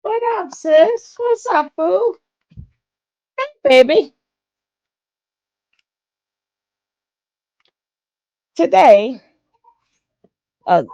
What up, sis? What's up, boo? Baby, today, uh,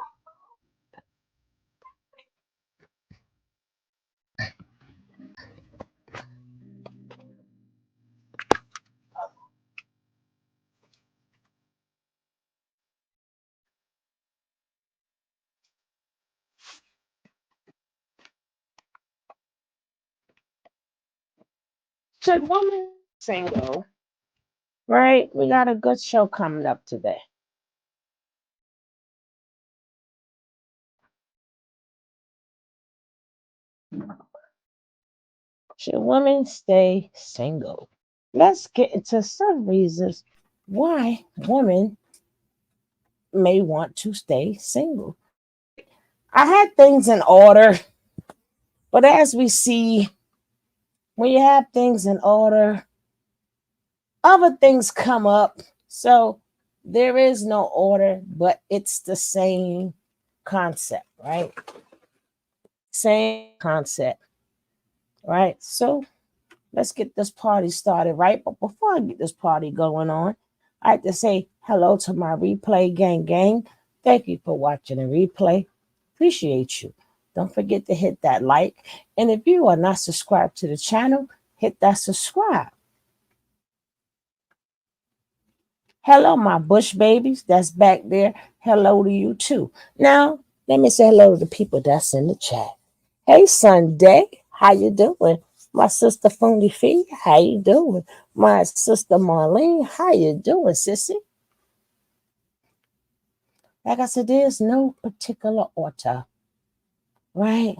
should woman single, right? We got a good show coming up today. Should women stay single? Let's get into some reasons why women may want to stay single. I had things in order, but as we see, when you have things in order, other things come up. So there is no order, but it's the same concept, right? Same concept, right? So let's get this party started, right? But before I get this party going on, I like to say hello to my replay gang. Thank you for watching the replay. Appreciate you. Don't forget to hit that like. And if you are not subscribed to the channel, hit that subscribe. Hello, my bush babies that's back there. Hello to you too. Now, let me say hello to the people that's in the chat. Hey, Sunday, how you doing? My sister Fundy Fee, how you doing? My sister Marlene, how you doing, sissy? Like I said, there's no particular order, right?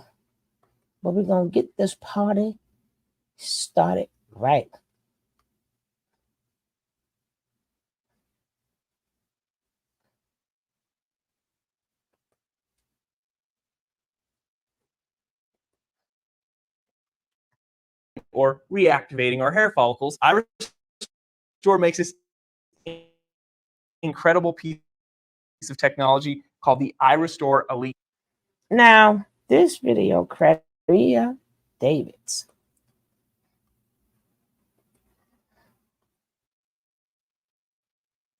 But we're gonna get this party started right. or reactivating our hair follicles. iRestore makes this incredible piece of technology called the iRestore Elite. Now, this video credit Maria Davids.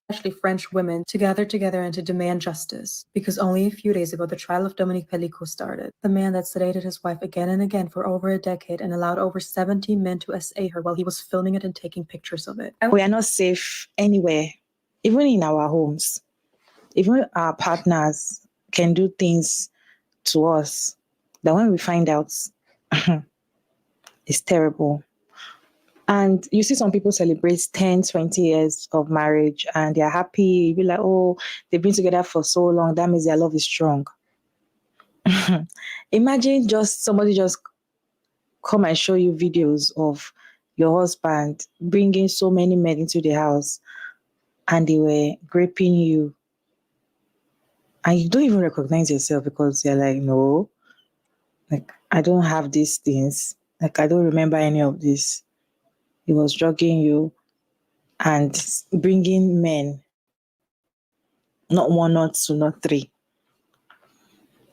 Especially French women, to gather together and to demand justice. Because only a few days ago, the trial of Dominique Pellicot started. The man that sedated his wife again and again for over a decade and allowed over 70 men to SA her while he was filming it and taking pictures of it. We are not safe anywhere, even in our homes. Even our partners can do things to us that when we find out, it's terrible. And you see some people celebrate 10, 20 years of marriage and they're happy. You be like, oh, they've been together for so long. That means their love is strong. Imagine just somebody just come and show you videos of your husband bringing so many men into the house and they were raping you. And you don't even recognize yourself because you're like, no, like, I don't have these things. Like, I don't remember any of this. He was drugging you and bringing men, not one, not two, not three,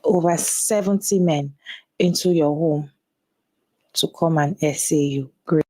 over 70 men into your home to come and essay you. Great.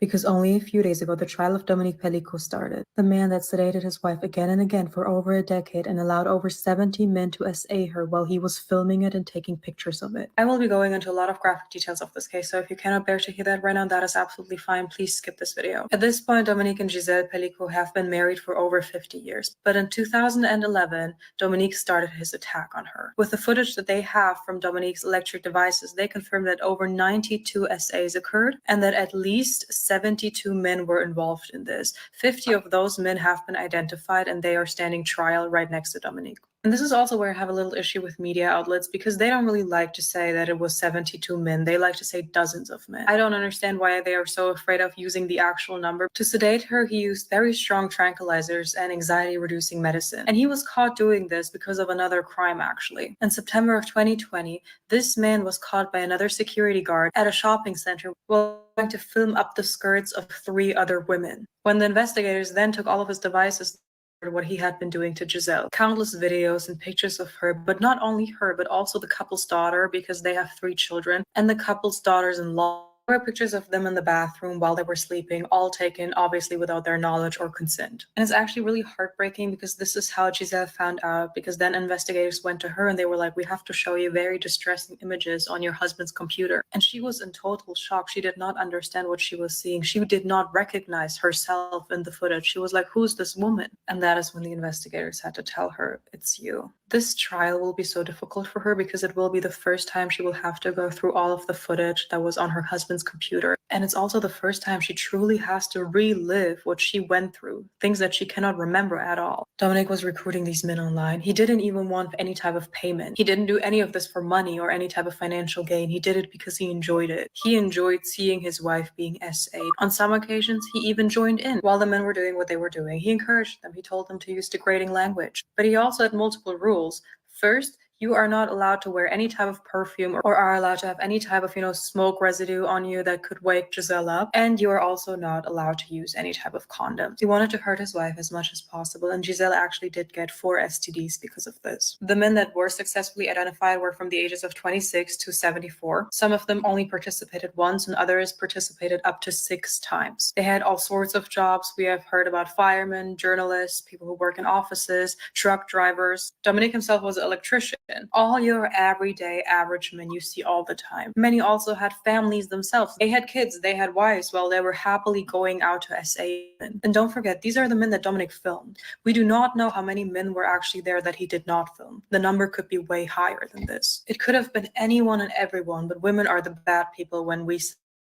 Because only a few days ago, the trial of Dominique Pellicot started. The man that sedated his wife again and again for over a decade and allowed over 70 men to SA her while he was filming it and taking pictures of it. I will be going into a lot of graphic details of this case, so if you cannot bear to hear that right now, that is absolutely fine. Please skip this video. At this point, Dominique and Giselle Pellicot have been married for over 50 years, but in 2011, Dominique started his attack on her. With the footage that they have from Dominique's electric devices, they confirm that over 92 SAs occurred and that at least 72 men were involved in this. 50 of those men have been identified and they are standing trial right next to Dominique. And this is also where I have a little issue with media outlets because they don't really like to say that it was 72 men. They like to say dozens of men. I don't understand why they are so afraid of using the actual number. To sedate her, he used very strong tranquilizers and anxiety-reducing medicine. And he was caught doing this because of another crime, actually. In September of 2020, this man was caught by another security guard at a shopping center while trying to film up the skirts of 3 other women. When the investigators then took all of his devices, what he had been doing to Giselle. Countless videos and pictures of her, but not only her, but also the couple's daughter, because they have 3 children, and the couple's daughters-in-law. There were pictures of them in the bathroom while they were sleeping, all taken obviously without their knowledge or consent. And it's actually really heartbreaking because this is how Giselle found out, because then investigators went to her and they were like, we have to show you very distressing images on your husband's computer. And she was in total shock. She did not understand what she was seeing. She did not recognize herself in the footage. She was like, who's this woman? And that is when the investigators had to tell her, it's you. This trial will be so difficult for her because it will be the first time she will have to go through all of the footage that was on her husband's computer. And it's also the first time she truly has to relive what she went through, things that she cannot remember at all. Dominic was recruiting these men online. He didn't even want any type of payment. He didn't do any of this for money or any type of financial gain. He did it because he enjoyed it. He enjoyed seeing his wife being SA'd. On some occasions, he even joined in while the men were doing what they were doing. He encouraged them. He told them to use degrading language. But he also had multiple rules. First, you are not allowed to wear any type of perfume or are allowed to have any type of, smoke residue on you that could wake Giselle up. And you are also not allowed to use any type of condom. He wanted to hurt his wife as much as possible, and Giselle actually did get 4 STDs because of this. The men that were successfully identified were from the ages of 26 to 74. Some of them only participated once and others participated up to 6 times. They had all sorts of jobs. We have heard about firemen, journalists, people who work in offices, truck drivers. Dominic himself was an electrician. All your everyday average men you see all the time. Many also had families themselves. They had kids, they had wives while they were happily going out to SA. And don't forget, these are the men that Dominic filmed. We do not know how many men were actually there that he did not film. The number could be way higher than this. It could have been anyone and everyone, but women are the bad people when we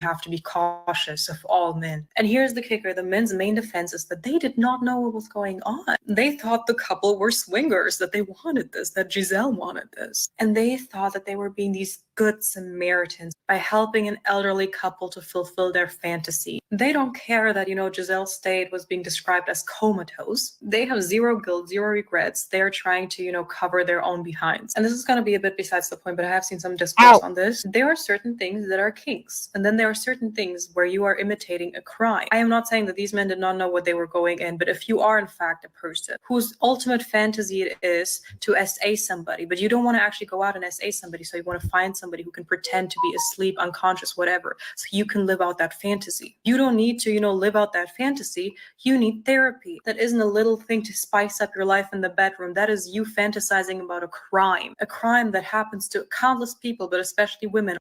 have to be cautious of all men. And here's the kicker. The men's main defense is that they did not know what was going on. They thought the couple were swingers, that they wanted this, that Giselle wanted this. And they thought that they were being these good Samaritans by helping an elderly couple to fulfill their fantasy. They don't care that, Giselle's state was being described as comatose. They have zero guilt, zero regrets. They're trying to, cover their own behinds. And this is going to be a bit besides the point, but I have seen some discourse on this. There are certain things that are kinks. And then there are certain things where you are imitating a crime. I am not saying that these men did not know what they were going in, but if you are in fact a person whose ultimate fantasy it is to SA somebody, but you don't want to actually go out and SA somebody, so you want to find somebody who can pretend to be asleep, unconscious, whatever, so you can live out that fantasy. You don't need to, live out that fantasy. You need therapy. That isn't a little thing to spice up your life in the bedroom. That is you fantasizing about a crime that happens to countless people, but especially women.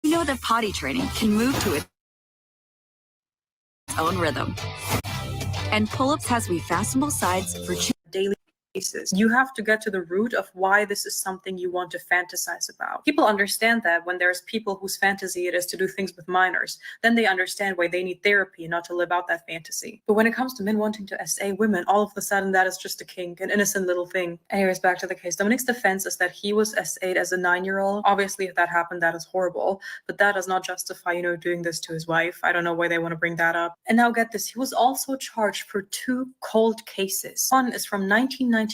We know that potty training can move to its own rhythm. And Pull-Ups has refashionable sides for daily basis. You have to get to the root of why this is something you want to fantasize about. People understand that when there's people whose fantasy it is to do things with minors, then they understand why they need therapy and not to live out that fantasy. But when it comes to men wanting to SA women, all of a sudden that is just a kink, an innocent little thing. Anyways, back to the case. Dominic's defense is that he was SA'd as a 9-year-old. Obviously, if that happened, that is horrible, but that does not justify, doing this to his wife. I don't know why they want to bring that up. And now get this, he was also charged for 2 cold cases. One is from 1991,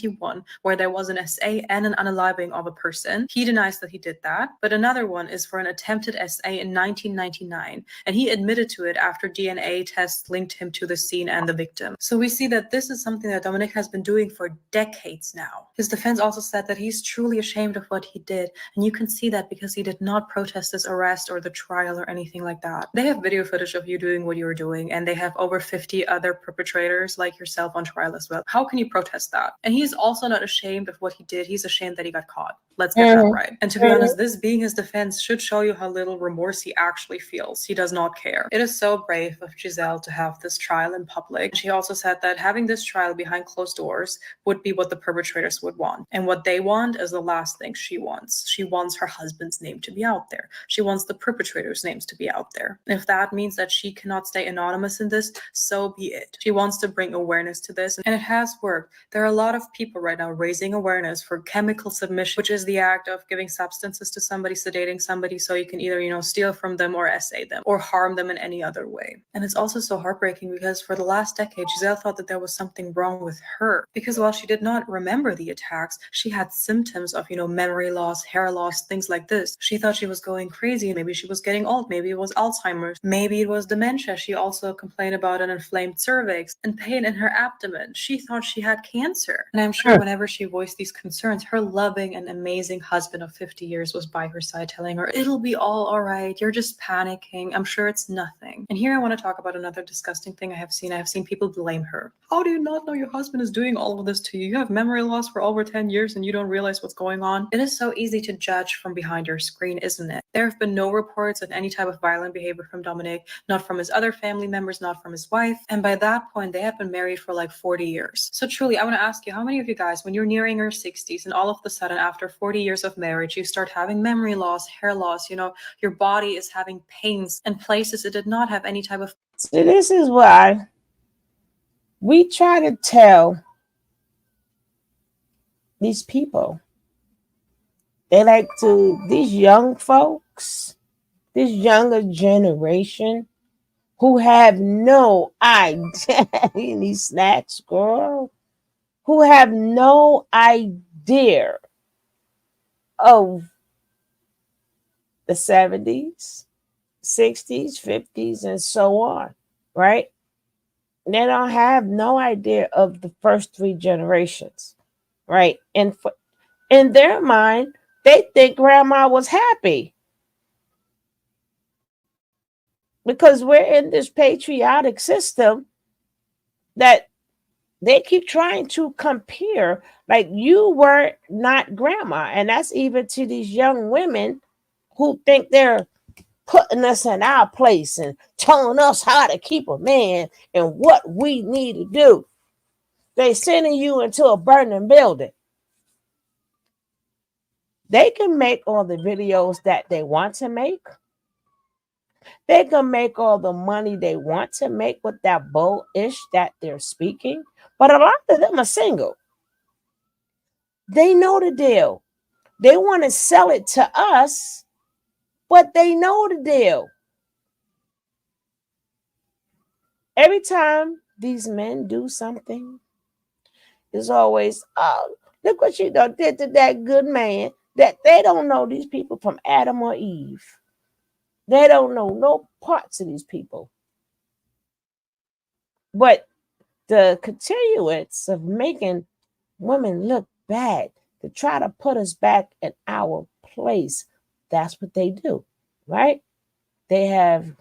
where there was an SA and an unaliving of a person. He denies that he did that. But another one is for an attempted SA in 1999, and he admitted to it after DNA tests linked him to the scene and the victim. So we see that this is something that Dominic has been doing for decades now. His defense also said that he's truly ashamed of what he did, and you can see that because he did not protest this arrest or the trial or anything like that. They have video footage of you doing what you were doing, and they have over 50 other perpetrators like yourself on trial as well. How can you protest that? And he's also not ashamed of what he did. He's ashamed that he got caught. Let's get that right. And to be honest, this being his defense should show you how little remorse he actually feels. He does not care. It is so brave of Giselle to have this trial in public. She also said that having this trial behind closed doors would be what the perpetrators would want. And what they want is the last thing she wants. She wants her husband's name to be out there. She wants the perpetrators' names to be out there. If that means that she cannot stay anonymous in this, so be it. She wants to bring awareness to this, and it has worked. There are a lot of people right now raising awareness for chemical submission, which is the the act of giving substances to somebody, sedating somebody, so you can either, steal from them or SA them or harm them in any other way. And it's also so heartbreaking because for the last decade, Giselle thought that there was something wrong with her, because while she did not remember the attacks, she had symptoms of, memory loss, hair loss, things like this. She thought she was going crazy. Maybe she was getting old. Maybe it was Alzheimer's. Maybe it was dementia. She also complained about an inflamed cervix and pain in her abdomen. She thought she had cancer. And I'm sure whenever she voiced these concerns, her loving and amazing husband of 50 years was by her side telling her, it'll be all right. You're just panicking. I'm sure it's nothing. And here I want to talk about another disgusting thing I have seen. I have seen people blame her. How do you not know your husband is doing all of this to you? You have memory loss for over 10 years and you don't realize what's going on. It is so easy to judge from behind your screen, isn't it? There have been no reports of any type of violent behavior from Dominic, not from his other family members, not from his wife. And by that point, they had been married for like 40 years. So truly, I want to ask you, how many of you guys, when you're nearing your 60s and all of a sudden after 40 years of marriage, you start having memory loss, hair loss, your body is having pains in places it did not have any type of. So this is why we try to tell these people, these young folks, this younger generation who have no idea, these snacks, girl, who have no idea of the 70s, 60s, 50s, and so on, right? They don't have no idea of the first 3 generations, right? And in their mind, they think grandma was happy because we're in this patriotic system that they keep trying to compare, like you were not grandma. And that's even to these young women who think they're putting us in our place and telling us how to keep a man and what we need to do. They sending you into a burning building. They can make all the videos that they want to make. They can make all the money they want to make with that bullish that they're speaking. But a lot of them are single. They know the deal. They want to sell it to us, but they know the deal. Every time these men do something, it's always, oh, look what you done did to that good man. That they don't know these people from Adam or Eve. They don't know no parts of these people. But the continuance of making women look bad to try to put us back in our place, that's what they do, right? They have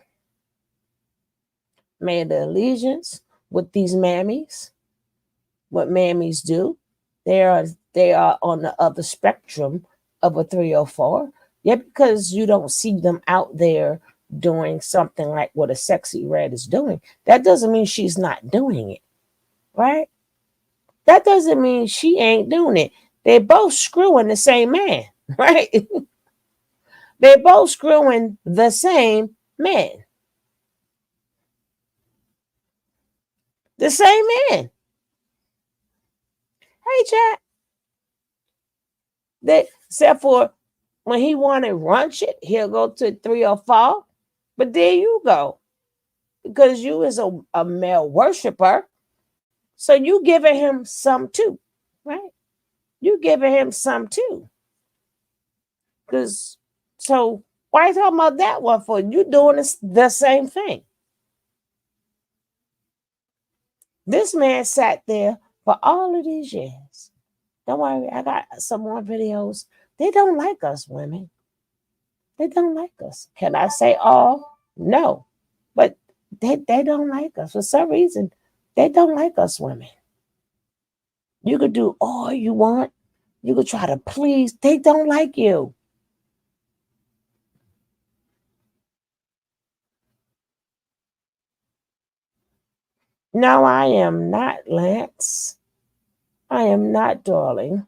made the allegiance with these mammies. What mammies do, they are on the other spectrum of a 304. Yeah, because you don't see them out there doing something like what a Sexy Red is doing, that doesn't mean she's not doing it, right? That doesn't mean she ain't doing it. They're both screwing the same man, right? They're both screwing the same man. The same man. Hey, chat. Except for when he want to run shit, he'll go to 304. But there you go. Because you is a male worshiper. So you giving him some too, right? You giving him some too. So why are you talking about that one for? You doing the same thing. This man sat there for all of these years. Don't worry, I got some more videos. They don't like us, women. They don't like us. Can I say all? No. But they don't like us. For some reason, they don't like us women. You could do all you want. You could try to please. They don't like you. No, I am not, Lance. I am not, darling.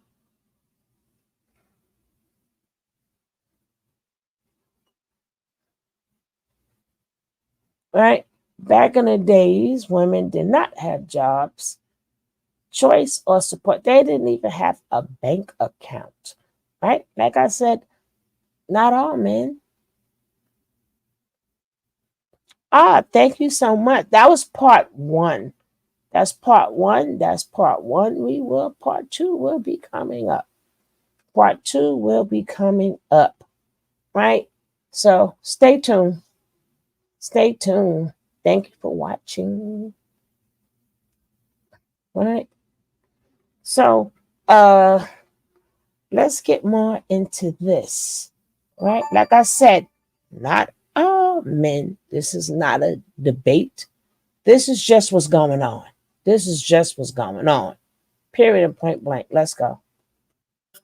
Right? Back in the days, women did not have jobs, choice, or support. They didn't even have a bank account. right? Like I said, not all men. Thank you so much. That was part one. That's part one. That's part one. Part two will be coming up. Part two will be coming up, right? So stay tuned. Stay tuned. Thank you for watching. Right. So, let's get more into this, right? Like I said, not all men. This is not a debate. This is just what's going on. This is just what's going on. Period and point blank. Let's go.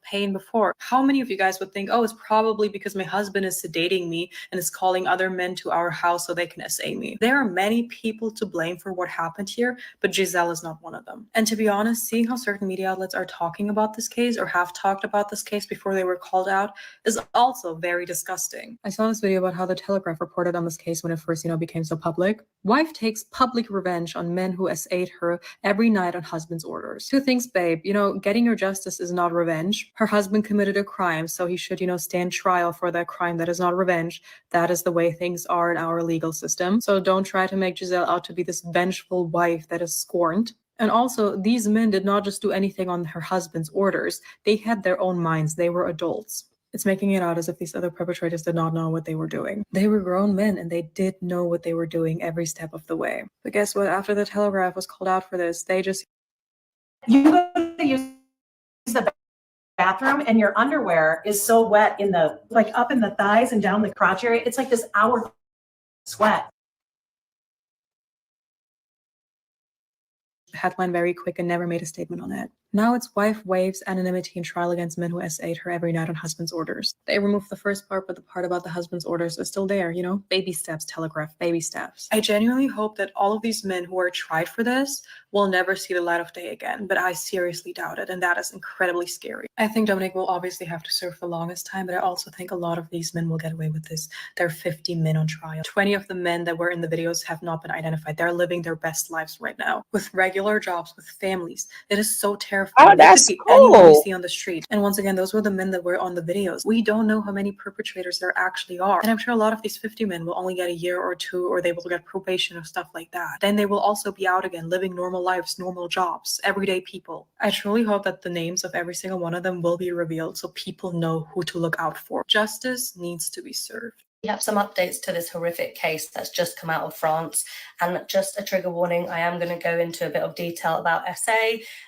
Pain before. How many of you guys would think, oh, it's probably because my husband is sedating me and is calling other men to our house so they can SA me? There are many people to blame for what happened here, but Giselle is not one of them. And to be honest, seeing how certain media outlets are talking about this case or have talked about this case before they were called out is also very disgusting. I saw this video about how the Telegraph reported on this case when it first, became so public. Wife takes public revenge on men who SA'd her every night on husband's orders. Two things, babe. Getting your justice is not revenge. Her husband committed a crime, so he should, stand trial for that crime. That is not revenge. That is the way things are in our legal system. So don't try to make Giselle out to be this vengeful wife that is scorned. And also, these men did not just do anything on her husband's orders. They had their own minds. They were adults. It's making it out as if these other perpetrators did not know what they were doing. They were grown men and they did know what they were doing every step of the way. But guess what? After the Telegraph was called out for this, they just... You go to use the bathroom and your underwear is so wet in the, like up in the thighs and down the crotch area. It's like this hour sweat. Headline very quick and never made a statement on it. Now it's wife waives anonymity in trial against men who SA'd her every night on husband's orders. They removed the first part, but the part about the husband's orders is still there, Baby steps, Telegraph, baby steps. I genuinely hope that all of these men who are tried for this will never see the light of day again, but I seriously doubt it, and that is incredibly scary. I think Dominic will obviously have to serve the longest time, but I also think a lot of these men will get away with this. There are 50 men on trial. 20 of the men that were in the videos have not been identified. They're living their best lives right now, with regular jobs, with families. It is so terrifying. Oh, that's Anyone you cool. see on the street. And once again, those were the men that were on the videos. We don't know how many perpetrators there actually are. And I'm sure a lot of these 50 men will only get a year or two, or they will get probation or stuff like that. Then they will also be out again, living normal lives, normal jobs, everyday people. I truly hope that the names of every single one of them will be revealed so people know who to look out for. Justice needs to be served. We have some updates to this horrific case that's just come out of France. And just a trigger warning, I am going to go into a bit of detail about SA.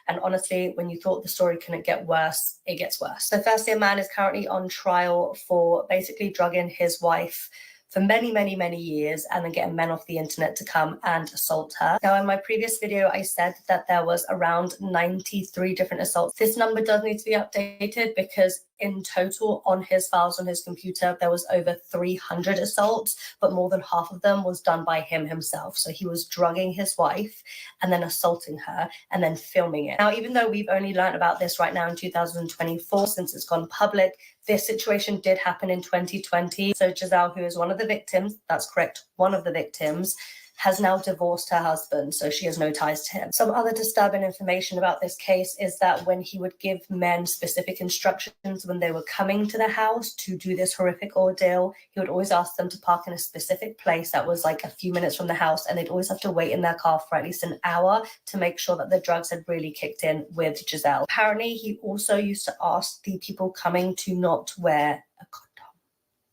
And honestly, when you thought the story couldn't get worse, it gets worse. So firstly, a man is currently on trial for basically drugging his wife for many, many, many years and then getting men off the internet to come and assault her. Now, in my previous video, I said that there was around 93 different assaults. This number does need to be updated because in total on his files on his computer, there was over 300 assaults, but more than half of them was done by him himself. So he was drugging his wife and then assaulting her and then filming it. Now, even though we've only learned about this right now in 2024, since it's gone public, this situation did happen in 2020. So Giselle, who is one of the victims, that's correct, one of the victims, has now divorced her husband, so she has no ties to him. Some other disturbing information about this case is that when he would give men specific instructions when they were coming to the house to do this horrific ordeal, he would always ask them to park in a specific place that was like a few minutes from the house, and they'd always have to wait in their car for at least an hour to make sure that the drugs had really kicked in with Giselle. Apparently, he also used to ask the people coming to not wear a condom,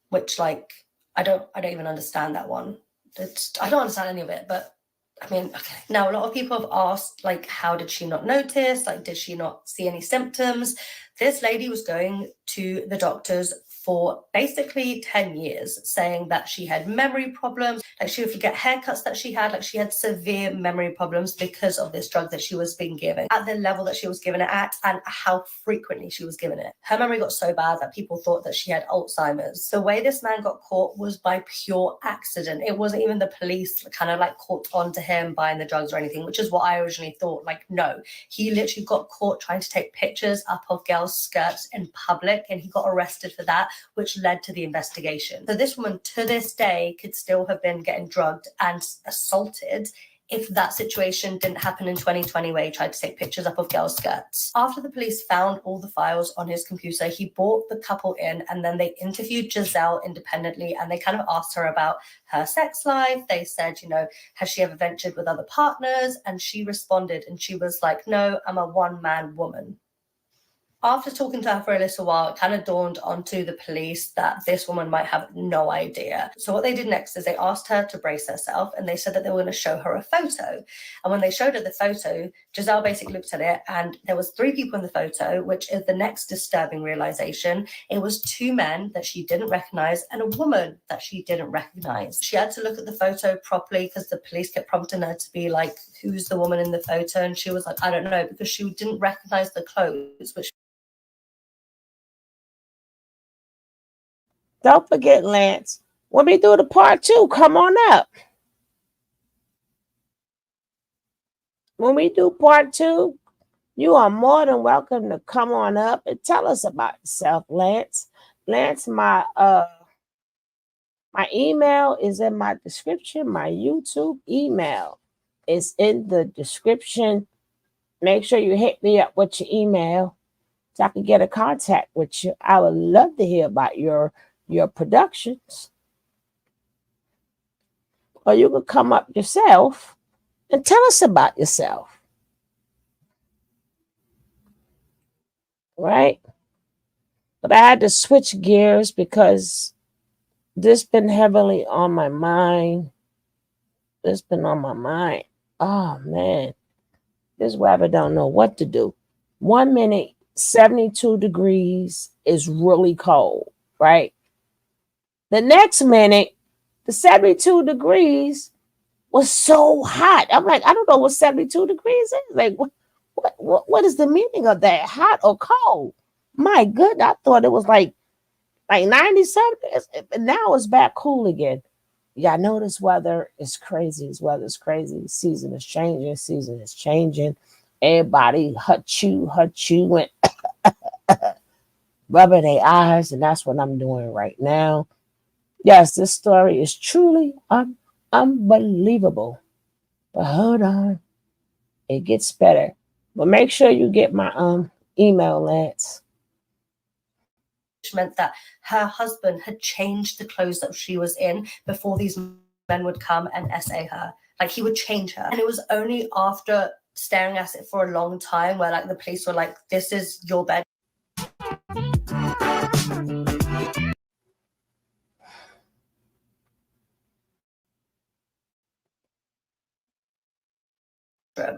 which, like, I don't even understand that one. I don't understand any of it, but I mean, okay. Now, a lot of people have asked, like, how did she not notice? Like, did she not see any symptoms? This lady was going to the doctors for basically 10 years, saying that she had memory problems, like she would forget haircuts that she had, like she had severe memory problems because of this drug that she was being given, at the level that she was given it at and how frequently she was given it. Her memory got so bad that people thought that she had Alzheimer's. The way this man got caught was by pure accident. It wasn't even the police kind of like caught on to him buying the drugs or anything, which is what I originally thought. Like, no, he literally got caught trying to take pictures up of girls' skirts in public, and he got arrested for that, which led to the investigation. So this woman to this day could still have been getting drugged and assaulted if that situation didn't happen in 2020 where he tried to take pictures up of girls' skirts. After the police found all the files on his computer, he brought the couple in and then they interviewed Giselle independently and they kind of asked her about her sex life. They said, you know, has she ever ventured with other partners? And she responded and she was like, no, I'm a one-man woman. After talking to her for a little while, it kind of dawned onto the police that this woman might have no idea. So what they did next is they asked her to brace herself and they said that they were going to show her a photo. And when they showed her the photo, Giselle basically looked at it and there was 3 people in the photo, which is the next disturbing realization. It was 2 men that she didn't recognize and a woman that she didn't recognize. She had to look at the photo properly because the police kept prompting her to be like, who's the woman in the photo? And she was like, I don't know, because she didn't recognize the clothes, which Don't forget, Lance, when we do the part 2, come on up. When we do part 2, you are more than welcome to come on up and tell us about yourself, Lance. Lance, my email is in my description. My YouTube email is in the description. Make sure you hit me up with your email so I can get in contact with you. I would love to hear about your productions. Or you could come up yourself and tell us about yourself. Right? But I had to switch gears because this been heavily on my mind. This been on my mind. Oh man. This weather don't know what to do. 1 minute, 72 degrees is really cold, right? The next minute, the 72 degrees was so hot. I'm like, I don't know what 72 degrees is. Like, what is the meaning of that? Hot or cold? My goodness, I thought it was like 90 something. And now it's back cool again. Yeah, I know this weather is crazy. This weather is crazy. The season is changing. Season is changing. Everybody hut-chew, and rubbing their eyes. And that's what I'm doing right now. Yes, this story is truly unbelievable. But hold on. It gets better. But make sure you get my email, Lance. which meant that her husband had changed the clothes that she was in before these men would come and SA her. Like he would change her. And it was only after staring at it for a long time where like the police were like, this is your bed.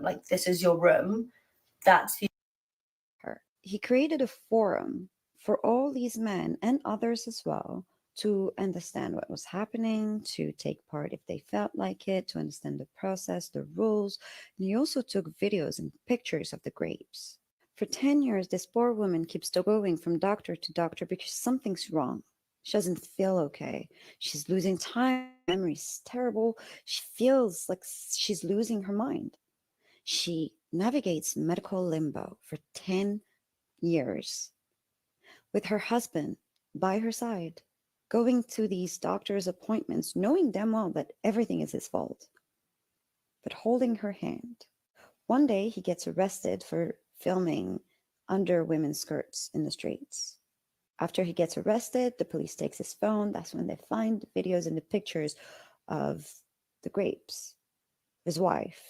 Like this is your room. That's her. He created a forum for all these men and others as well to understand what was happening, to take part if they felt like it, to understand the process, the rules. And he also took videos and pictures of the grapes. For 10 years, this poor woman keeps going from doctor to doctor because something's wrong. She doesn't feel okay. She's losing time. Memory's terrible. She feels like she's losing her mind. She navigates medical limbo for 10 years with her husband by her side, going to these doctor's appointments, knowing damn well that everything is his fault, but holding her hand. One day he gets arrested for filming under women's skirts in the streets. After he gets arrested, the police takes his phone. That's when they find the videos and the pictures of the grapes, his wife.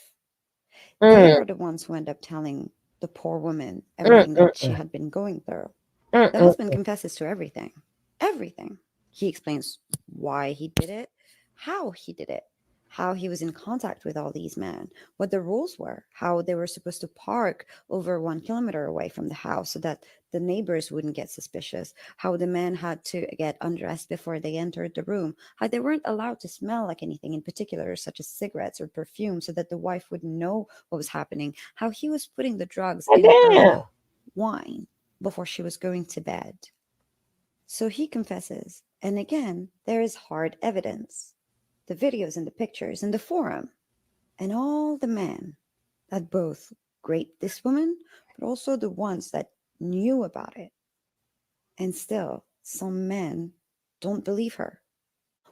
They are the ones who end up telling the poor woman everything that she had been going through. The husband confesses to everything. Everything. He explains why he did it, how he did it, how he was in contact with all these men, what the rules were, how they were supposed to park over 1 kilometer away from the house so that the neighbors wouldn't get suspicious, how the men had to get undressed before they entered the room, how they weren't allowed to smell like anything in particular, such as cigarettes or perfume, so that the wife wouldn't know what was happening, how he was putting the drugs in her wine before she was going to bed. So he confesses, and again, there is hard evidence. The videos and the pictures and the forum, and all the men that both raped this woman, but also the ones that knew about it. And still, some men don't believe her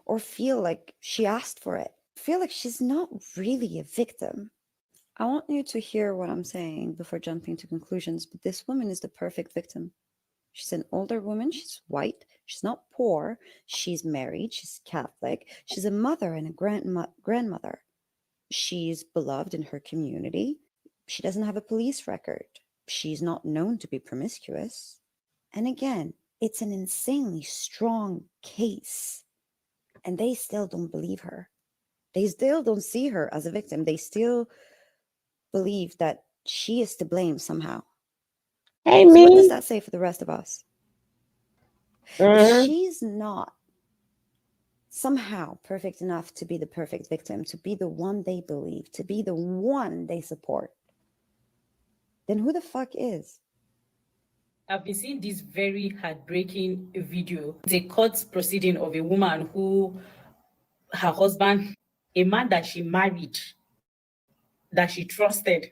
or feel like she asked for it. feel like she's not really a victim. I want you to hear what I'm saying before jumping to conclusions, but this woman is the perfect victim. She's an older woman, she's white, she's not poor, she's married, she's Catholic, she's a mother and a grandmother. She's beloved in her community. She doesn't have a police record. She's not known to be promiscuous. And again, it's an insanely strong case. And they still don't believe her. They still don't see her as a victim. They still believe that she is to blame somehow. Hey, So what does me. that say for the rest of us? Mhm. If she's not somehow perfect enough to be the perfect victim, to be the one they believe, to be the one they support, then who the fuck is? I've been seeing this very heartbreaking video. It's a court proceeding of a woman who, her husband, a man that she married, that she trusted.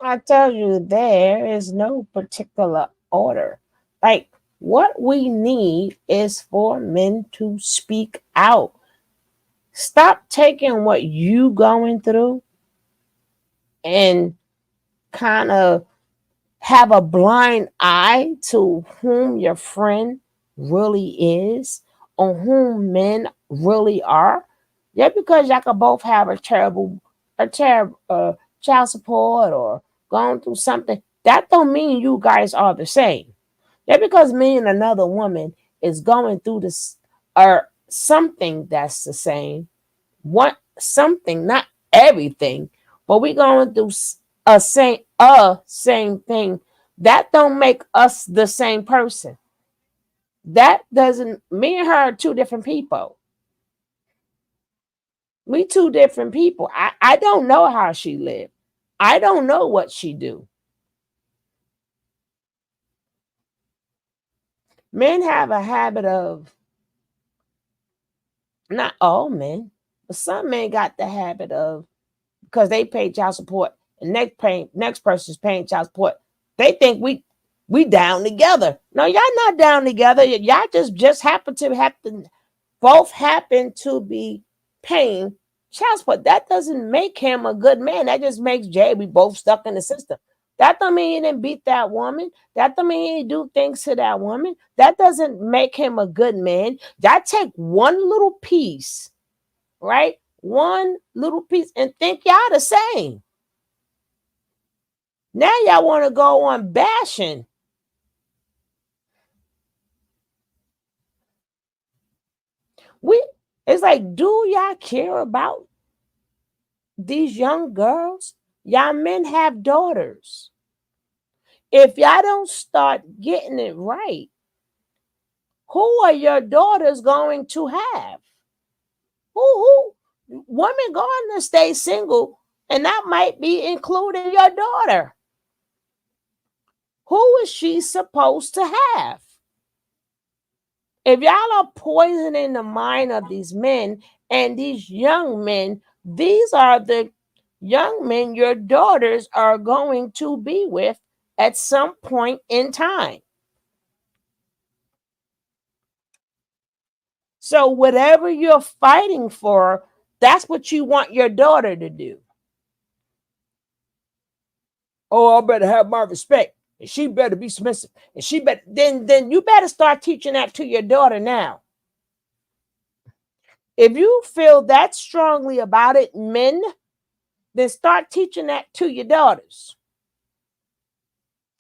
I tell you, there is no particular order. Like, what we need is for men to speak out. Stop taking what you going through and kind of have a blind eye to whom your friend really is or whom men really are. Just because y'all could both have a terrible child support or going through something, that don't mean you guys are the same. Just because me and another woman is going through this or something that's the same, what something, not everything, but we going through a same thing. That don't make us the same person. That doesn't. Me and her are two different people. We two different people. I don't know how she lived. I don't know what she do. Men have a habit of, not all men, but some men got the habit of, because they pay child support and next person's paying child support, they think we down together. No, y'all not down together. Y'all just happen both happen to be paying child support. That doesn't make him a good man. That just makes Jay, we both stuck in the system. That don't mean he didn't beat that woman. That don't mean he do things to that woman. That doesn't make him a good man. That take one little piece, right? One little piece, and think y'all the same. Now y'all want to go on bashing. It's like, do y'all care about these young girls? Y'all men have daughters. If y'all don't start getting it right, who are your daughters going to have? Who women going to stay single, and that might be including your daughter. Who is she supposed to have? If y'all are poisoning the mind of these men and these young men, these are the young men your daughters are going to be with at some point in time. So whatever you're fighting for, that's what you want your daughter to do. Oh, I better have my respect. And she better be submissive. And she better then you better start teaching that to your daughter now. If you feel that strongly about it, men, then start teaching that to your daughters.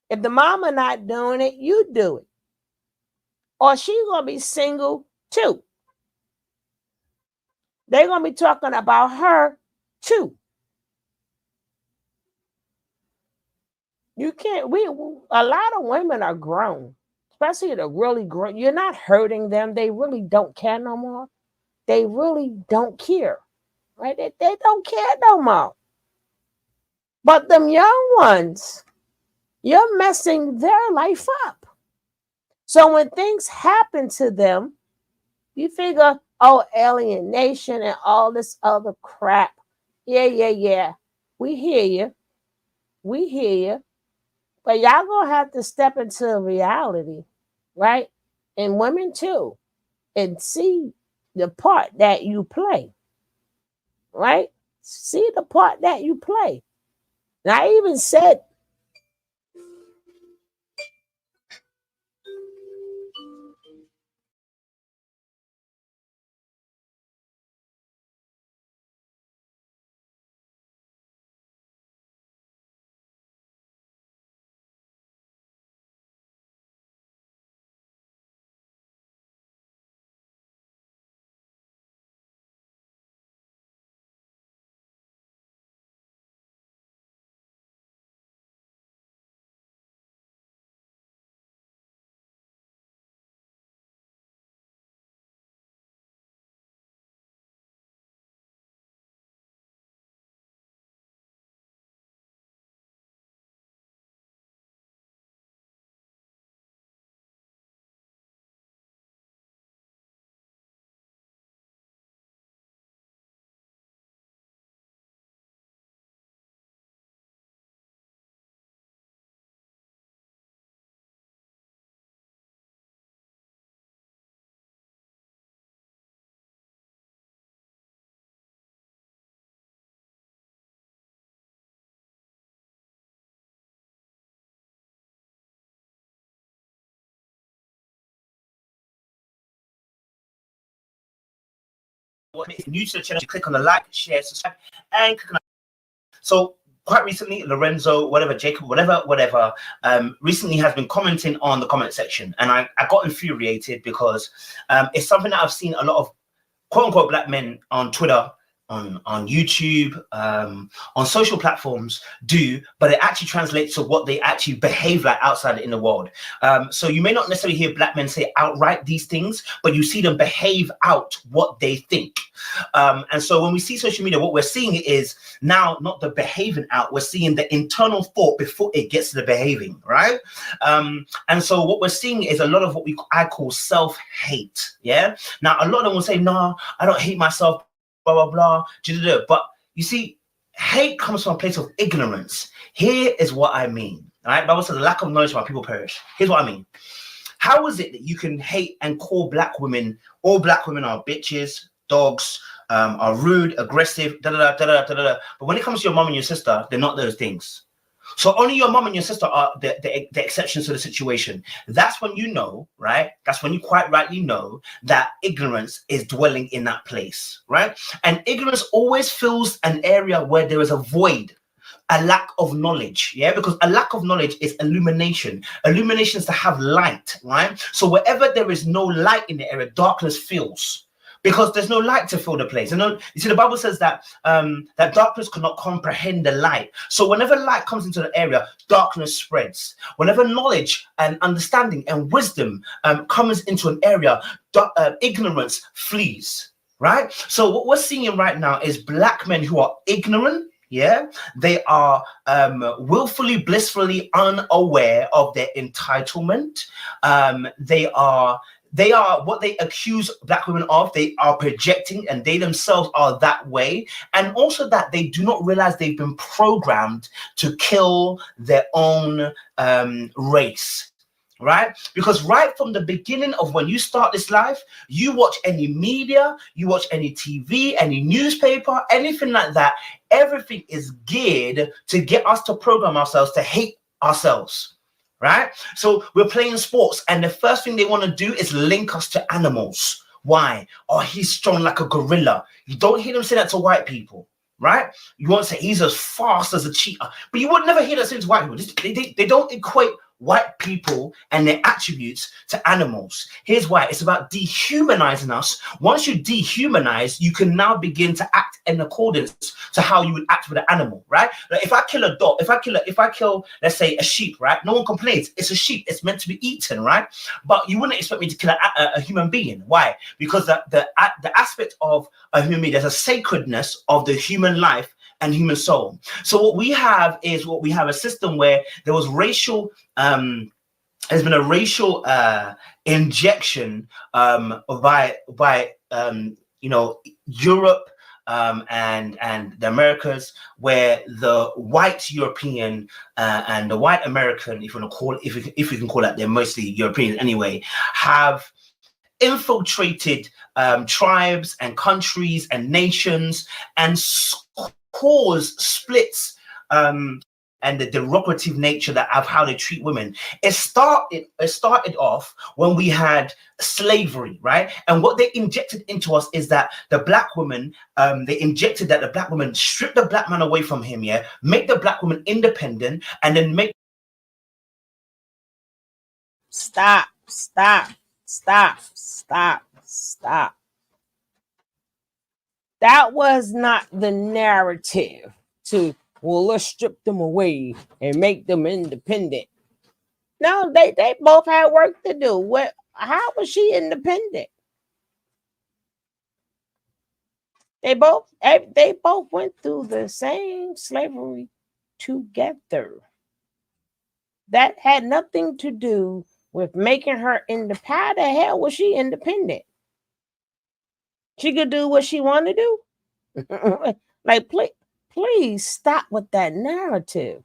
If the mama not doing it, you do it. Or she's going to be single too. They're going to be talking about her too. You can't, a lot of women are grown, especially the really grown. You're not hurting them. They really don't care no more. They really don't care, right? They don't care no more. But them young ones, you're messing their life up. So when things happen to them, you figure oh, alienation and all this other crap. Yeah. We hear you. We hear you. But y'all gonna have to step into reality, right? And women too, and see the part that you play, right? See the part that you play. And I even said, If you're new to the channel, click on the like, share, subscribe, and click on so quite recently, Lorenzo, whatever, Jacob, whatever, recently has been commenting on the comment section. And I got infuriated because it's something that I've seen a lot of quote unquote black men on Twitter, on YouTube, on social platforms do, but it actually translates to what they actually behave like outside in the world. So you may not necessarily hear black men say outright these things, but you see them behave out what they think. And so when we see social media, what we're seeing is now not the behaving out, we're seeing the internal thought before it gets to the behaving, right? And so what we're seeing is a lot of what I call self-hate. Yeah. Now a lot of them will say, no, I don't hate myself, blah, blah, blah. But you see, hate comes from a place of ignorance. Here is what I mean. All right. Bible says the lack of knowledge my people perish. Here's what I mean. How is it that you can hate and call black women, all black women are bitches, dogs, are rude, aggressive, but when it comes to your mom and your sister, they're not those things. So only your mom and your sister are the exceptions to the situation. That's when you know, right? That's when you quite rightly know that ignorance is dwelling in that place, right? And ignorance always fills an area where there is a void, a lack of knowledge, yeah? Because a lack of knowledge is illumination. Illumination is to have light, right? So wherever there is no light in the area, darkness fills. Because there's no light to fill the place. And you see, the Bible says that that darkness cannot comprehend the light. So whenever light comes into the area, darkness spreads. Whenever knowledge and understanding and wisdom comes into an area, ignorance flees, right? So what we're seeing right now is black men who are ignorant. Yeah, they are willfully, blissfully unaware of their entitlement. They are what they accuse black women of. They are projecting, and they themselves are that way. And also that they do not realize they've been programmed to kill their own race, right? Because right from the beginning of when you start this life, you watch any media, you watch any TV, any newspaper, anything like that, everything is geared to get us to program ourselves to hate ourselves. Right? So we're playing sports, and the first thing they want to do is link us to animals. Why? Oh, he's strong like a gorilla. You don't hear them say that to white people, right? You won't say he's as fast as a cheetah, but you would never hear that said to white people. They don't equate white people and their attributes to animals. Here's why. It's about dehumanizing us. Once you dehumanize, you can now begin to act in accordance to how you would act with an animal, right? Like if I kill a dog, if I kill, let's say, a sheep, right? No one complains. It's a sheep. It's meant to be eaten, right? But you wouldn't expect me to kill a human being. Why? Because the aspect of a human being, there's a sacredness of the human life and human soul. So what we have is a system where there was racial, there's been a racial injection by Europe and the Americas, where the white European and the white American, if we can call it, they're mostly European anyway, have infiltrated tribes and countries and nations and cause splits and the derogative nature of how they treat women. It started off when we had slavery, right? And what they injected into us is that the black woman, they injected that the black woman strip the black man away from him, yeah, make the black woman independent, and then make. Stop. That was not the narrative to, well, let's strip them away and make them independent. No, they both had work to do. How was she independent? They both went through the same slavery together. That had nothing to do with making her independent. How the hell was she independent? She could do what she wanted to do. Like, please stop with that narrative.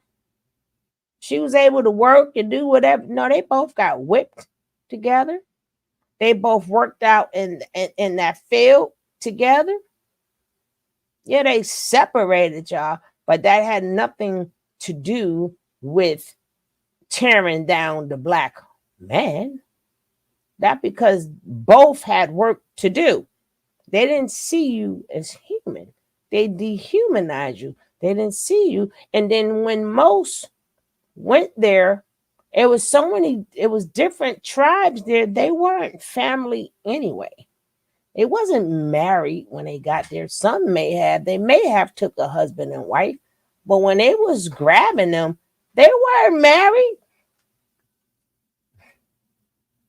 She was able to work and do whatever. No, they both got whipped together. They both worked out in that field together. Yeah, they separated, y'all, but that had nothing to do with tearing down the black man. That because both had work to do. They didn't see you as human. They dehumanized you. They didn't see you. And then when most went there, it was different tribes there. They weren't family anyway. It wasn't married when they got there. Some may have took a husband and wife, but when they was grabbing them, they weren't married.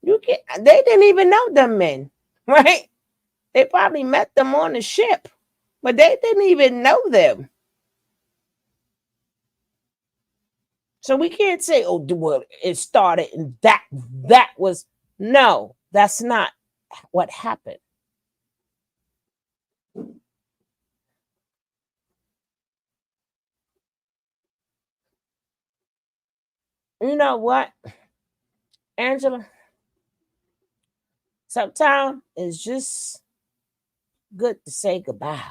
They didn't even know them men, right? They probably met them on the ship, but they didn't even know them. So we can't say, oh, well, it started and that was, no, that's not what happened. You know what, Angela? Sometimes it's just good to say goodbye,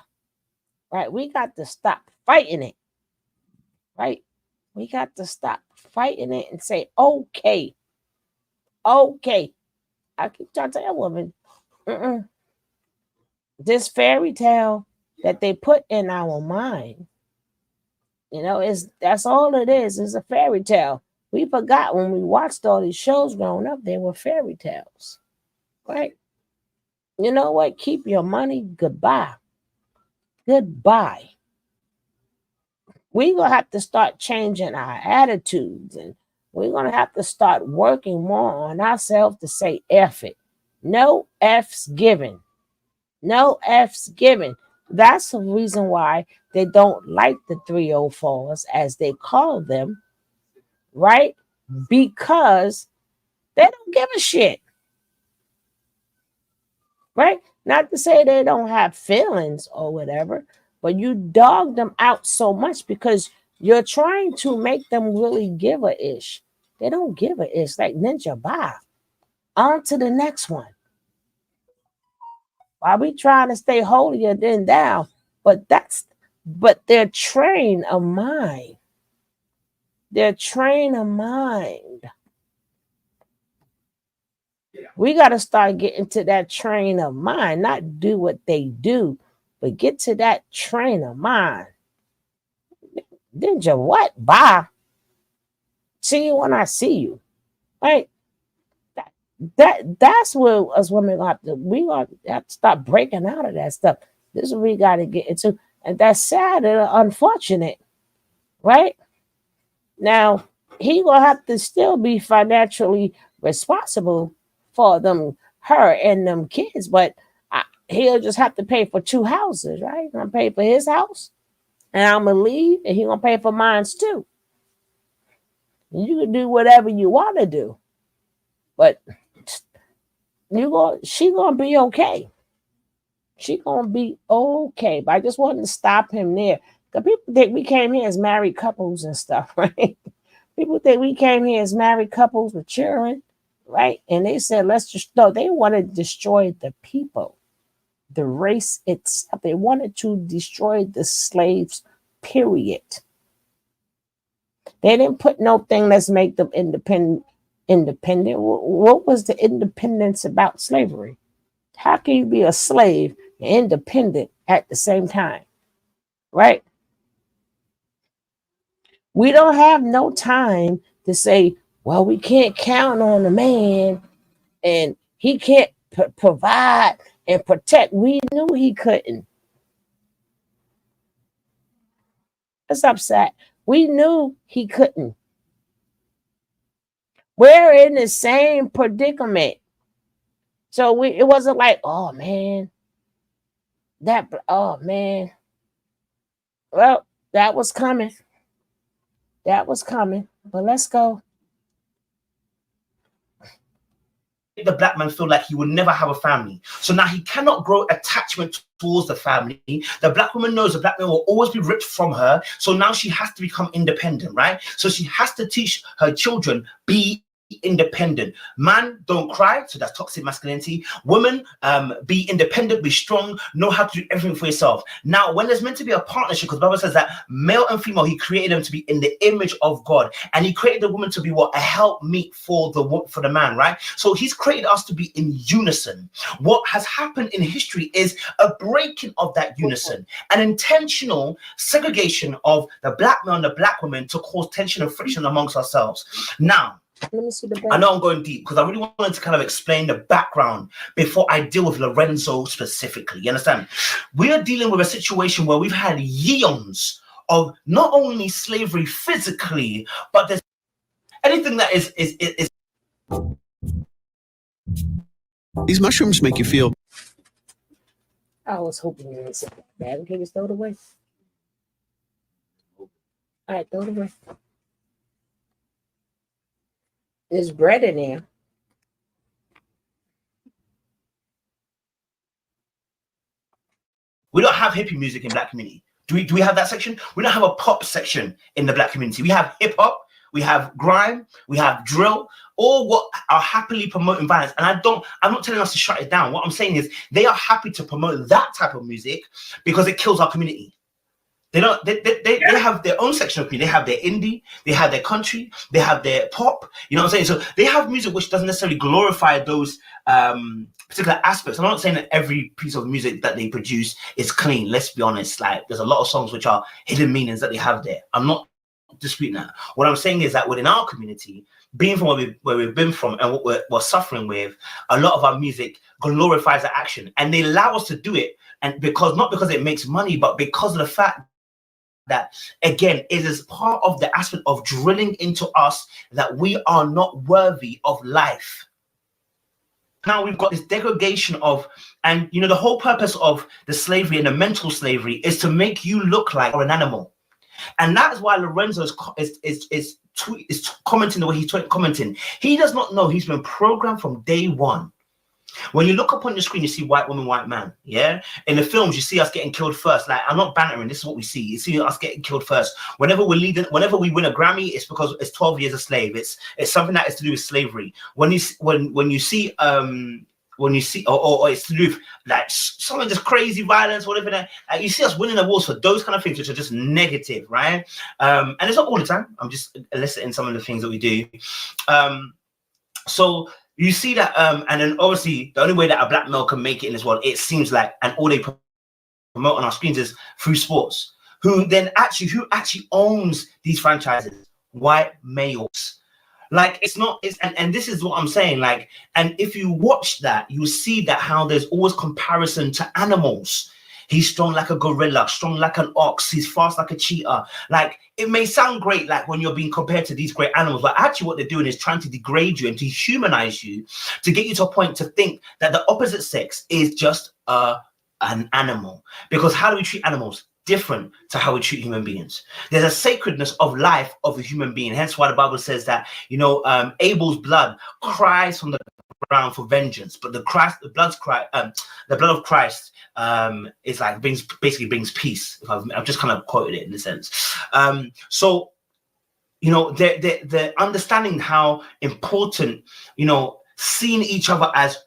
right? We got to stop fighting it, right? We got to stop fighting it and say, okay. I keep trying to tell that woman, this fairy tale that they put in our mind, that's all it is a fairy tale. We forgot when we watched all these shows growing up, they were fairy tales, right? You know what? Keep your money. Goodbye. We're going to have to start changing our attitudes, and we're going to have to start working more on ourselves to say F it. No F's given. No F's given. That's the reason why they don't like the 304s, as they call them, right? Because they don't give a shit. Right? Not to say they don't have feelings or whatever, but you dog them out so much because you're trying to make them really give a ish. They don't give a ish. Like Ninja Bob. On to the next one. While we trying to stay holier than thou, but their train of mind. Their train of mind. We got to start getting to that train of mind, not do what they do, but get to that train of mind. Ninja, what? Bye. See you when I see you. Right? That's where us women have to start breaking out of that stuff. This is what we got to get into. And that's sad and unfortunate. Right? Now, he gonna have to still be financially responsible for her and them kids, but he'll just have to pay for 2 houses, right? He's gonna pay for his house, and I'm gonna leave, and he's gonna pay for mine too. You can do whatever you want to do, but she gonna be okay. She gonna be okay. But I just wanted to stop him there. The people think we came here as married couples and stuff, right? People think we came here as married couples with children, right? And they said, let's just, no, they want to destroy the people, the race itself. They wanted to destroy the slaves, period. They didn't put no thing let's make them independent. What was the independence about slavery? How can you be a slave and independent at the same time? Right? We don't have no time to say, well, we can't count on the man and he can't provide and protect. We knew he couldn't. That's upset. We knew he couldn't. We're in the same predicament. So it wasn't like, oh man, oh man. Well, that was coming. That was coming. But let's go. The black man feel like he will never have a family. So now he cannot grow attachment towards the family. The black woman knows the black man will always be ripped from her. So now she has to become independent, right? So she has to teach her children, be independent. Man, don't cry. So that's toxic masculinity. Woman, be independent, be strong, know how to do everything for yourself. Now, when there's meant to be a partnership, because the Bible says that male and female, he created them to be in the image of God, and he created the woman to be what? A helpmeet for the man, right? So he's created us to be in unison. What has happened in history is a breaking of that unison, an intentional segregation of the black man and the black woman to cause tension and friction amongst ourselves. Now, let me see the I know I'm going deep because I really wanted to kind of explain the background before I deal with Lorenzo specifically. You understand? We are dealing with a situation where we've had years of not only slavery physically, but there's anything that is. These mushrooms make you feel. I was hoping you would say that. Okay, just throw it away. All right, throw it away. There's bread in there. We don't have hippie music in black community. Do we have that section? We don't have a pop section in the black community. We have hip hop, we have grime, we have drill, all what are happily promoting violence. And I'm not telling us to shut it down. What I'm saying is they are happy to promote that type of music because it kills our community. They have their own section of music. They have their indie, they have their country, they have their pop. You know what I'm saying? So they have music which doesn't necessarily glorify those particular aspects. I'm not saying that every piece of music that they produce is clean. Let's be honest. Like there's a lot of songs which are hidden meanings that they have there. I'm not disputing that. What I'm saying is that within our community, being from where we've been from and what we're suffering with, a lot of our music glorifies the action, and they allow us to do it. And not because it makes money, but because of the fact that, again, it is part of the aspect of drilling into us that we are not worthy of life. Now we've got this degradation of, and you know, the whole purpose of the slavery and the mental slavery is to make you look like an animal. And that is why Lorenzo is commenting the way he's commenting. He does not know he's been programmed from day one. When you look up on the screen, you see white woman, white man. Yeah. In the films, you see us getting killed first. Like, I'm not bantering. This is what we see. You see us getting killed first. Whenever we win a Grammy, it's because it's 12 years a slave. It's something that is to do with slavery. When you see or it's to do with like something just crazy violence, whatever that, you see us winning awards for those kind of things, which are just negative, right? And it's not all the time. I'm just eliciting some of the things that we do. So you see that, and then obviously the only way that a black male can make it in this world, it seems like, and all they promote on our screens is through sports. Who actually owns these franchises? White males. Like and this is what I'm saying. Like, and if you watch that, you see that how there's always comparison to animals. He's strong like a gorilla, strong like an ox. He's fast like a cheetah. Like, it may sound great, like when you're being compared to these great animals, but actually what they're doing is trying to degrade you and to humanize you, to get you to a point to think that the opposite sex is just an animal. Because how do we treat animals? Different to how we treat human beings. There's a sacredness of life of a human being. Hence why the Bible says that, you know, Abel's blood cries from the around for vengeance, but the blood of Christ is like basically brings peace. I've just kind of quoted it in a sense. So you know, the understanding how important, you know, seeing each other as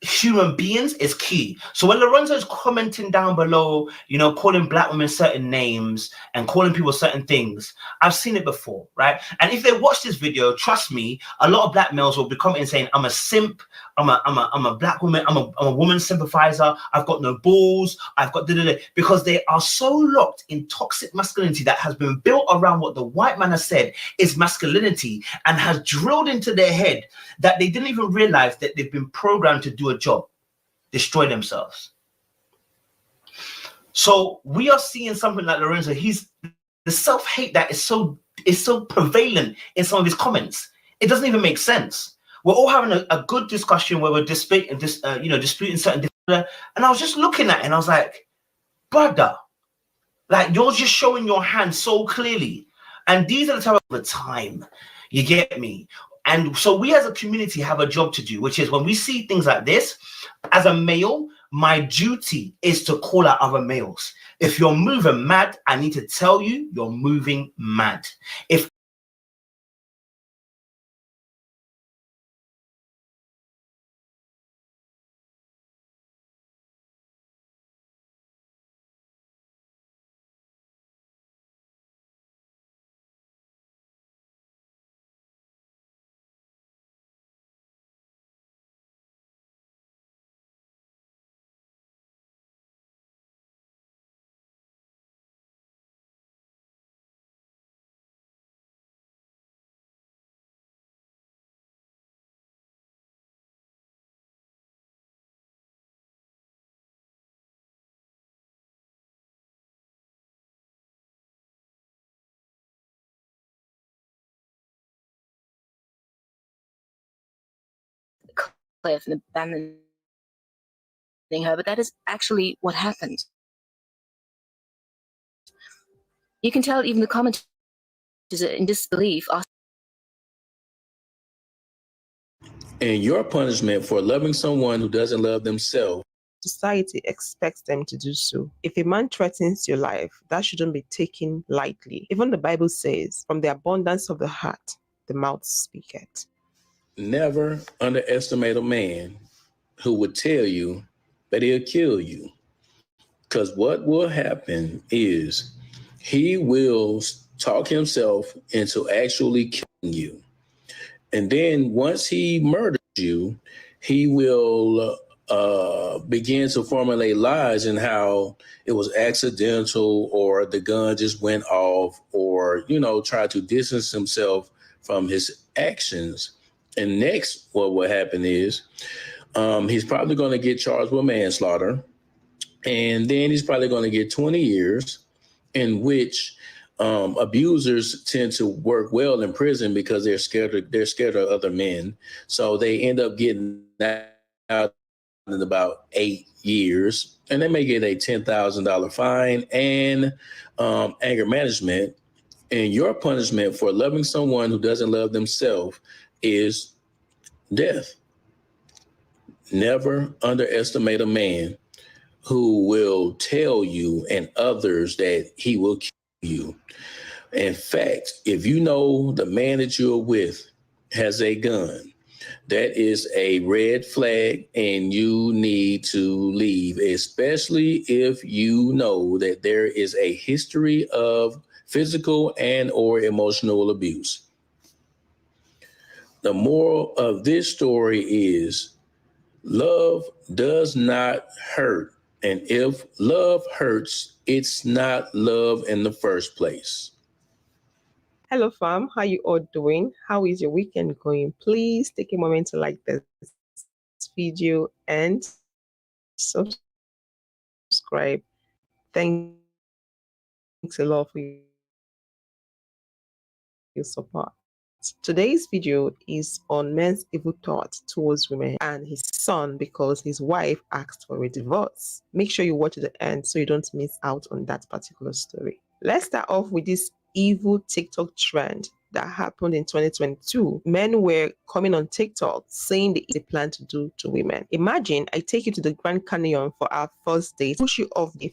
human beings is key. So when Lorenzo is commenting down below, you know, calling black women certain names and calling people certain things, I've seen it before, right? And if they watch this video, trust me, a lot of black males will be commenting saying, I'm a simp, I'm a black woman, I'm a woman sympathizer, I've got no balls, I've got because they are so locked in toxic masculinity that has been built around what the white man has said is masculinity and has drilled into their head that they didn't even realize that they've been programmed to do a job, destroy themselves. So we are seeing something like Lorenzo. He's the self-hate that is so prevalent in some of his comments. It doesn't even make sense. We're all having a good discussion where we're disputing certain, and I was just looking at it and I was like, brother, like you're just showing your hand so clearly. And these are the type of the time, you get me? And so we as a community have a job to do, which is when we see things like this, as a male, my duty is to call out other males. If you're moving mad, I need to tell you you're moving mad. If Cliff and abandoning her, but that is actually what happened. You can tell even the commentators are in disbelief. And your punishment for loving someone who doesn't love themselves. Society expects them to do so. If a man threatens your life, that shouldn't be taken lightly. Even the Bible says, from the abundance of the heart, the mouth speaketh. Never underestimate a man who would tell you that he'll kill you. Because what will happen is he will talk himself into actually killing you. And then once he murders you, he will begin to formulate lies in how it was accidental or the gun just went off or, you know, try to distance himself from his actions. And next, what will happen is he's probably going to get charged with manslaughter. And then he's probably going to get 20 years in which abusers tend to work well in prison because they're scared of other men. So they end up getting out in about 8 years, and they may get a $10,000 fine and anger management. And your punishment for loving someone who doesn't love themselves is death. Never underestimate a man who will tell you and others that he will kill you. In fact, if you know the man that you're with has a gun, that is a red flag and you need to leave, especially if you know that there is a history of physical and or emotional abuse. The moral of this story is love does not hurt. And if love hurts, it's not love in the first place. Hello, fam. How you all doing? How is your weekend going? Please take a moment to like this video and subscribe. Thanks a lot for your support. Today's video is on men's evil thoughts towards women and his son because his wife asked for a divorce. Make sure you watch to the end so you don't miss out on that particular story. Let's start off with this evil TikTok trend that happened in 2022. Men were coming on TikTok saying they plan to do to women. Imagine I take you to the Grand Canyon for our first date, push you off the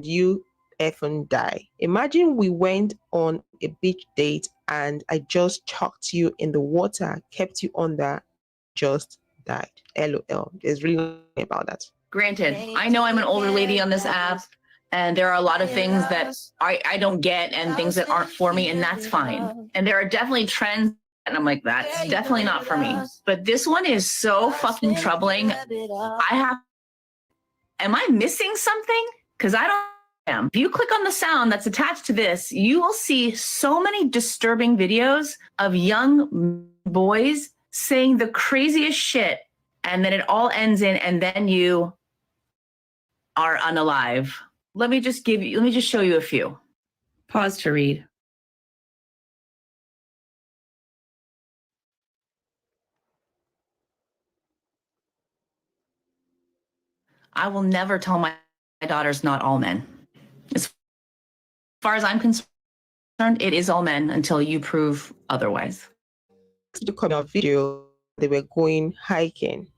you effing die. Imagine we went on a beach date and I just chucked you in the water, kept you under, just died. LOL. There's really nothing about that. Granted, I know I'm an older lady on this app, and there are a lot of things that I don't get and things that aren't for me, and that's fine. And there are definitely trends, and I'm like, that's definitely not for me. But this one is so fucking troubling. Am I missing something? Because I don't am. If you click on the sound that's attached to this, you will see so many disturbing videos of young boys saying the craziest shit, and then it all ends in, and then you are unalive. Let me just show you a few. Pause to read. I will never tell my daughters not all men. As far as I'm concerned, it is all men until you prove otherwise. The comment video, they were going hiking.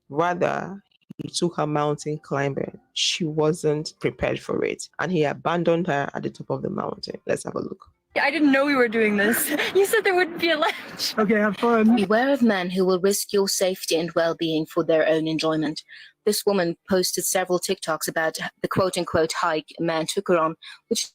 Rather, he took her mountain climbing. She wasn't prepared for it, and he abandoned her at the top of the mountain. Let's have a look. I didn't know we were doing this. You said there wouldn't be a ledge. Okay, have fun. Beware of men who will risk your safety and well-being for their own enjoyment. This woman posted several TikToks about the quote-unquote hike a man took her on, which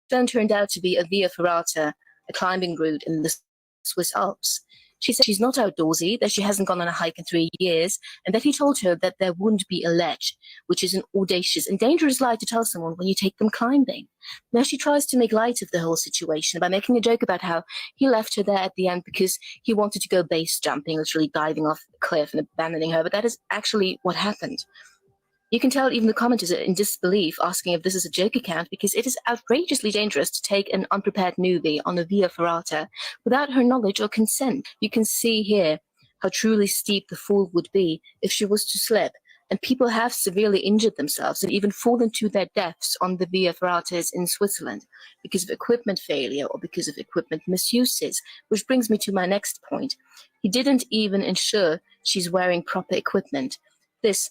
then turned out to be a Via Ferrata, a climbing route in the Swiss Alps. She said she's not outdoorsy, that she hasn't gone on a hike in 3 years, and that he told her that there wouldn't be a ledge, which is an audacious and dangerous lie to tell someone when you take them climbing. Now she tries to make light of the whole situation by making a joke about how he left her there at the end because he wanted to go base jumping, literally diving off the cliff and abandoning her, but that is actually what happened. You can tell even the commenters are in disbelief, asking if this is a joke account, because it is outrageously dangerous to take an unprepared newbie on a Via Ferrata without her knowledge or consent. You can see here how truly steep the fall would be if she was to slip, and people have severely injured themselves and even fallen to their deaths on the Via Ferratas in Switzerland because of equipment failure or because of equipment misuses, which brings me to my next point. He didn't even ensure she's wearing proper equipment. This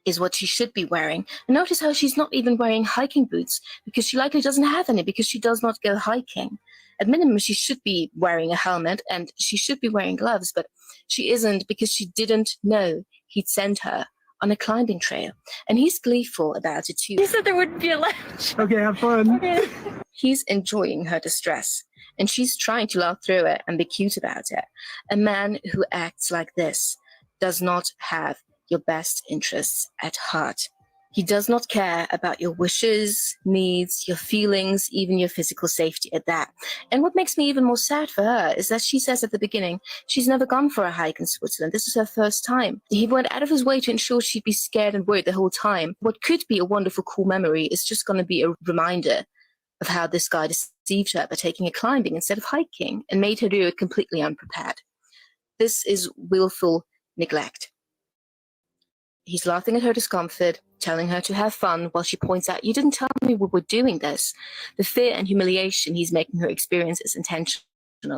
is what she should be wearing. And notice how she's not even wearing hiking boots because she likely doesn't have any because she does not go hiking. At minimum, she should be wearing a helmet and she should be wearing gloves, but she isn't because she didn't know he'd send her on a climbing trail. And he's gleeful about it too. He said there wouldn't be a ledge. Okay, have fun. Okay. He's enjoying her distress and she's trying to laugh through it and be cute about it. A man who acts like this does not have your best interests at heart. He does not care about your wishes, needs, your feelings, even your physical safety at that. And what makes me even more sad for her is that she says at the beginning she's never gone for a hike in Switzerland. This is her first time. He went out of his way to ensure she'd be scared and worried the whole time. What could be a wonderful, cool memory is just going to be a reminder of how this guy deceived her by taking her climbing instead of hiking and made her do it completely unprepared. This is willful neglect. He's laughing at her discomfort, telling her to have fun while she points out, you didn't tell me we were doing this. The fear and humiliation he's making her experience is intentional.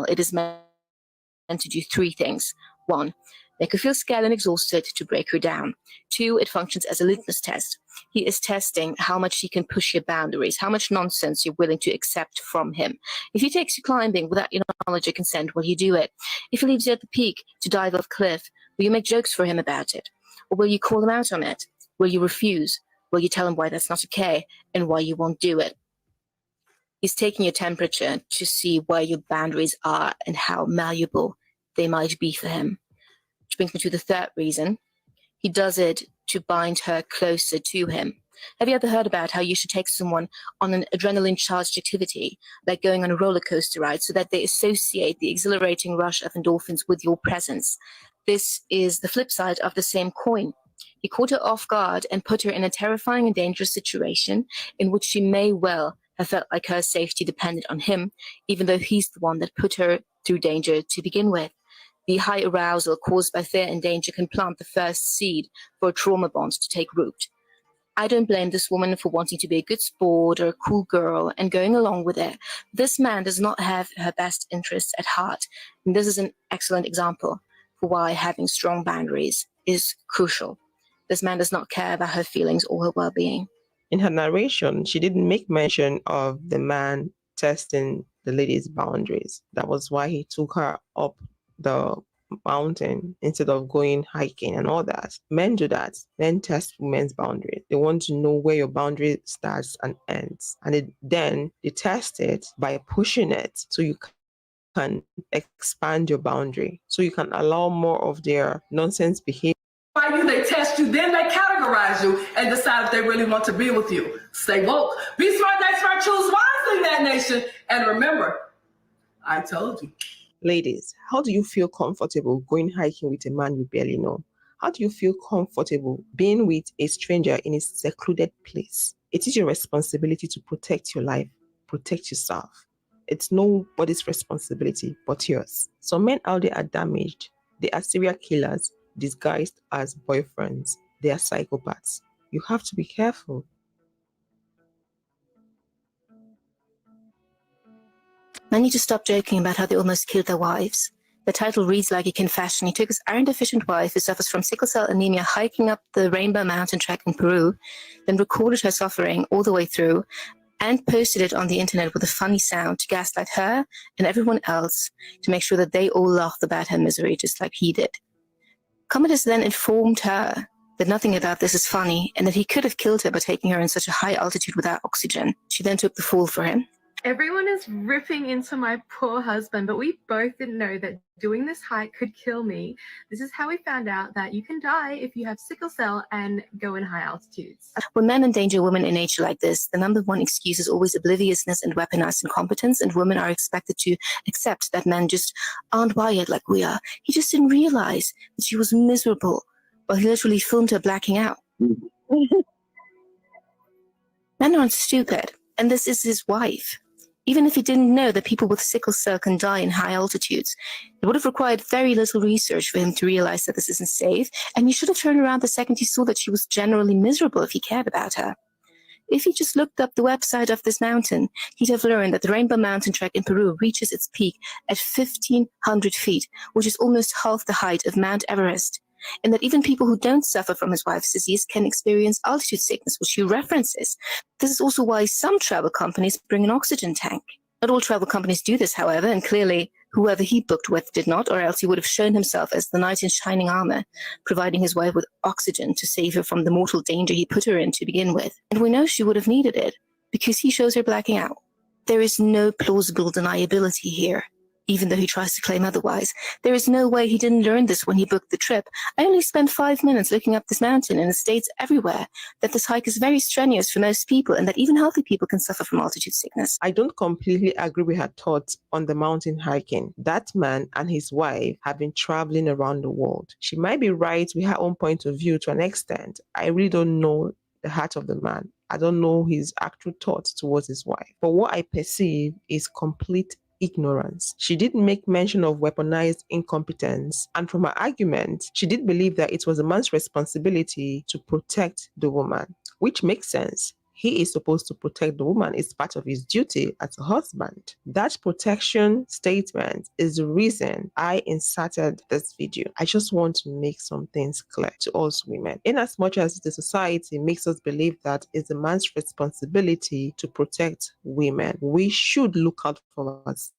It is meant to do three things. 1, make her feel scared and exhausted to break her down. 2, it functions as a litmus test. He is testing how much he can push your boundaries, how much nonsense you're willing to accept from him. If he takes you climbing without your knowledge or consent, will you do it? If he leaves you at the peak to dive off cliff, will you make jokes for him about it? Or will you call him out on it? Will you refuse? Will you tell him why that's not okay and why you won't do it? He's taking your temperature to see where your boundaries are and how malleable they might be for him. Which brings me to the third reason. He does it to bind her closer to him. Have you ever heard about how you should take someone on an adrenaline-charged activity, like going on a roller coaster ride, so that they associate the exhilarating rush of endorphins with your presence? This is the flip side of the same coin. He caught her off guard and put her in a terrifying and dangerous situation in which she may well have felt like her safety depended on him, even though he's the one that put her through danger to begin with. The high arousal caused by fear and danger can plant the first seed for a trauma bond to take root. I don't blame this woman for wanting to be a good sport or a cool girl and going along with it. This man does not have her best interests at heart. And this is an excellent example for why having strong boundaries is crucial. This man does not care about her feelings or her well-being. In her narration, she didn't make mention of the man testing the lady's boundaries. That was why he took her up the mountain instead of going hiking and all that. Men do that. Men test women's boundaries. They want to know where your boundary starts and ends. And then they test it by pushing it so you can expand your boundary, so you can allow more of their nonsense behavior. They test you, then they categorize you and decide if they really want to be with you. Stay woke. Be smart, next smart, choose wisely, that nation. And remember, I told you. Ladies, how do you feel comfortable going hiking with a man you barely know? How do you feel comfortable being with a stranger in a secluded place? It is your responsibility to protect your life, protect yourself. It's nobody's responsibility but yours. Some men out there are damaged. They are serial killers disguised as boyfriends. They are psychopaths. You have to be careful. Men need to stop joking about how they almost killed their wives. The title reads like a confession. He took his iron-deficient wife, who suffers from sickle cell anemia, hiking up the Rainbow Mountain Trek in Peru, then recorded her suffering all the way through, and posted it on the internet with a funny sound to gaslight her and everyone else to make sure that they all laughed about her misery just like he did. Commodus then informed her that nothing about this is funny and that he could have killed her by taking her in such a high altitude without oxygen. She then took the fall for him. Everyone is ripping into my poor husband, but we both didn't know that doing this hike could kill me. This is how we found out that you can die if you have sickle cell and go in high altitudes. When men endanger women in nature like this, the number one excuse is always obliviousness and weaponized incompetence, and women are expected to accept that men just aren't wired like we are. He just didn't realize that she was miserable, but he literally filmed her blacking out. Men aren't stupid, and this is his wife. Even if he didn't know that people with sickle cell can die in high altitudes, it would have required very little research for him to realize that this isn't safe, and he should have turned around the second he saw that she was generally miserable if he cared about her. If he just looked up the website of this mountain, he'd have learned that the Rainbow Mountain Trek in Peru reaches its peak at 1,500 feet, which is almost half the height of Mount Everest, and that even people who don't suffer from his wife's disease can experience altitude sickness, which he references. This is also why some travel companies bring an oxygen tank. Not all travel companies do this, however, and clearly whoever he booked with did not, or else he would have shown himself as the knight in shining armor, providing his wife with oxygen to save her from the mortal danger he put her in to begin with. And we know she would have needed it, because he shows her blacking out. There is no plausible deniability here. Even though he tries to claim otherwise, there is no way he didn't learn this when he booked the trip. I only spent 5 minutes looking up this mountain, and it states everywhere that this hike is very strenuous for most people and that even healthy people can suffer from altitude sickness. I don't completely agree with her thoughts on the mountain hiking. That man and his wife have been traveling around the world. She might be right with her own point of view to an extent. I really don't know the heart of the man. I don't know his actual thoughts towards his wife. But what I perceive is complete ignorance. She did make mention of weaponized incompetence, and from her argument, she did believe that it was a man's responsibility to protect the woman, which makes sense. He is supposed to protect the woman. It's part of his duty as a husband. That protection statement is the reason I inserted this video. I just want to make some things clear to us women. In as much as the society makes us believe that it's a man's responsibility to protect women, we should look out for us.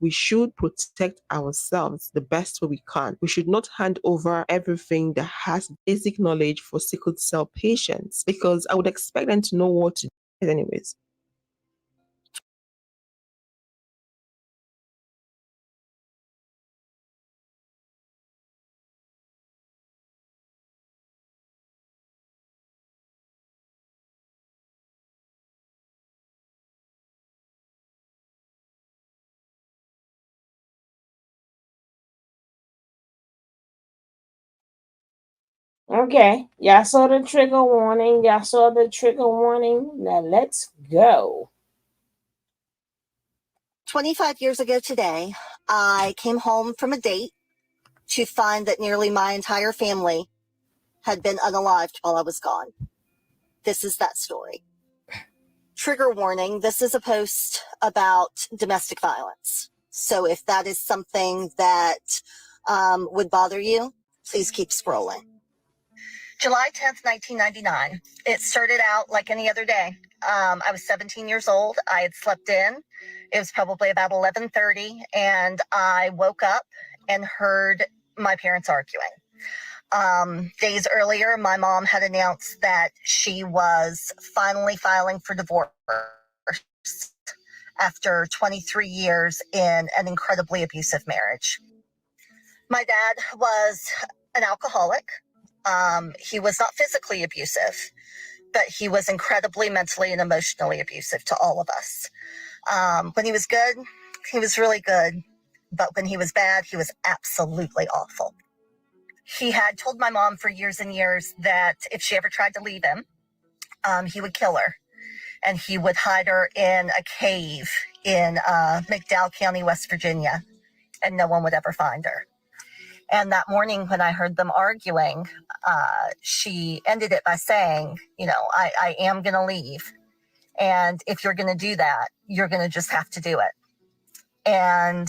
We should protect ourselves the best way we can. We should not hand over everything that has basic knowledge for sickle cell patients, because I would expect them to know what to do anyways. Okay, y'all saw the trigger warning. Y'all saw the trigger warning. Now let's go. 25 years ago today, I came home from a date to find that nearly my entire family had been unalived while I was gone. this is that story. Trigger warning, this is a post about domestic violence. So if that is something that would bother you, please keep scrolling. July 10th, 1999. It started out like any other day. I was 17 years old. I had slept in. It was probably about 11:30, and I woke up and heard my parents arguing. Days earlier, my mom had announced that she was finally filing for divorce after 23 years in an incredibly abusive marriage. My dad was an alcoholic. He was not physically abusive, but he was incredibly mentally and emotionally abusive to all of us. When he was good, he was really good. But when he was bad, he was absolutely awful. He had told my mom for years and years that if she ever tried to leave him, he would kill her. And he would hide her in a cave in McDowell County, West Virginia, and no one would ever find her. And that morning when I heard them arguing, she ended it by saying, you know, I am going to leave. And if you're going to do that, you're going to just have to do it. And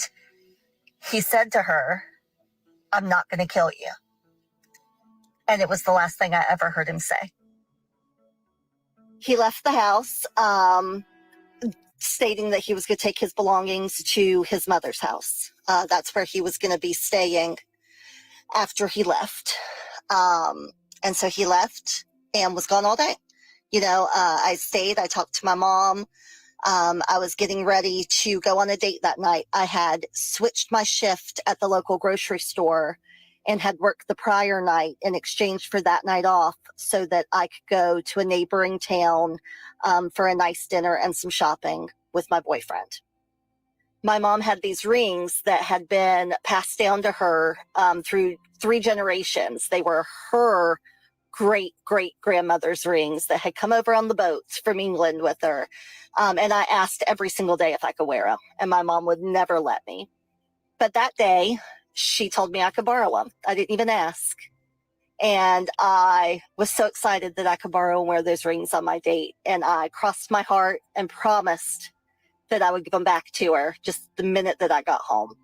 he said to her, I'm not going to kill you. And it was the last thing I ever heard him say. He left the house, stating that he was going to take his belongings to his mother's house. That's where he was going to be staying after he left. And so he left and was gone all day. You know, I stayed, I talked to my mom. I was getting ready to go on a date that night. I had switched my shift at the local grocery store and had worked the prior night in exchange for that night off so that I could go to a neighboring town for a nice dinner and some shopping with my boyfriend. My mom had these rings that had been passed down to her through 3 generations. They were her great-great-grandmother's rings that had come over on the boats from England with her. And I asked every single day if I could wear them, and my mom would never let me. But that day, she told me I could borrow them. I didn't even ask. And I was so excited that I could borrow and wear those rings on my date. And I crossed my heart and promised that I would give them back to her just the minute that I got home.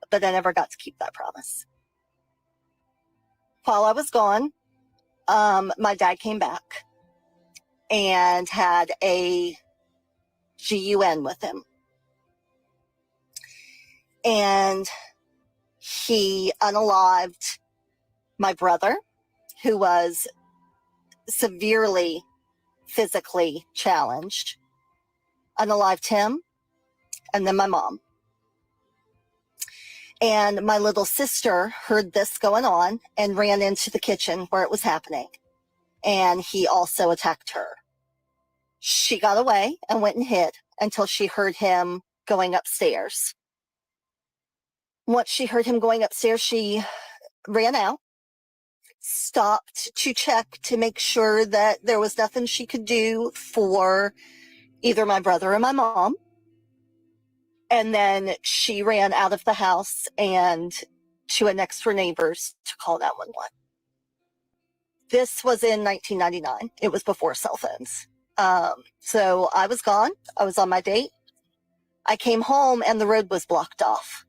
But I never got to keep that promise. While I was gone, my dad came back and had a GUN with him. And he unalived my brother, who was severely physically challenged, unalived him, and then my mom. And my little sister heard this going on and ran into the kitchen where it was happening. And he also attacked her. She got away and went and hid until she heard him going upstairs. Once she heard him going upstairs, she ran out, stopped to check to make sure that there was nothing she could do for either my brother or my mom. And then she ran out of the house and to a next door neighbor's to call 911. This was in 1999. It was before cell phones. So I was gone. I was on my date. I came home and the road was blocked off.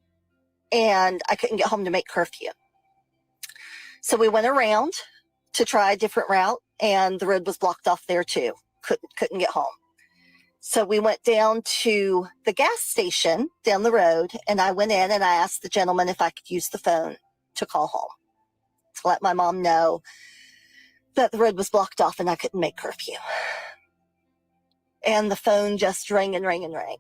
And I couldn't get home to make curfew. So we went around to try a different route, and the road was blocked off there too. Couldn't get home. So we went down to the gas station down the road, and I went in and I asked the gentleman if I could use the phone to call home, to let my mom know that the road was blocked off and I couldn't make curfew. And the phone just rang and rang and rang.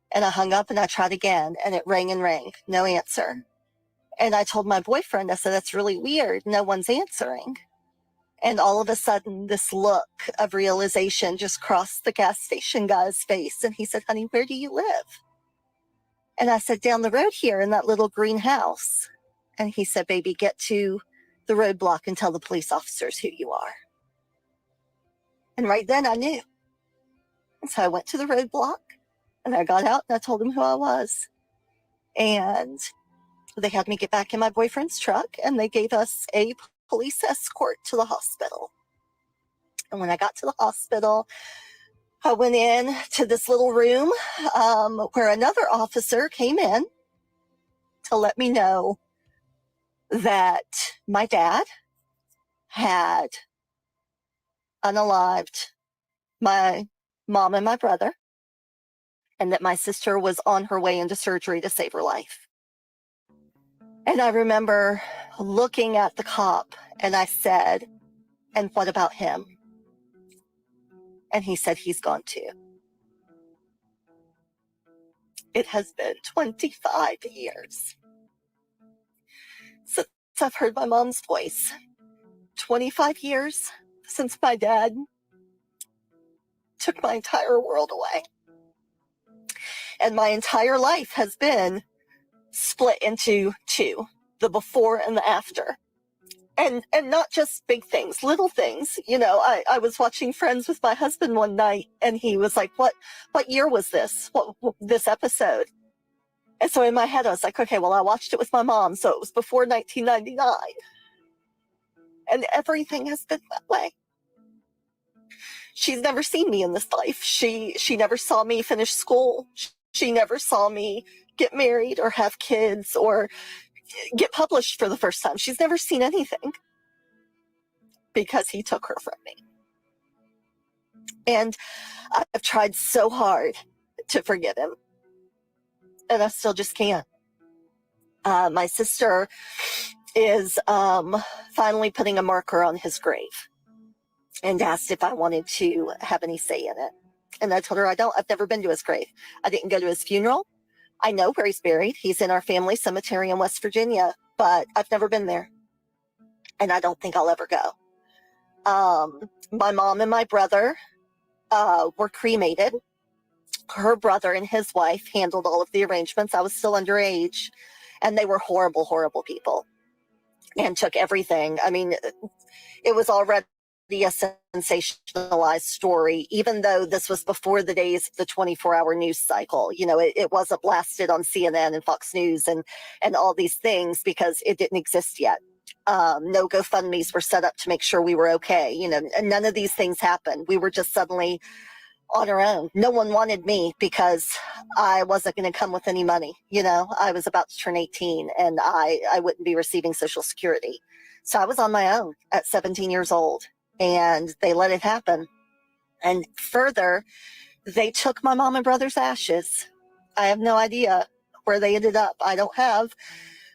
And I hung up and I tried again, and it rang and rang, no answer. And I told my boyfriend, I said, that's really weird. No one's answering. And all of a sudden, this look of realization just crossed the gas station guy's face. And he said, honey, where do you live? And I said, down the road here in that little green house. And he said, baby, get to the roadblock and tell the police officers who you are. And right then I knew. And so I went to the roadblock. And I got out and I told him who I was. And they had me get back in my boyfriend's truck, and they gave us a police escort to the hospital. And when I got to the hospital, I went in to this little room where another officer came in to let me know that my dad had unalived my mom and my brother, and that my sister was on her way into surgery to save her life. And I remember looking at the cop and I said, "And what about him?" And he said, "He's gone too." It has been 25 years since I've heard my mom's voice. 25 years since my dad took my entire world away. And my entire life has been split into two, the before and the after. And not just big things, little things. You know, I was watching Friends with my husband one night and he was like, what year was this? This episode? And so in my head, I was like, okay, well, I watched it with my mom, so it was before 1999. And everything has been that way. She's never seen me in this life. She never saw me finish school. She never saw me get married or have kids or get published for the first time. She's never seen anything because he took her from me. And I've tried so hard to forgive him, and I still just can't. My sister is finally putting a marker on his grave and asked if I wanted to have any say in it. And I told her I've never been to his grave. I didn't go to his funeral. I know where he's buried. He's in our family cemetery in West Virginia, but I've never been there. And I don't think I'll ever go. My mom and my brother were cremated. Her brother and his wife handled all of the arrangements. I was still underage, and they were horrible, horrible people and took everything. I mean, it was already a sensationalized story, even though this was before the days of the 24-hour news cycle. You know, it wasn't blasted on CNN and Fox News and all these things because it didn't exist yet. No GoFundMes were set up to make sure we were okay. You know, and none of these things happened. We were just suddenly on our own. No one wanted me because I wasn't going to come with any money. You know, I was about to turn 18 and I wouldn't be receiving Social Security. So I was on my own at 17 years old, and they let it happen. And further, they took my mom and brother's ashes. I have no idea where they ended up. I don't have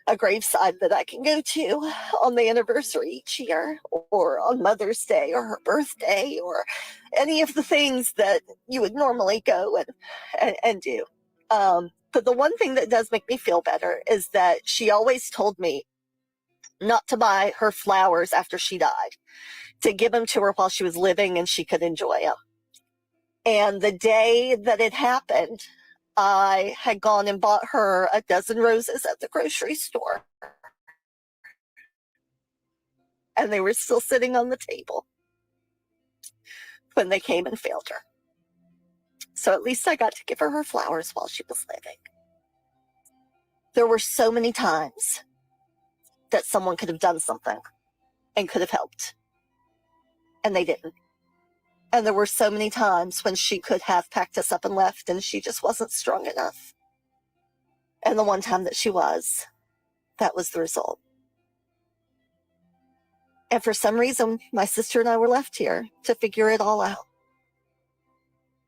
a graveside that I can go to on the anniversary each year, or on Mother's Day or her birthday, or any of the things that you would normally go and do. But the one thing that does make me feel better is that she always told me not to buy her flowers after she died, to give them to her while she was living and she could enjoy them. And the day that it happened, I had gone and bought her a dozen roses at the grocery store. And they were still sitting on the table when they came and failed her. So at least I got to give her her flowers while she was living. There were so many times that someone could have done something and could have helped, and they didn't. And there were so many times when she could have packed us up and left, and she just wasn't strong enough. And the one time that she was, that was the result. And for some reason, my sister and I were left here to figure it all out.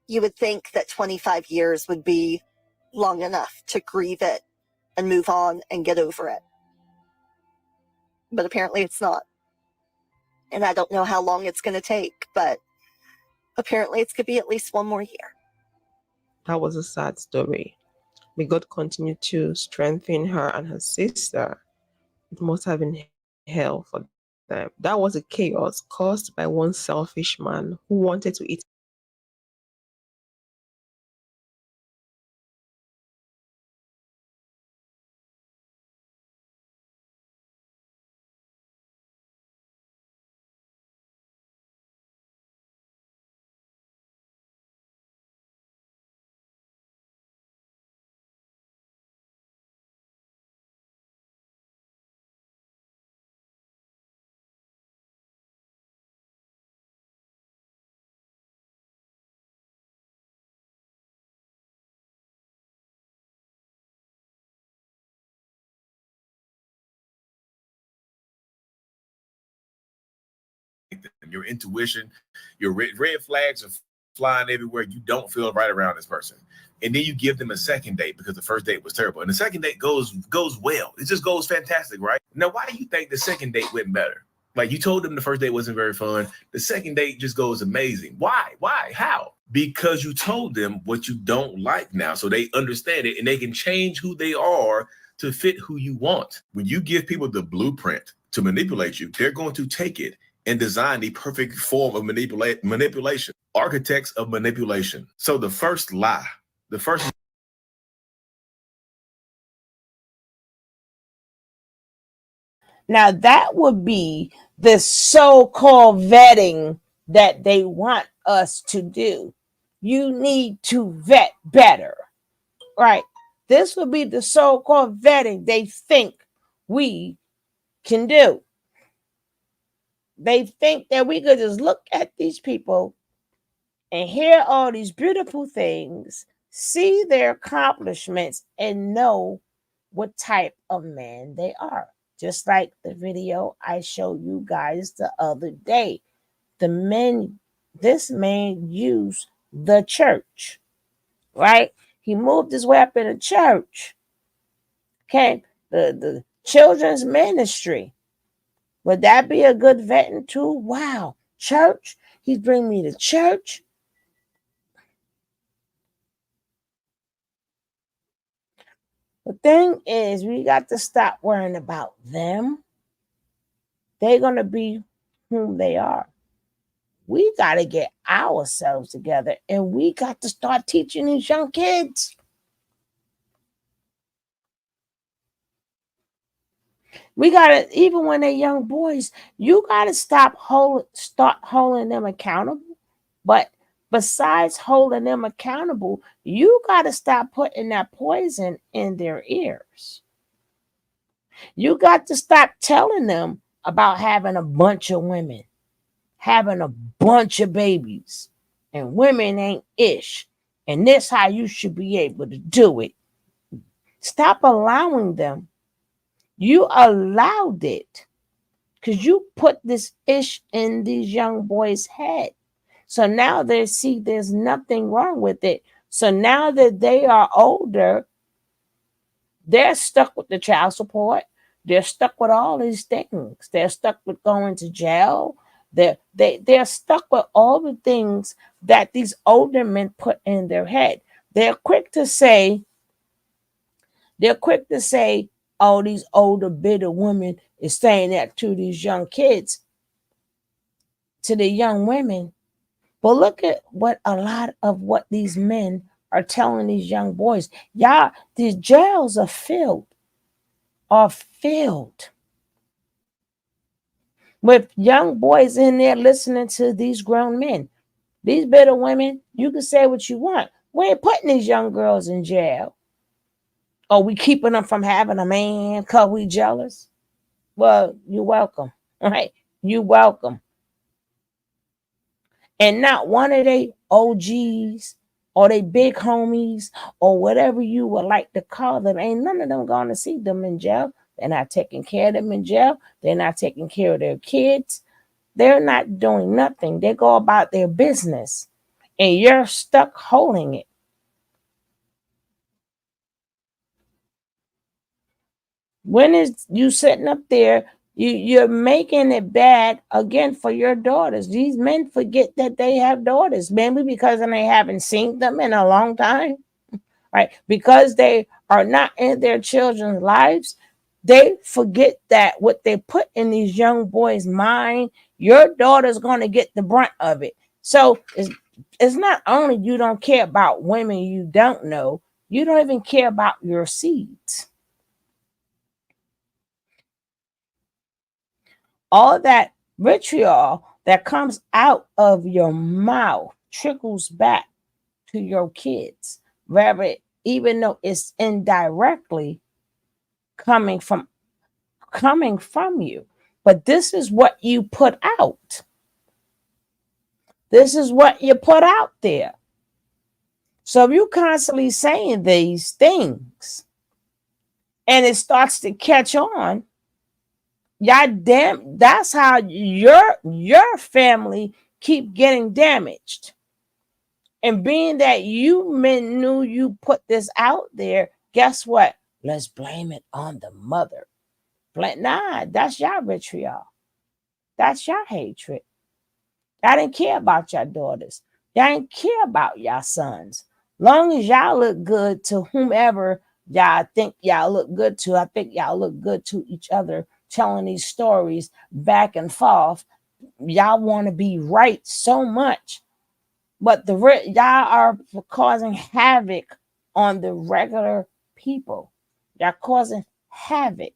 You would think that 25 years would be long enough to grieve it and move on and get over it. But apparently it's not. And I don't know how long it's going to take, but apparently it's going to be at least one more year. That was a sad story. May God continue to strengthen her and her sister. It must have been hell for them. That was a chaos caused by one selfish man who wanted to eat them. Your intuition, your red flags are flying everywhere. You don't feel right around this person. And then you give them a second date because the first date was terrible. And the second date goes well. It just goes fantastic, right? Now, why do you think the second date went better? Like, you told them the first date wasn't very fun. The second date just goes amazing. Why? How? Because you told them what you don't like now. So they understand it and they can change who they are to fit who you want. When you give people the blueprint to manipulate you, they're going to take it and design the perfect form of manipulation. Architects of manipulation. So the first lie, Now that would be the so-called vetting that they want us to do. You need to vet better, right? This would be the so-called vetting they think we can do. They think that we could just look at these people and hear all these beautiful things, see their accomplishments, and know what type of man they are. Just like the video I showed you guys the other day. This man used the church, right? He moved his way up in the church. Okay, the children's ministry. Would that be a good vetting tool? Wow, church. He's bringing me to church. The thing is, we got to stop worrying about them. They're going to be whom they are. We got to get ourselves together and we got to start teaching these young kids. We got to, even when they're young boys, you got to start holding them accountable. But besides holding them accountable, you got to stop putting that poison in their ears. You got to stop telling them about having a bunch of women, having a bunch of babies, and women ain't ish. And this how you should be able to do it. Stop allowing them. You allowed it because you put this ish in these young boys' head. So now they see there's nothing wrong with it. So now that they are older, they're stuck with the child support. They're stuck with all these things. They're stuck with going to jail. They're stuck with all the things that these older men put in their head. They're quick to say, oh, these older, bitter women is saying that to these young kids, to the young women. But look at what a lot of what these men are telling these young boys. Y'all, these jails are filled with young boys in there listening to these grown men. These bitter women, you can say what you want. We ain't putting these young girls in jail. Or we keeping them from having a man because we jealous. Well, you're welcome. All right? You're welcome. And not one of they OGs or they big homies or whatever you would like to call them, ain't none of them going to see them in jail. They're not taking care of them in jail. They're not taking care of their kids. They're not doing nothing. They go about their business. And you're stuck holding it. When is you sitting up there, you're making it bad again for your daughters. These men forget that they have daughters, maybe because they haven't seen them in a long time, right? Because they are not in their children's lives, they forget that what they put in these young boys' mind, your daughter's going to get the brunt of it. So it's not only you don't care about women you don't know, you don't even care about your seeds. All that vitriol that comes out of your mouth trickles back to your kids, even though it's indirectly coming from you. But this is what you put out. This is what you put out there. So if you're constantly saying these things and it starts to catch on, That's how your family keep getting damaged. And being that you men knew you put this out there, guess what? Let's blame it on the mother. Nah, that's y'all vitriol. That's y'all hatred. Y'all didn't care about your daughters. Y'all didn't care about y'all sons. Long as y'all look good to whomever y'all think y'all look good to, I think y'all look good to each other, telling these stories back and forth. Y'all want to be right so much, but y'all are causing havoc on the regular people. Y'all causing havoc.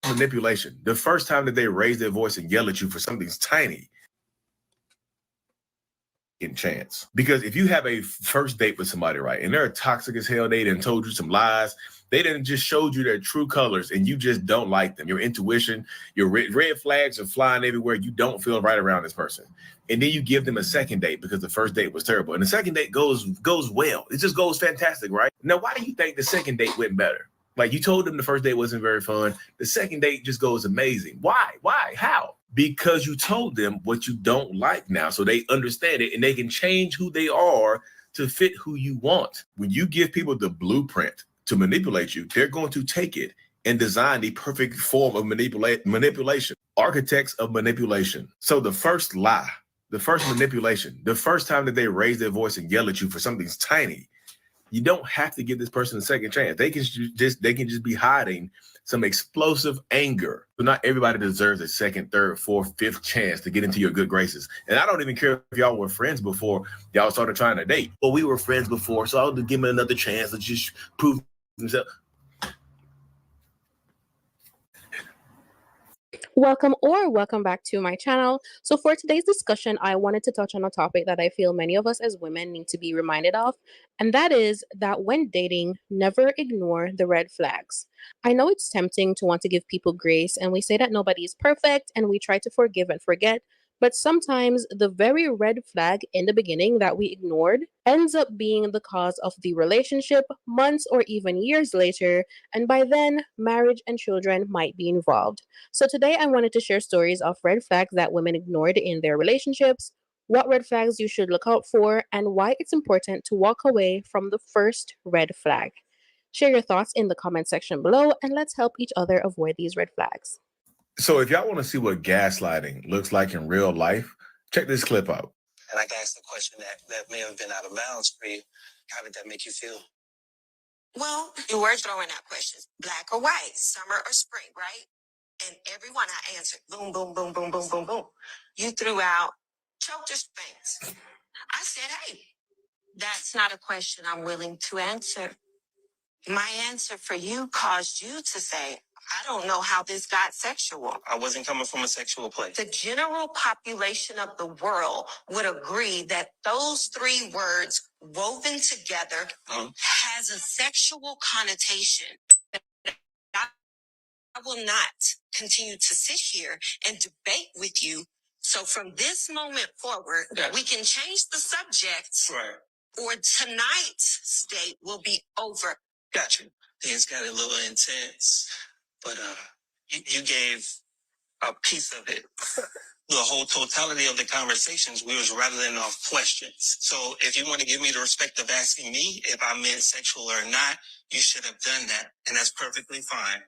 Manipulation. The first time that they raise their voice and yell at you for something's tiny, in chance. Because if you have a first date with somebody, right, and they're toxic as hell, they done told you some lies, they done just showed you their true colors, and you just don't like them. Your intuition, your red flags are flying everywhere. You don't feel right around this person. And then you give them a second date because the first date was terrible. And the second date goes well. It just goes fantastic, right? Now, why do you think the second date went better? Like, you told them the first date wasn't very fun. The second date just goes amazing. Why? How? Because you told them what you don't like now, so they understand it and they can change who they are to fit who you want. When you give people the blueprint to manipulate you, they're going to take it and design the perfect form of manipulation. Architects of manipulation. So the first lie, the first manipulation, the first time that they raise their voice and yell at you for something's tiny, you don't have to give this person a second chance. They can just be hiding some explosive anger. But not everybody deserves a second, third, fourth, fifth chance to get into your good graces. And I don't even care if y'all were friends before y'all started trying to date. Well, we were friends before, so I'll give me another chance to just prove himself. Welcome back to my channel. So for today's discussion, I wanted to touch on a topic that I feel many of us as women need to be reminded of, and that is that when dating, never ignore the red flags. I know it's tempting to want to give people grace, and we say that nobody is perfect and we try to forgive and forget, but sometimes the very red flag in the beginning that we ignored ends up being the cause of the relationship months or even years later, and by then, marriage and children might be involved. So today I wanted to share stories of red flags that women ignored in their relationships, what red flags you should look out for, and why it's important to walk away from the first red flag. Share your thoughts in the comment section below, and let's help each other avoid these red flags. So if y'all want to see what gaslighting looks like in real life, check this clip out. And I can ask the question that may have been out of bounds for you. How did that make you feel? Well, you were throwing out questions, black or white, summer or spring, right? And every one I answered, boom, boom, boom, boom, boom, boom, boom. You threw out choked or spanks. I said, hey, that's not a question I'm willing to answer. My answer for you caused you to say, I don't know how this got sexual. I wasn't coming from a sexual place. The general population of the world would agree that those three words woven together has a sexual connotation. I will not continue to sit here and debate with you. So from this moment forward, we can change the subject, or tonight's state will be over. Got you. Things got a little intense, but you gave a piece of it. The whole totality of the conversations, we was rattling off questions. So if you want to give me the respect of asking me if I meant sexual or not, you should have done that, and that's perfectly fine.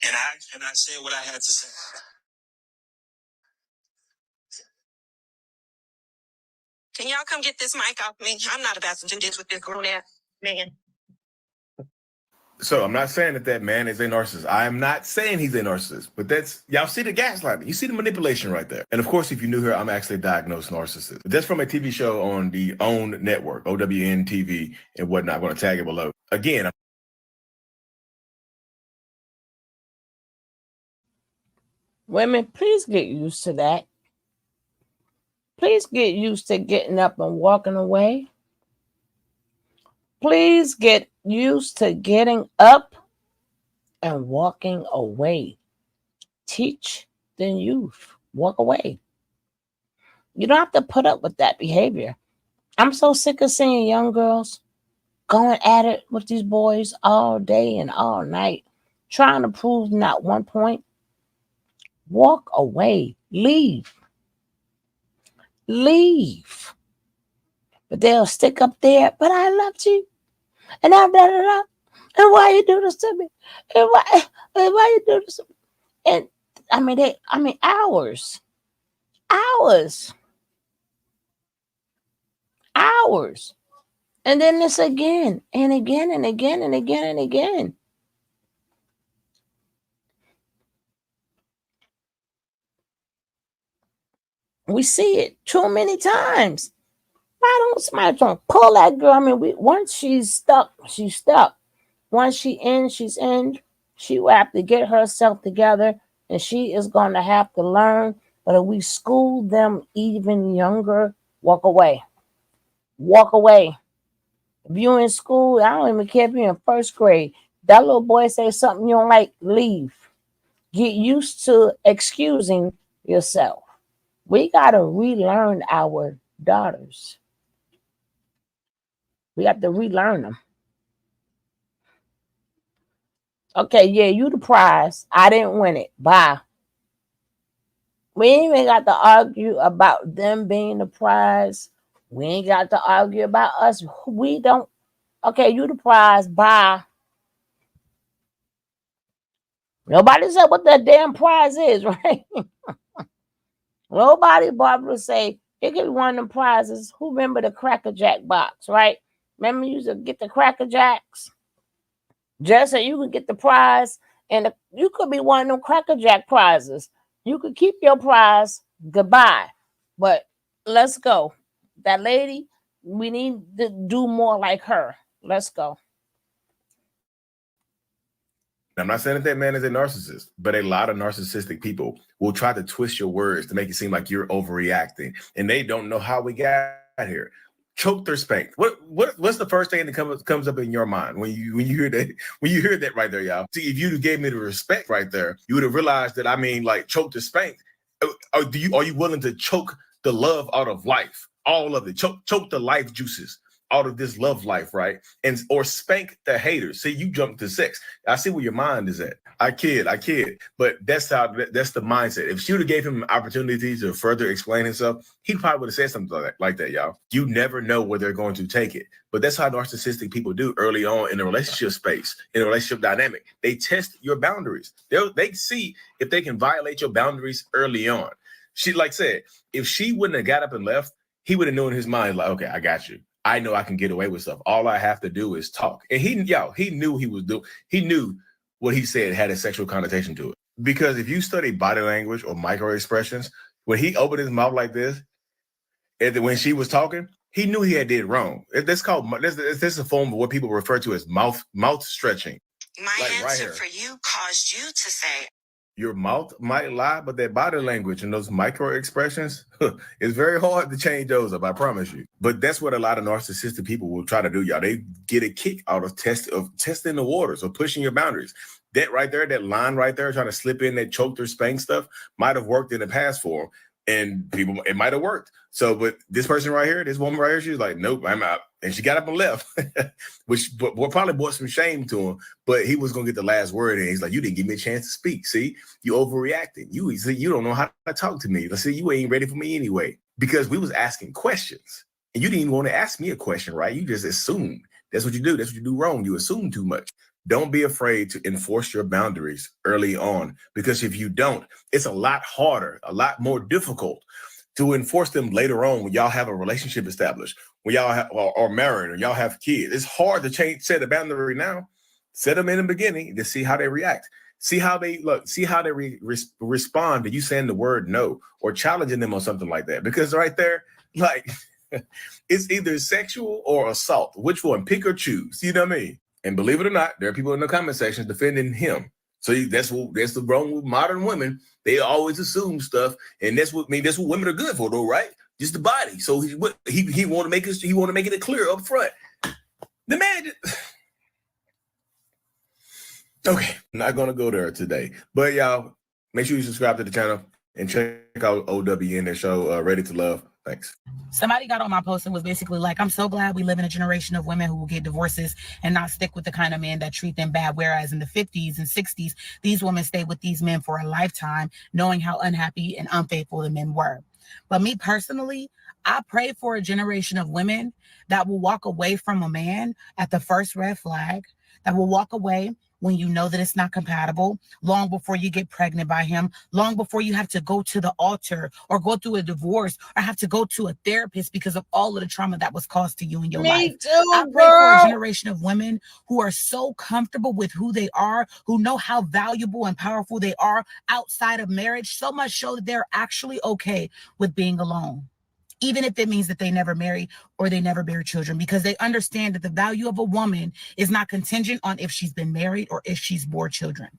And I said what I had to say. Can y'all come get this mic off me? I'm not about to do this with this grown-ass man. So I'm not saying that man is a narcissist. I am not saying he's a narcissist, but that's, y'all see the gaslighting. You see the manipulation right there. And of course, if you're new here, I'm actually a diagnosed narcissist. That's from a TV show on the OWN network, OWN TV and whatnot. I'm going to tag it below. Again, Women, please get used to that. Please get used to getting up and walking away. Please get used to getting up and walking away. Teach the youth. Walk away. You don't have to put up with that behavior. I'm so sick of seeing young girls going at it with these boys all day and all night, trying to prove not one point. Walk away. Leave. Leave. But they'll stick up there, but I loved you. And I'm da da da. And why you do this to me? And why you do this to me? And I mean hours. Hours. Hours. And then this again and again and again and again and again. We see it too many times. Why don't somebody try to pull that girl? I mean, once she's stuck, she's stuck. Once she ends, she's in. She will have to get herself together, and she is going to have to learn. But if we school them even younger, walk away. Walk away. If you're in school, I don't even care if you're in first grade. That little boy say something you don't like, leave. Get used to excusing yourself. We got to relearn our daughters. We have to relearn them. Okay, yeah, you the prize. I didn't win it. Bye. We ain't even got to argue about them being the prize. We ain't got to argue about us. We don't. Okay, you the prize. Bye. Nobody said what that damn prize is, right? Nobody, Barbara, say it could be one of them prizes. Who remember the Cracker Jack box, right? Remember you used to get the Cracker Jacks? Just so you could get the prize, and you could be one of them Cracker Jack prizes. You could keep your prize. Goodbye. But let's go. That lady, we need to do more like her. Let's go. I'm not saying that man is a narcissist, but a lot of narcissistic people will try to twist your words to make it seem like you're overreacting, and they don't know how we got here. Choked or spanked? What's the first thing that comes up in your mind when you hear that right there, y'all? See, if you gave me the respect right there, you would have realized that I mean, like, choked or spanked. Are you willing to choke the love out of life, all of it? Choke the life juices out of this love life, right? Or spank the haters. See, you jump to sex. I see where your mind is at. I kid, but that's the mindset. If she would have gave him an opportunity to further explain himself, he probably would have said something like that, y'all. You never know where they're going to take it. But that's how narcissistic people do early on in the relationship space, in a relationship dynamic. They test your boundaries. They see if they can violate your boundaries early on. She, like said, if she wouldn't have got up and left, he would have known in his mind, like, okay, I got you. I know I can get away with stuff. All I have to do is talk. And he knew what he said had a sexual connotation to it. Because if you study body language or micro expressions, when he opened his mouth like this, and when she was talking, he knew he had did wrong. This is a form of what people refer to as mouth stretching. My like answer right for you caused you to say, your mouth might lie, but that body language and those micro expressions, it's very hard to change those up, I promise you. But that's what a lot of narcissistic people will try to do, y'all. They get a kick out of testing the waters or pushing your boundaries. That right there, that line right there, trying to slip in that choked or spank stuff might have worked in the past for them. And it might have worked. So, but this person right here, this woman right here, she was like, nope, I'm out. And she got up and left, which probably brought some shame to him, but he was going to get the last word. And he's like, you didn't give me a chance to speak. See, you overreacting. You don't know how to talk to me. Let's see, you ain't ready for me anyway, because we was asking questions and you didn't even want to ask me a question, right? You just assumed. That's what you do. That's what you do wrong. You assume too much. Don't be afraid to enforce your boundaries early on, because if you don't, it's a lot harder, a lot more difficult to enforce them later on when y'all have a relationship established, when y'all are married or y'all have kids. It's hard to set a boundary now. Set them in the beginning to see how they react. See how they look. See how they respond to you saying the word no or challenging them on something like that. Because right there, like, it's either sexual or assault. Which one? Pick or choose. You know what I mean? And believe it or not, there are people in the comment sections defending him. So that's the wrong with modern women. They always assume stuff, and that's what women are good for, though, right? Just the body. So he want to make it clear up front. The man. Okay, I'm not gonna go there today, but y'all make sure you subscribe to the channel and check out OWN, their show, Ready to Love. Thanks. Somebody got on my post and was basically like, I'm so glad we live in a generation of women who will get divorces and not stick with the kind of men that treat them bad. Whereas in the 50s and 60s, these women stayed with these men for a lifetime, knowing how unhappy and unfaithful the men were. But me personally, I pray for a generation of women that will walk away from a man at the first red flag, that will walk away when you know that it's not compatible, long before you get pregnant by him, long before you have to go to the altar or go through a divorce or have to go to a therapist because of all of the trauma that was caused to you in your life. I pray for a generation of women who are so comfortable with who they are, who know how valuable and powerful they are outside of marriage, so much so that they're actually okay with being alone, even if it means that they never marry or they never bear children, because they understand that the value of a woman is not contingent on if she's been married or if she's bore children.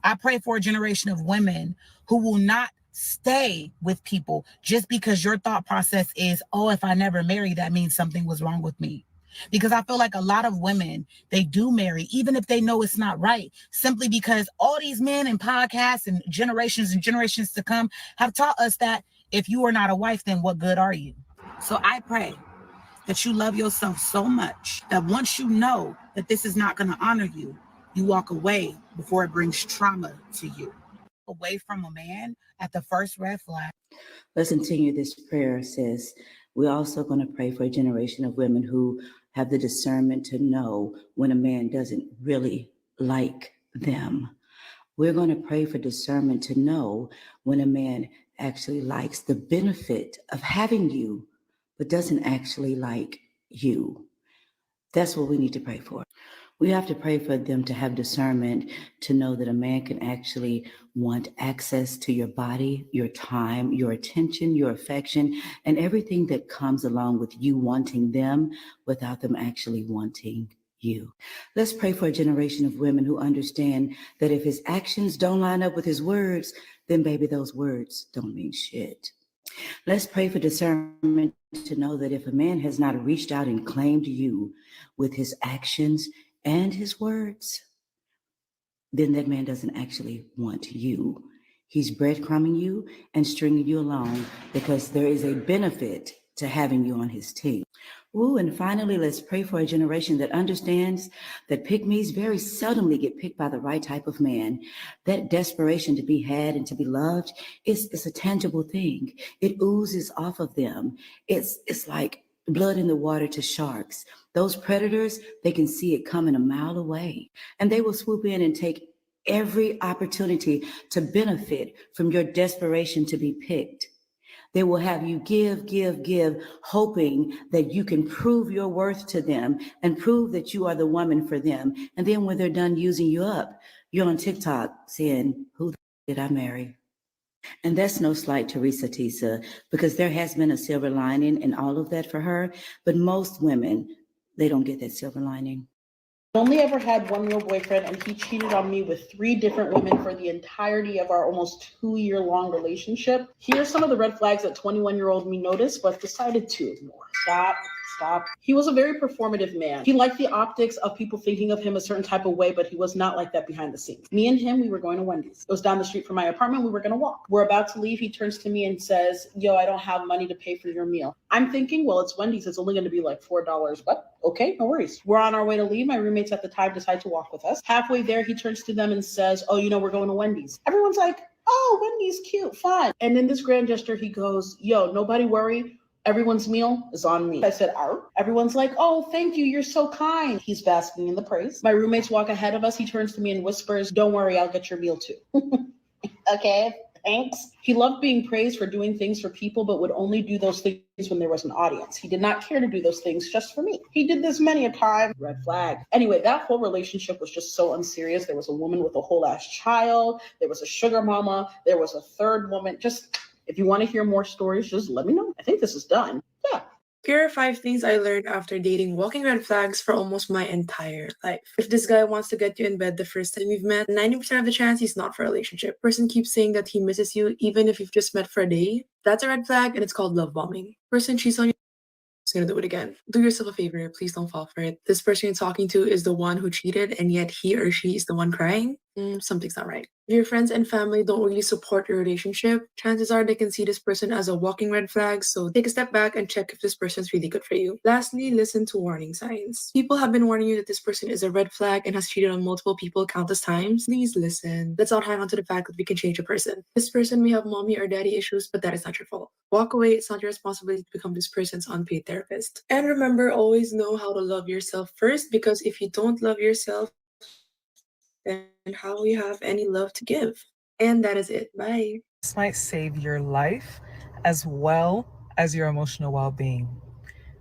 I pray for a generation of women who will not stay with people just because your thought process is, oh, if I never marry, that means something was wrong with me. Because I feel like a lot of women, they do marry, even if they know it's not right, simply because all these men and podcasts and generations to come have taught us that if you are not a wife, then what good are you? So I pray that you love yourself so much that once you know that this is not going to honor you, you walk away before it brings trauma to you. Away from a man at the first red flag. Let's continue this prayer, sis. We're also going to pray for a generation of women who have the discernment to know when a man doesn't really like them. We're going to pray for discernment to know when a man actually likes the benefit of having you, but doesn't actually like you. That's what we need to pray for. We have to pray for them to have discernment to know that a man can actually want access to your body, your time, your attention, your affection, and everything that comes along with you wanting them without them actually wanting you. Let's pray for a generation of women who understand that if his actions don't line up with his words, then baby, those words don't mean shit. Let's pray for discernment to know that if a man has not reached out and claimed you with his actions and his words, then that man doesn't actually want you. He's breadcrumbing you and stringing you along because there is a benefit to having you on his team. Ooh, and finally, let's pray for a generation that understands that pick-me's very seldomly get picked by the right type of man. That desperation to be had and to be loved is a tangible thing. It oozes off of them. It's like blood in the water to sharks. Those predators, they can see it coming a mile away, and they will swoop in and take every opportunity to benefit from your desperation to be picked. They will have you give, hoping that you can prove your worth to them and prove that you are the woman for them. And then when they're done using you up, you're on TikTok saying, who did I marry? And that's no slight to Risa Tisa, because there has been a silver lining in all of that for her. But most women, they don't get that silver lining. I only ever had one real boyfriend, and he cheated on me with 3 different women for the entirety of our almost 2-year-long relationship. Here's some of the red flags that 21-year-old me noticed, but decided to ignore. Stop. He was a very performative man. He liked the optics of people thinking of him a certain type of way, but he was not like that behind the scenes. Me and him, we were going to Wendy's. It was down the street from my apartment. We were going to walk. We're about to leave. He turns to me and says, yo, I don't have money to pay for your meal. I'm thinking, well, it's Wendy's. It's only going to be like $4. But okay, no worries. We're on our way to leave. My roommates at the time decide to walk with us. Halfway there, he turns to them and says, oh, we're going to Wendy's. Everyone's like, oh, Wendy's cute, fun. And in this grand gesture, he goes, yo, nobody worry. Everyone's meal is on me. I said, "Arr." Everyone's like, oh, thank you. You're so kind. He's basking in the praise. My roommates walk ahead of us. He turns to me and whispers, don't worry, I'll get your meal too. Okay, thanks. He loved being praised for doing things for people, but would only do those things when there was an audience. He did not care to do those things just for me. He did this many a time. Red flag. Anyway, that whole relationship was just so unserious. There was a woman with a whole ass child. There was a sugar mama. There was a third woman. Just, if you want to hear more stories, just let me know. I think this is done. Yeah. Here are 5 things I learned after dating walking red flags for almost my entire life. If this guy wants to get you in bed the first time you've met, 90% of the chance he's not for a relationship. Person keeps saying that he misses you even if you've just met for a day. That's a red flag, and it's called love bombing. Person cheats on you. Just gonna do it again. Do yourself a favor, please don't fall for it. This person you're talking to is the one who cheated, and yet he or she is the one crying. something's not right. If your friends and family don't really support your relationship, chances are they can see this person as a walking red flag, so take a step back and check if this person's really good for you. Lastly, listen to warning signs. People have been warning you that this person is a red flag and has cheated on multiple people countless times. Please listen. Let's not hang on to the fact that we can change a person. This person may have mommy or daddy issues, but that is not your fault. Walk away. It's not your responsibility to become this person's unpaid therapist. And remember, always know how to love yourself first, because if you don't love yourself, then how will you have any love to give? And that is it. Bye. This might save your life as well as your emotional well-being.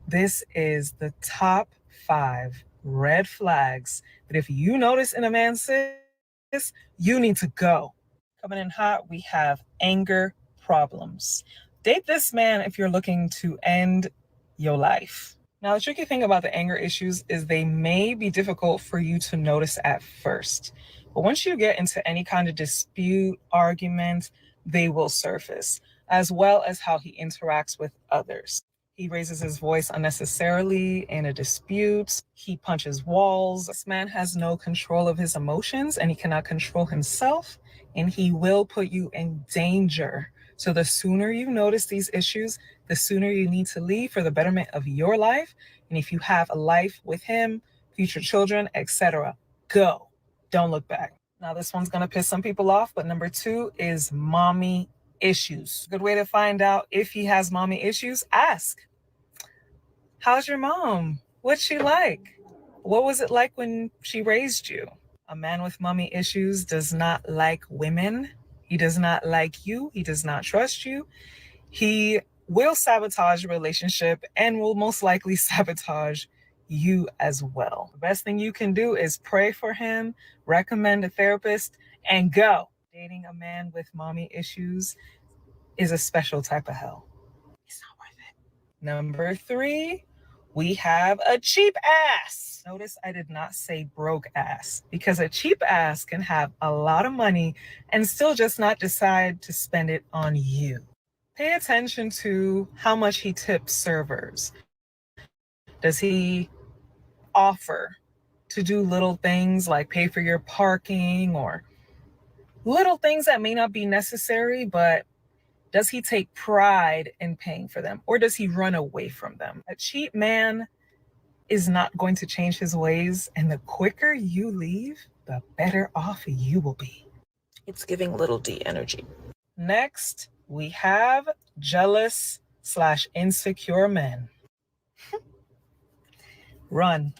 This is the top 5 red flags that if you notice in a man, sis, you need to go. Coming in hot, we have anger problems. Date this man if you're looking to end your life. Now, the tricky thing about the anger issues is they may be difficult for you to notice at first. But once you get into any kind of dispute, argument, they will surface, as well as how he interacts with others. He raises his voice unnecessarily in a dispute. He punches walls. This man has no control of his emotions and he cannot control himself, and he will put you in danger. So the sooner you notice these issues, the sooner you need to leave for the betterment of your life. And if you have a life with him, future children, etc., go. Don't look back. Now, this one's going to piss some people off, but number 2 is mommy issues. Good way to find out if he has mommy issues, ask. How's your mom? What's she like? What was it like when she raised you? A man with mommy issues does not like women. He does not like you. He does not trust you. He will sabotage a relationship and will most likely sabotage you as well. The best thing you can do is pray for him, recommend a therapist, and go. Dating a man with mommy issues is a special type of hell. It's not worth it. Number 3, we have a cheap ass. Notice I did not say broke ass, because a cheap ass can have a lot of money and still just not decide to spend it on you. Pay attention to how much he tips servers. Does he offer to do little things like pay for your parking or little things that may not be necessary, but does he take pride in paying for them, or does he run away from them? A cheap man is not going to change his ways, and the quicker you leave, the better off you will be. It's giving little D energy. Next, we have jealous/insecure men. Run.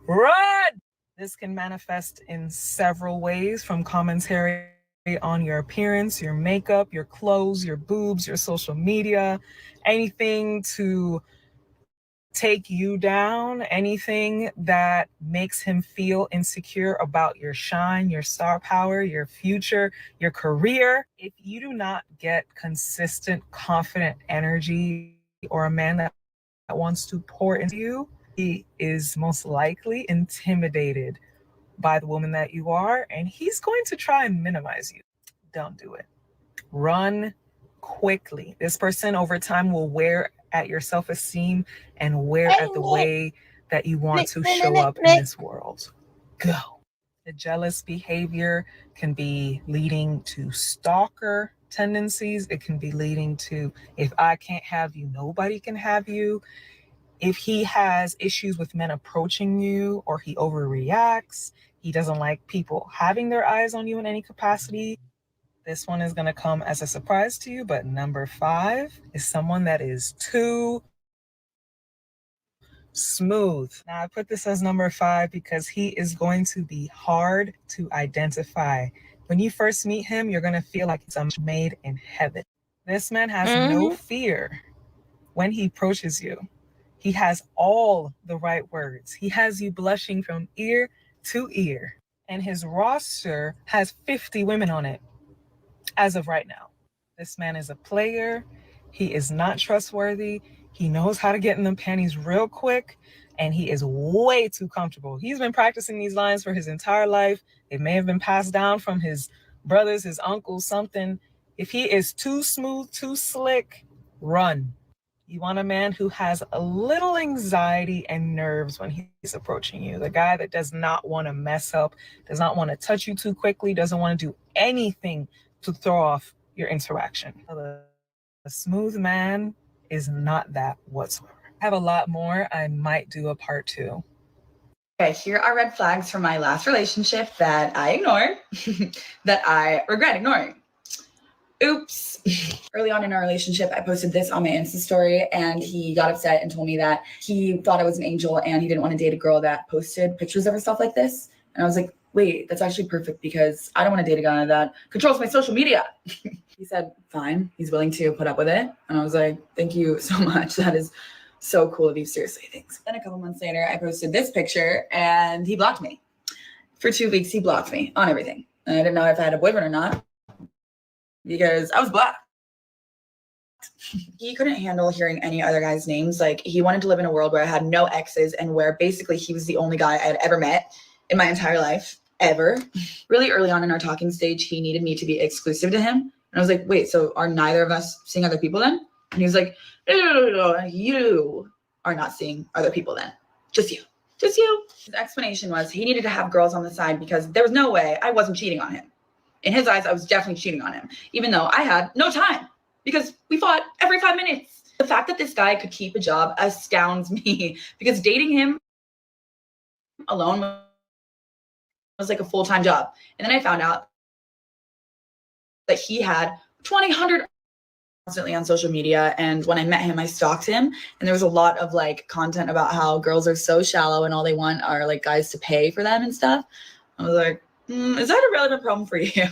Run! This can manifest in several ways, from commentary on your appearance, your makeup, your clothes, your boobs, your social media, anything to take you down, anything that makes him feel insecure about your shine, your star power, your future, your career. If you do not get consistent, confident energy, or a man that wants to pour into you, he is most likely intimidated by the woman that you are, and he's going to try and minimize you. Don't do it. Run quickly. This person over time will wear at your self-esteem and wear at the way that you want to show up in this world. Go. The jealous behavior can be leading to stalker tendencies. It can be leading to, if I can't have you, nobody can have you. If he has issues with men approaching you, or he overreacts, he doesn't like people having their eyes on you in any capacity, this one is going to come as a surprise to you. But number 5 is someone that is too smooth. Now, I put this as number 5 because he is going to be hard to identify. When you first meet him, you're going to feel like it's a match made in heaven. This man has no fear when he approaches you. He has all the right words. He has you blushing from ear to ear. And his roster has 50 women on it as of right now. This man is a player. He is not trustworthy. He knows how to get in the panties real quick, and he is way too comfortable. He's been practicing these lines for his entire life. It may have been passed down from his brothers, his uncles, something. If he is too smooth, too slick, run. You want a man who has a little anxiety and nerves when he's approaching you. The guy that does not want to mess up, does not want to touch you too quickly, doesn't want to do anything to throw off your interaction. A smooth man is not that whatsoever. I have a lot more. I might do a part 2. Okay, here are red flags from my last relationship that I ignored, that I regret ignoring. Oops. Early on in our relationship, I posted this on my Insta story and he got upset and told me that he thought I was an angel and he didn't want to date a girl that posted pictures of herself like this. And I was like, wait, that's actually perfect because I don't want to date a guy that controls my social media. He said, fine, he's willing to put up with it. And I was like, thank you so much. That is so cool of you. Seriously, thanks. Then a couple months later, I posted this picture and he blocked me. For 2 weeks, he blocked me on everything. And I didn't know if I had a boyfriend or not because I was blocked. He couldn't handle hearing any other guys' names. Like, he wanted to live in a world where I had no exes and where basically he was the only guy I had ever met in my entire life, ever. Really early on in our talking stage, he needed me to be exclusive to him. And I was like, wait, so are neither of us seeing other people then? And he was like, no, you are not seeing other people then. Just you. Just you. His explanation was he needed to have girls on the side because there was no way I wasn't cheating on him. In his eyes, I was definitely cheating on him, even though I had no time because we fought every 5 minutes. The fact that this guy could keep a job astounds me because dating him alone was like a full-time job. And then I found out that he had 2,000 constantly on social media. And when I met him, I stalked him. And there was a lot of like content about how girls are so shallow and all they want are like guys to pay for them and stuff. I was like, is that a relevant problem for you?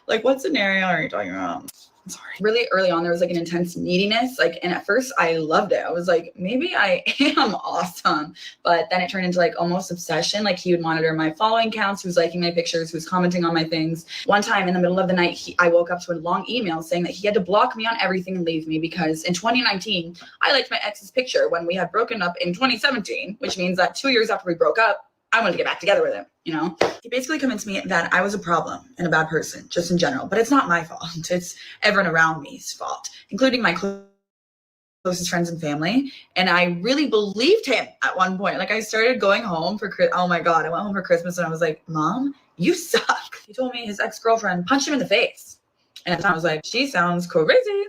Like, what scenario are you talking about? I'm sorry. Really early on, there was like an intense neediness. Like, and at first I loved it. I was like, maybe I am awesome. But then it turned into like almost obsession. Like, he would monitor my following counts, who's liking my pictures, who's commenting on my things. One time in the middle of the night, I woke up to a long email saying that he had to block me on everything and leave me because in 2019, I liked my ex's picture when we had broken up in 2017, which means that 2 years after we broke up, I wanted to get back together with him, you know? He basically convinced me that I was a problem and a bad person, just in general. But it's not my fault. It's everyone around me's fault, including my closest friends and family. And I really believed him at one point. Like, I started going home for oh my God, I went home for Christmas and I was like, Mom, you suck. He told me his ex-girlfriend punched him in the face. And at the time I was like, she sounds crazy.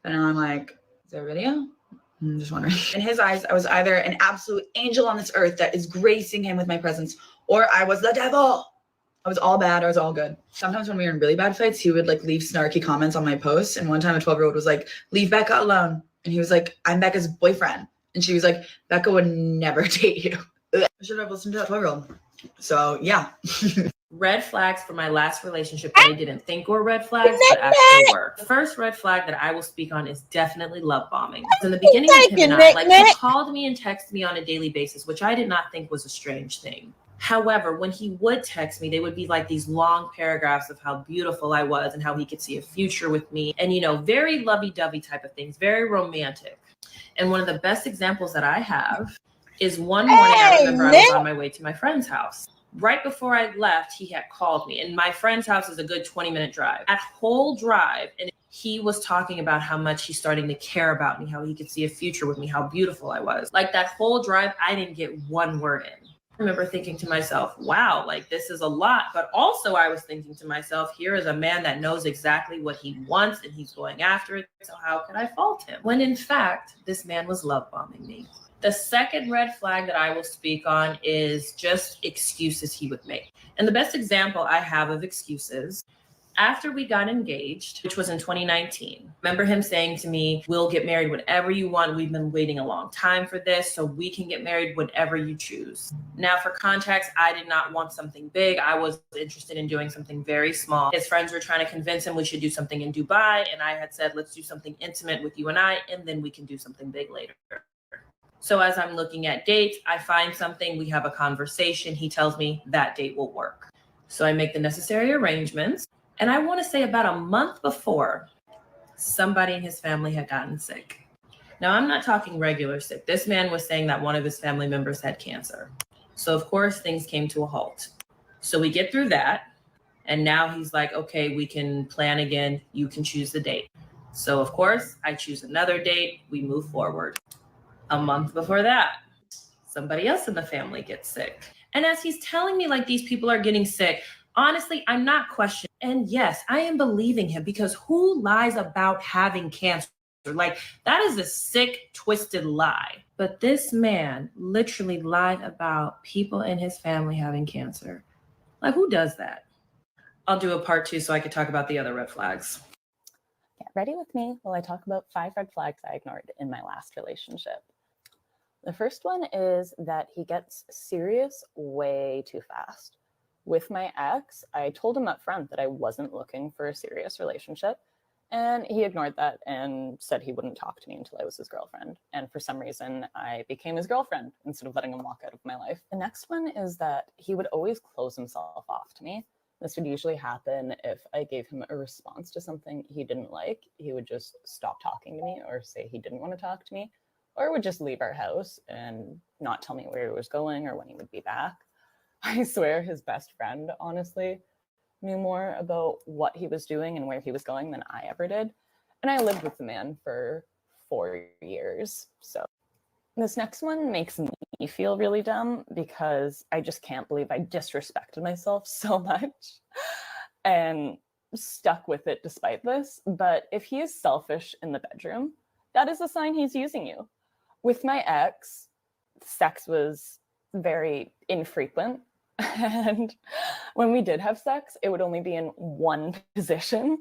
And I'm like, is there a video? I'm just wondering. In his eyes, I was either an absolute angel on this earth that is gracing him with my presence, or I was the devil. I was all bad, I was all good. Sometimes when we were in really bad fights, he would like leave snarky comments on my posts. And one time a 12-year-old was like, leave Becca alone. And he was like, I'm Becca's boyfriend. And she was like, Becca would never date you. I should have listened to that 12-year-old. So yeah. Red flags for my last relationship that I didn't think were red flags, but actually were. The first red flag that I will speak on is definitely love bombing. So in the beginning of him and I, like, he called me and texted me on a daily basis, which I did not think was a strange thing. However, when he would text me, they would be like these long paragraphs of how beautiful I was and how he could see a future with me. And, you know, very lovey-dovey type of things, very romantic. And one of the best examples that I have is one morning I remember I was on my way to my friend's house. Right before I left, he had called me, and my friend's house is a good 20-minute drive. That whole drive, and he was talking about how much he's starting to care about me, how he could see a future with me, how beautiful I was. Like, that whole drive, I didn't get one word in. I remember thinking to myself, wow, like, this is a lot. But also I was thinking to myself, here is a man that knows exactly what he wants and he's going after it. So how could I fault him? When in fact, this man was love bombing me. The second red flag that I will speak on is just excuses he would make. And the best example I have of excuses, after we got engaged, which was in 2019, remember him saying to me, we'll get married whenever you want. We've been waiting a long time for this, so we can get married whenever you choose. Now, for context, I did not want something big. I was interested in doing something very small. His friends were trying to convince him we should do something in Dubai. And I had said, let's do something intimate with you and I, and then we can do something big later. So as I'm looking at dates, I find something, we have a conversation. He tells me that date will work. So I make the necessary arrangements. And I want to say about a month before, somebody in his family had gotten sick. Now, I'm not talking regular sick. This man was saying that one of his family members had cancer. So of course, things came to a halt. So we get through that. And now he's like, okay, we can plan again. You can choose the date. So, of course, I choose another date. We move forward. A month before that, somebody else in the family gets sick. And as he's telling me like these people are getting sick, honestly, I'm not questioning. And yes, I am believing him, because who lies about having cancer? Like, that is a sick, twisted lie. But this man literally lied about people in his family having cancer. Like, who does that? I'll do a part 2 so I could talk about the other red flags. Get ready with me while I talk about 5 red flags I ignored in my last relationship. The first one is that he gets serious way too fast. With my ex, I told him up front that I wasn't looking for a serious relationship, and he ignored that and said he wouldn't talk to me until I was his girlfriend. And for some reason, I became his girlfriend instead of letting him walk out of my life. The next one is that he would always close himself off to me. This would usually happen if I gave him a response to something he didn't like. He would just stop talking to me or say he didn't want to talk to me, or would just leave our house and not tell me where he was going or when he would be back. I swear his best friend, honestly, knew more about what he was doing and where he was going than I ever did. And I lived with the man for 4 years. So this next one makes me feel really dumb, because I just can't believe I disrespected myself so much and stuck with it despite this. But if he is selfish in the bedroom, that is a sign he's using you. With my ex, sex was very infrequent. And when we did have sex, it would only be in one position.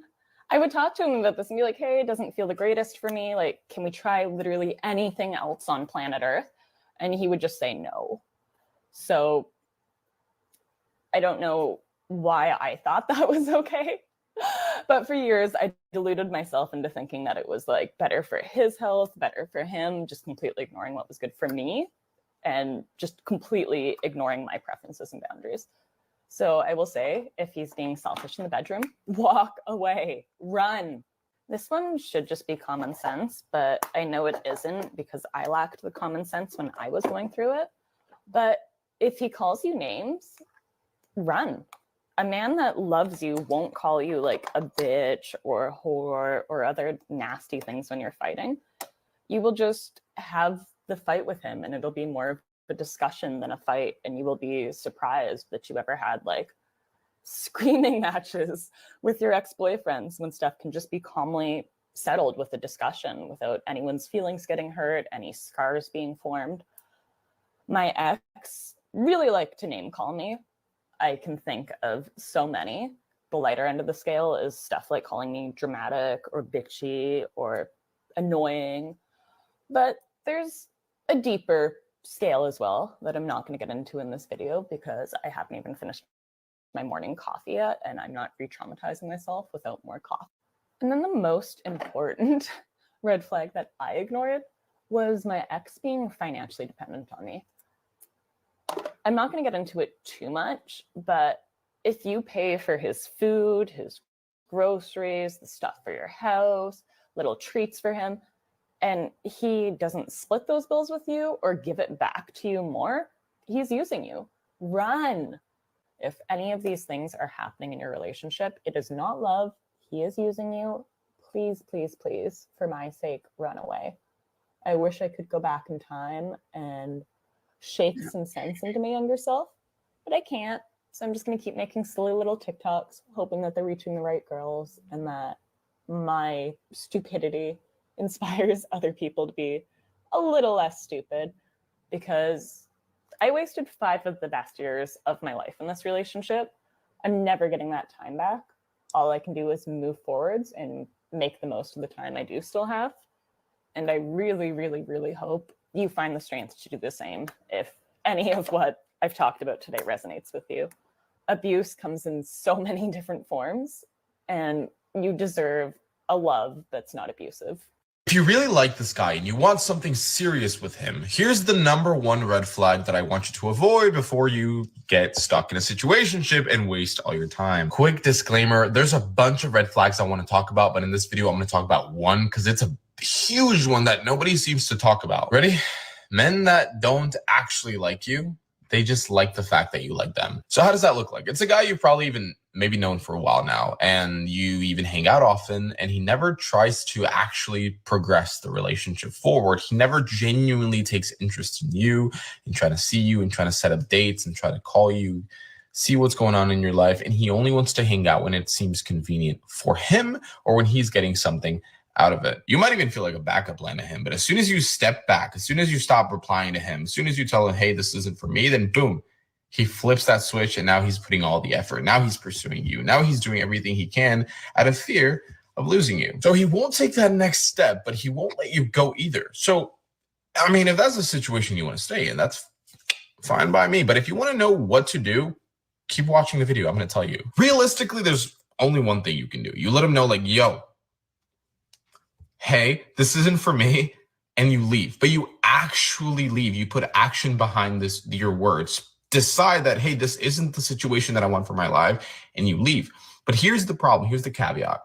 I would talk to him about this and be like, hey, it doesn't feel the greatest for me. Like, can we try literally anything else on planet Earth? And he would just say no. So I don't know why I thought that was okay. But for years, I deluded myself into thinking that it was like better for his health, better for him, just completely ignoring what was good for me and just completely ignoring my preferences and boundaries. So I will say, if he's being selfish in the bedroom, walk away, run. This one should just be common sense, but I know it isn't, because I lacked the common sense when I was going through it. But if he calls you names, run. A man that loves you won't call you like a bitch or a whore or other nasty things when you're fighting. You will just have the fight with him, and it'll be more of a discussion than a fight, and you will be surprised that you ever had like screaming matches with your ex-boyfriends when stuff can just be calmly settled with a discussion without anyone's feelings getting hurt, any scars being formed. My ex really liked to name call me. I can think of so many. The lighter end of the scale is stuff like calling me dramatic or bitchy or annoying. But there's a deeper scale as well that I'm not going to get into in this video, because I haven't even finished my morning coffee yet, and I'm not re-traumatizing myself without more coffee. And then the most important red flag that I ignored was my ex being financially dependent on me. I'm not going to get into it too much, but if you pay for his food, his groceries, the stuff for your house, little treats for him, and he doesn't split those bills with you or give it back to you more, he's using you. Run. If any of these things are happening in your relationship, it is not love. He is using you. Please, please, please, for my sake, run away. I wish I could go back in time and shake some sense into my younger self, but I can't. So I'm just going to keep making silly little TikToks, hoping that they're reaching the right girls and that my stupidity inspires other people to be a little less stupid, because I wasted 5 of the best years of my life in this relationship. I'm never getting that time back. All I can do is move forwards and make the most of the time I do still have. And I really, really, really hope you find the strength to do the same if any of what I've talked about today resonates with you. Abuse comes in so many different forms, and you deserve a love that's not abusive. If you really like this guy and you want something serious with him, here's the #1 red flag that I want you to avoid before you get stuck in a situationship and waste all your time. Quick disclaimer, there's a bunch of red flags I want to talk about, but in this video, I'm going to talk about one because it's a huge one that nobody seems to talk about. Ready? Men that don't actually like you, they just like the fact that you like them. So how does that look like? It's a guy you probably even maybe known for a while now, and you even hang out often, and he never tries to actually progress the relationship forward. He never genuinely takes interest in you and trying to see you and trying to set up dates and try to call you, see what's going on in your life. And he only wants to hang out when it seems convenient for him or when he's getting something out of it. You might even feel like a backup plan to him, but as soon as you step back, as soon as you stop replying to him, as soon as you tell him, hey, this isn't for me, then boom, he flips that switch, and now he's putting all the effort. Now he's pursuing you. Now he's doing everything he can out of fear of losing you. So he won't take that next step, but he won't let you go either. So, I mean, if that's the situation you want to stay in, that's fine by me. But if you want to know what to do, keep watching the video. I'm going to tell you. Realistically, there's only one thing you can do. You let him know, like, yo, hey, this isn't for me, and you leave. But you actually leave. You put action behind your words. Decide that, hey, this isn't the situation that I want for my life, and you leave. But here's the problem. Here's the caveat.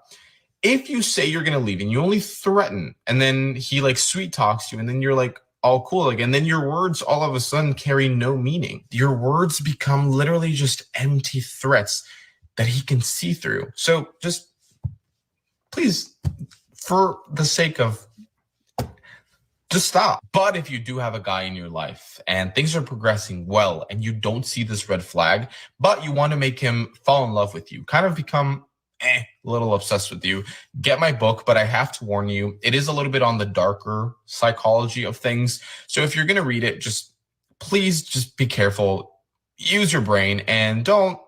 If you say you're going to leave and you only threaten, and then he like sweet talks you, and then you're like, all cool again, then your words all of a sudden carry no meaning. Your words become literally just empty threats that he can see through. So just please, for the sake of, just stop. But if you do have a guy in your life and things are progressing well and you don't see this red flag, but you want to make him fall in love with you, kind of become a little obsessed with you, get my book. But I have to warn you, it is a little bit on the darker psychology of things. So if you're going to read it, please just be careful, use your brain, and don't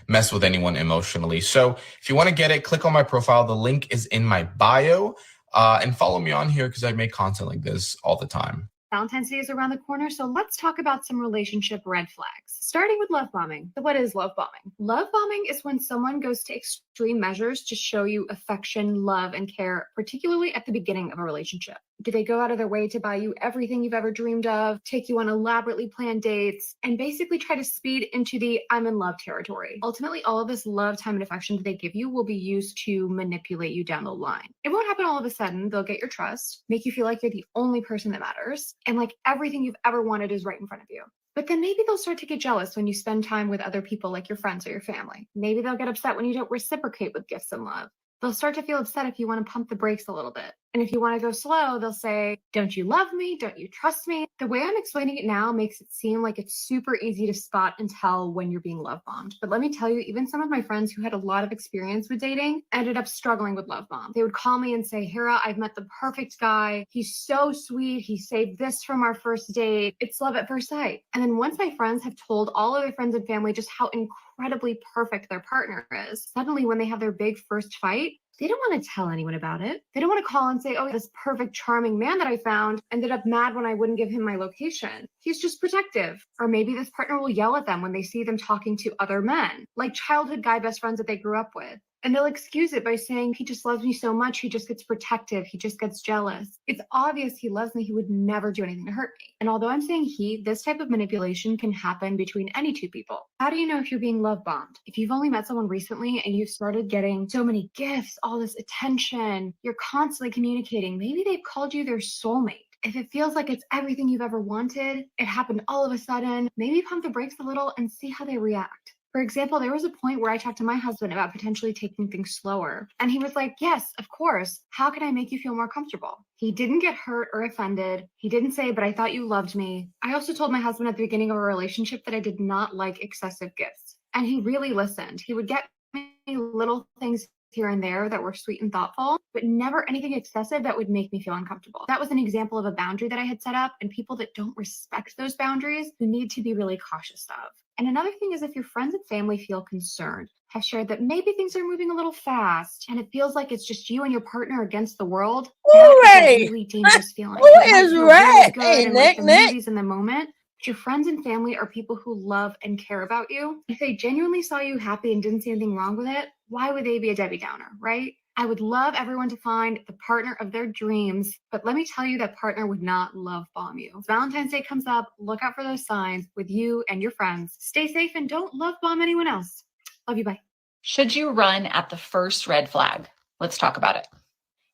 mess with anyone emotionally. So if you want to get it, click on my profile. The link is in my bio. And follow me on here because I make content like this all the time. Valentine's Day is around the corner, so let's talk about some relationship red flags. Starting with love bombing. So what is love bombing? Love bombing is when someone goes to extreme measures to show you affection, love, and care, particularly at the beginning of a relationship. Do they go out of their way to buy you everything you've ever dreamed of, take you on elaborately planned dates, and basically try to speed into the I'm in love territory? Ultimately, all of this love, time, and affection that they give you will be used to manipulate you down the line. It won't happen all of a sudden. They'll get your trust, make you feel like you're the only person that matters, and like everything you've ever wanted is right in front of you. But then maybe they'll start to get jealous when you spend time with other people like your friends or your family. Maybe they'll get upset when you don't reciprocate with gifts and love. They'll start to feel upset if you want to pump the brakes a little bit. And if you want to go slow, they'll say, don't you love me? Don't you trust me? The way I'm explaining it now makes it seem like it's super easy to spot and tell when you're being love bombed. But let me tell you, even some of my friends who had a lot of experience with dating ended up struggling with love bomb. They would call me and say, Hera, I've met the perfect guy. He's so sweet. He saved this from our first date. It's love at first sight. And then once my friends have told all of their friends and family just how incredibly perfect their partner is, suddenly when they have their big first fight, they don't want to tell anyone about it. They don't want to call and say, oh, this perfect, charming man that I found ended up mad when I wouldn't give him my location. He's just protective. Or maybe this partner will yell at them when they see them talking to other men, like childhood guy best friends that they grew up with. And they'll excuse it by saying, he just loves me so much, he just gets protective, he just gets jealous. It's obvious he loves me, he would never do anything to hurt me. And although I'm saying this type of manipulation can happen between any two people. How do you know if you're being love bombed? If you've only met someone recently and you've started getting so many gifts, all this attention, you're constantly communicating, maybe they've called you their soulmate. If it feels like it's everything you've ever wanted, it happened all of a sudden, maybe pump the brakes a little and see how they react. For example, there was a point where I talked to my husband about potentially taking things slower. And he was like, yes, of course. How can I make you feel more comfortable? He didn't get hurt or offended. He didn't say, but I thought you loved me. I also told my husband at the beginning of a relationship that I did not like excessive gifts. And he really listened. He would get me little things here and there that were sweet and thoughtful, but never anything excessive that would make me feel uncomfortable. That was an example of a boundary that I had set up, and people that don't respect those boundaries, you need to be really cautious of. And another thing is if your friends and family feel concerned, have shared that maybe things are moving a little fast and it feels like it's just you and your partner against the world, that is a really dangerous feeling. Who is right? Hey, Nick. Movies in the moment, but your friends and family are people who love and care about you. If they genuinely saw you happy and didn't see anything wrong with it, why would they be a Debbie Downer, right? I would love everyone to find the partner of their dreams, but let me tell you, that partner would not love bomb you. If Valentine's Day comes up, look out for those signs with you and your friends. Stay safe and don't love bomb anyone else. Love you, bye. Should you run at the first red flag? Let's talk about it.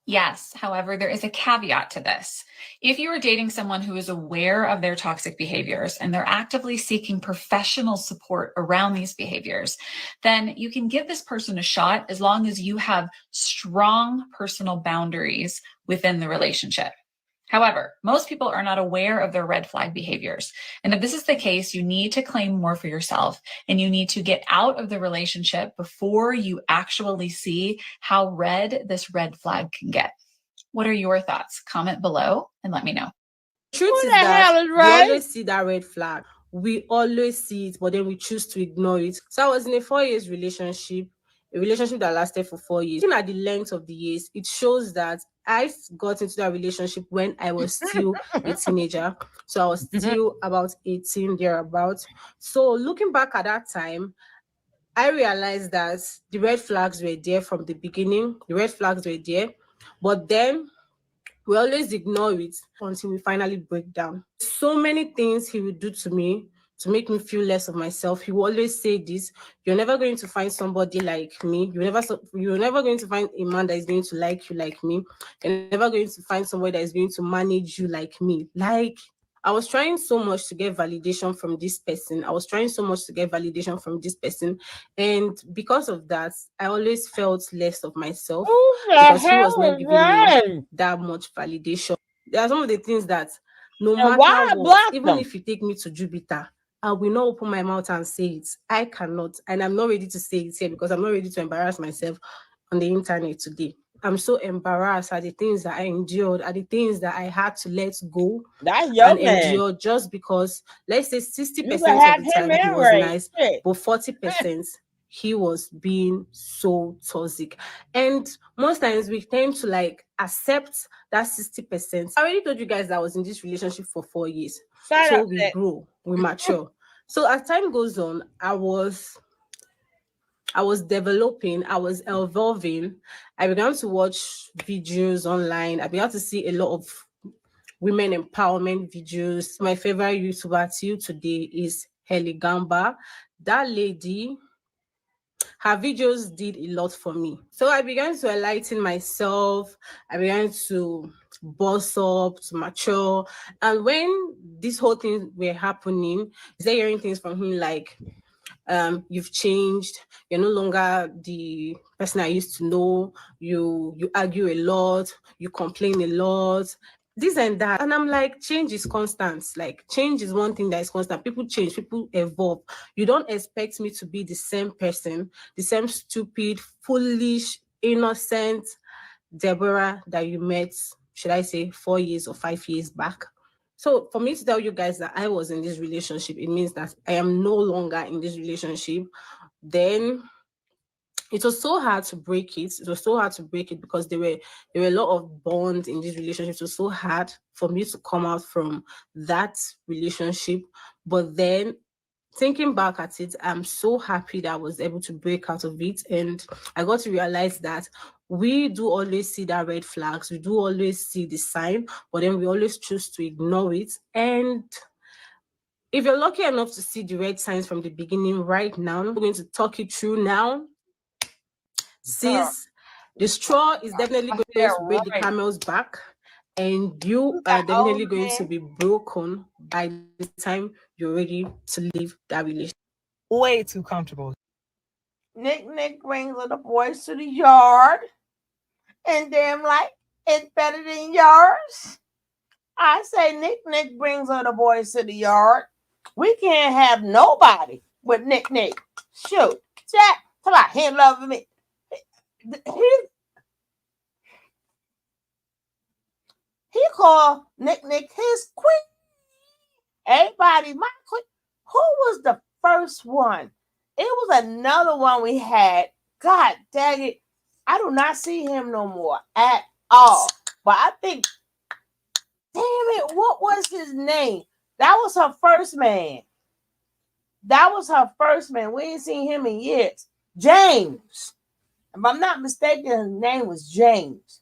Yes, however, there is a caveat to this. If you are dating someone who is aware of their toxic behaviors and they're actively seeking professional support around these behaviors, then you can give this person a shot as long as you have strong personal boundaries within the relationship. However, most people are not aware of their red flag behaviors. And if this is the case, you need to claim more for yourself and you need to get out of the relationship before you actually see how red this red flag can get. What are your thoughts? Comment below and let me know. Truth is the hell that is we right? always see that red flag. We always see it, but then we choose to ignore it. So I was in a 4 years relationship, a relationship that lasted for 4 years. Looking at the length of the years, it shows that I got into that relationship when I was still a teenager. So I was still about 18 thereabouts. So looking back at that time, I realized that the red flags were there from the beginning. The red flags were there, but then we always ignore it until we finally break down. So many things he would do to me to make me feel less of myself. He will always say this: you're never going to find somebody like me. You're never going to find a man that is going to like you like me. You're never going to find somebody that is going to manage you like me. Like, I was trying so much to get validation from this person. And because of that, I always felt less of myself because he was not giving me that much validation. There are some of the things that no And why I matter what, blocked even them? if you take me to Jupiter, I will not open my mouth and say it. I cannot. And I'm not ready to say it here because I'm not ready to embarrass myself on the internet today. I'm so embarrassed at the things that I endured, at the things that I had to let go That's your and man. endure just because, let's say 60% You of can have the him time he was anyway. nice, but 40% he was being so toxic. And most times we tend to like accept that 60%. I already told you guys that I was in this relationship for 4 years. Shut So up, we Nick. grow, we mature. So as time goes on, I was developing, I was evolving. I began to watch videos online. I began to see a lot of women empowerment videos. My favorite YouTuber till today is Heli Gamba. That lady, her videos did a lot for me. So I began to enlighten myself. I began to boss up, to mature. And when this whole thing were happening, I started hearing things from him like, you've changed, you're no longer the person I used to know, you argue a lot, you complain a lot, this and that. And I'm like, change is constant. Like, change is one thing that is constant. People change, people evolve. You don't expect me to be the same person, the same stupid, foolish, innocent Deborah that you met, should I say, 4 years or 5 years back. So for me to tell you guys that I was in this relationship, it means that I am no longer in this relationship. Then it was so hard to break it. It was so hard to break it because there were a lot of bonds in this relationship. It was so hard for me to come out from that relationship. But then thinking back at it, I'm so happy that I was able to break out of it. And I got to realize that we do always see that red flags. We do always see the sign, but then we always choose to ignore it. And if you're lucky enough to see the red signs from the beginning right now, I'm going to talk you through now. Sis, the straw is definitely going to break the camel's back, and you are definitely going to be broken by the time you're ready to leave that relationship. Way too comfortable. Nick brings little boys to the yard, and them like, it's better than yours. I say Nick brings little boys to the yard. We can't have nobody with Nick. Shoot, Jack, come on, him loving me. He called Nick his queen. Everybody, my queen. Who was the first one? It was another one we had. God dang it. I do not see him no more at all. But I think, damn it, what was his name? That was her first man. We ain't seen him in years. James. If I'm not mistaken, his name was James.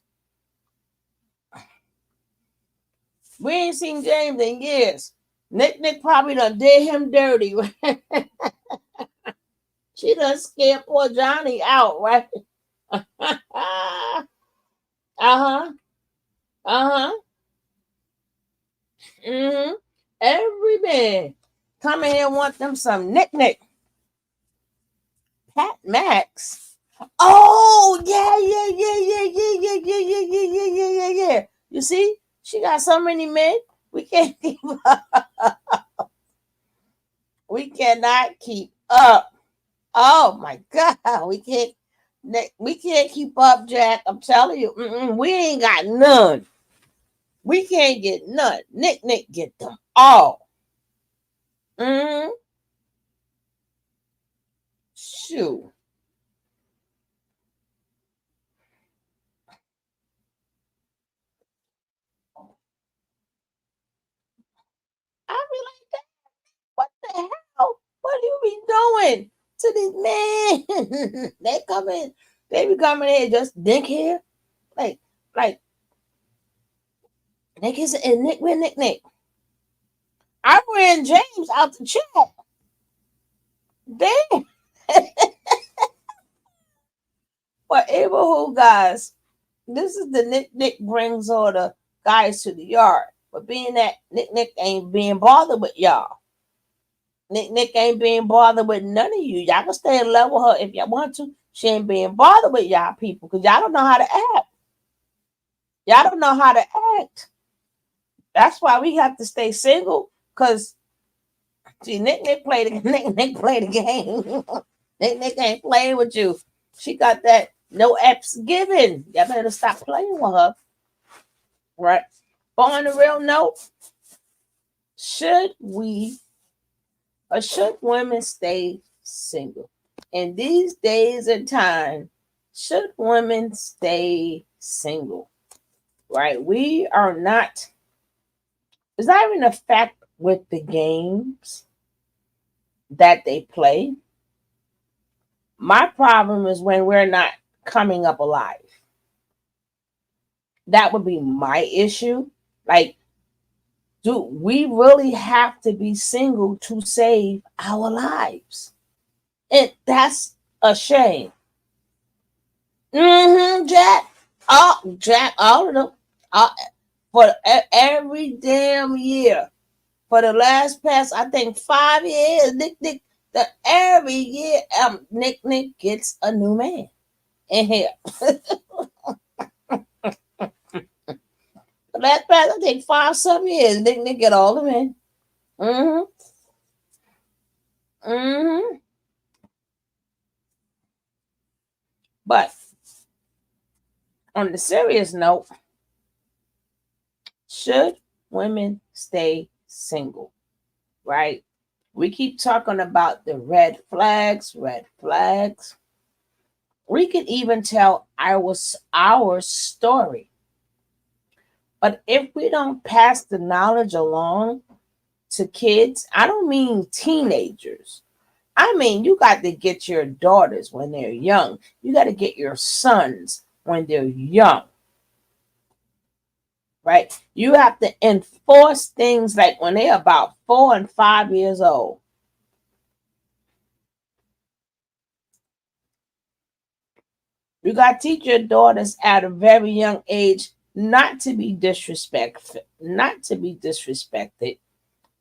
We ain't seen James in years. Nick probably done did him dirty. She done scared poor Johnny out, right? come in here and want them some Nick. Pat Max. Oh, yeah. You see, she got so many men. We can't keep up. We cannot keep up. Oh my God, we can't keep up, Jack. I'm telling you, we ain't got none. We can't get none. Nick get them all. Shoot. I be like that. What the hell? What do you be doing to these men? They come in, they be coming in just Nick here. Like Nick is and Nick with Nick. I ran James out the chat. Damn. But who guys, this is the Nick brings all the guys to the yard. But being that Nick ain't being bothered with y'all. Nick ain't being bothered with none of you. Y'all can stay in love with her if y'all want to. She ain't being bothered with y'all people because y'all don't know how to act. Y'all don't know how to act. That's why we have to stay single. Because see, Nick play the game. Nick ain't playing with you. She got that no apps given. Y'all better stop playing with her. Right? But on the real note, should women stay single? In these days and time, should women stay single? Right? We are not. It's not even a fact with the games that they play. My problem is when we're not coming up alive. That would be my issue. Like, do we really have to be single to save our lives? And that's a shame. Jack. Jack, all of them. For every damn year. For the last past, I think 5 years, Nick, every year, Nick gets a new man in here. The last past, I think 5-some years, Nick get all the men. But on the serious note, should women stay single? Right? We keep talking about the red flags. We can even tell our story. But if we don't pass the knowledge along to kids, I don't mean teenagers. I mean, you got to get your daughters when they're young. You got to get your sons when they're young. Right? You have to enforce things like when they're about 4 and 5 years old. You got to teach your daughters at a very young age not to be disrespected.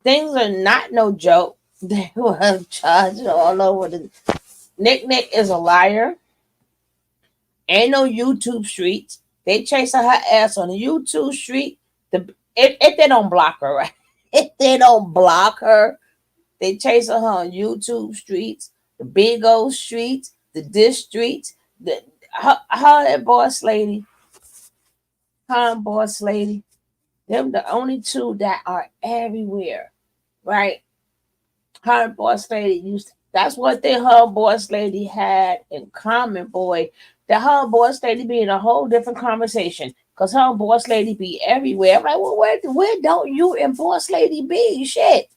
Things are not no joke. They were charged all over the. Nick is a liar. Ain't no YouTube streets. They chasing her ass on the YouTube street. If they don't block her, right? If they don't block her, they chasing her on YouTube streets, the big old streets, the dish streets, her and Boss Lady. Her and Boss Lady. Them the only two that are everywhere, right? Her and Boss Lady that's what her and Boss Lady had in common, boy. The her and Boss Lady be in a whole different conversation. Because her and Boss Lady be everywhere. I'm like, well, where don't you and Boss Lady be? Shit.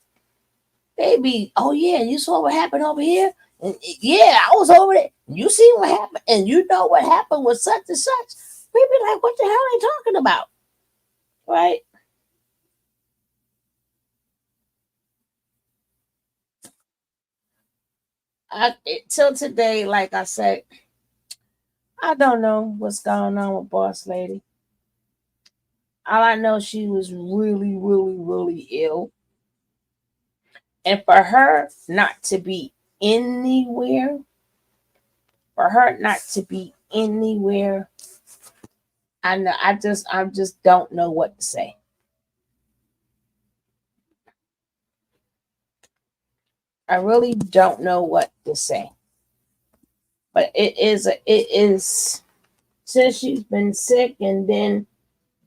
They be, oh yeah, you saw what happened over here? And, yeah, I was over there. You see what happened? And you know what happened with such and such. We be like, what the hell are they talking about? Right? Till today, like I said, I don't know what's going on with Boss Lady. All I know, she was really, really, really ill. And for her not to be anywhere, I know I just don't know what to say. I really don't know what to say. But it is since she's been sick and then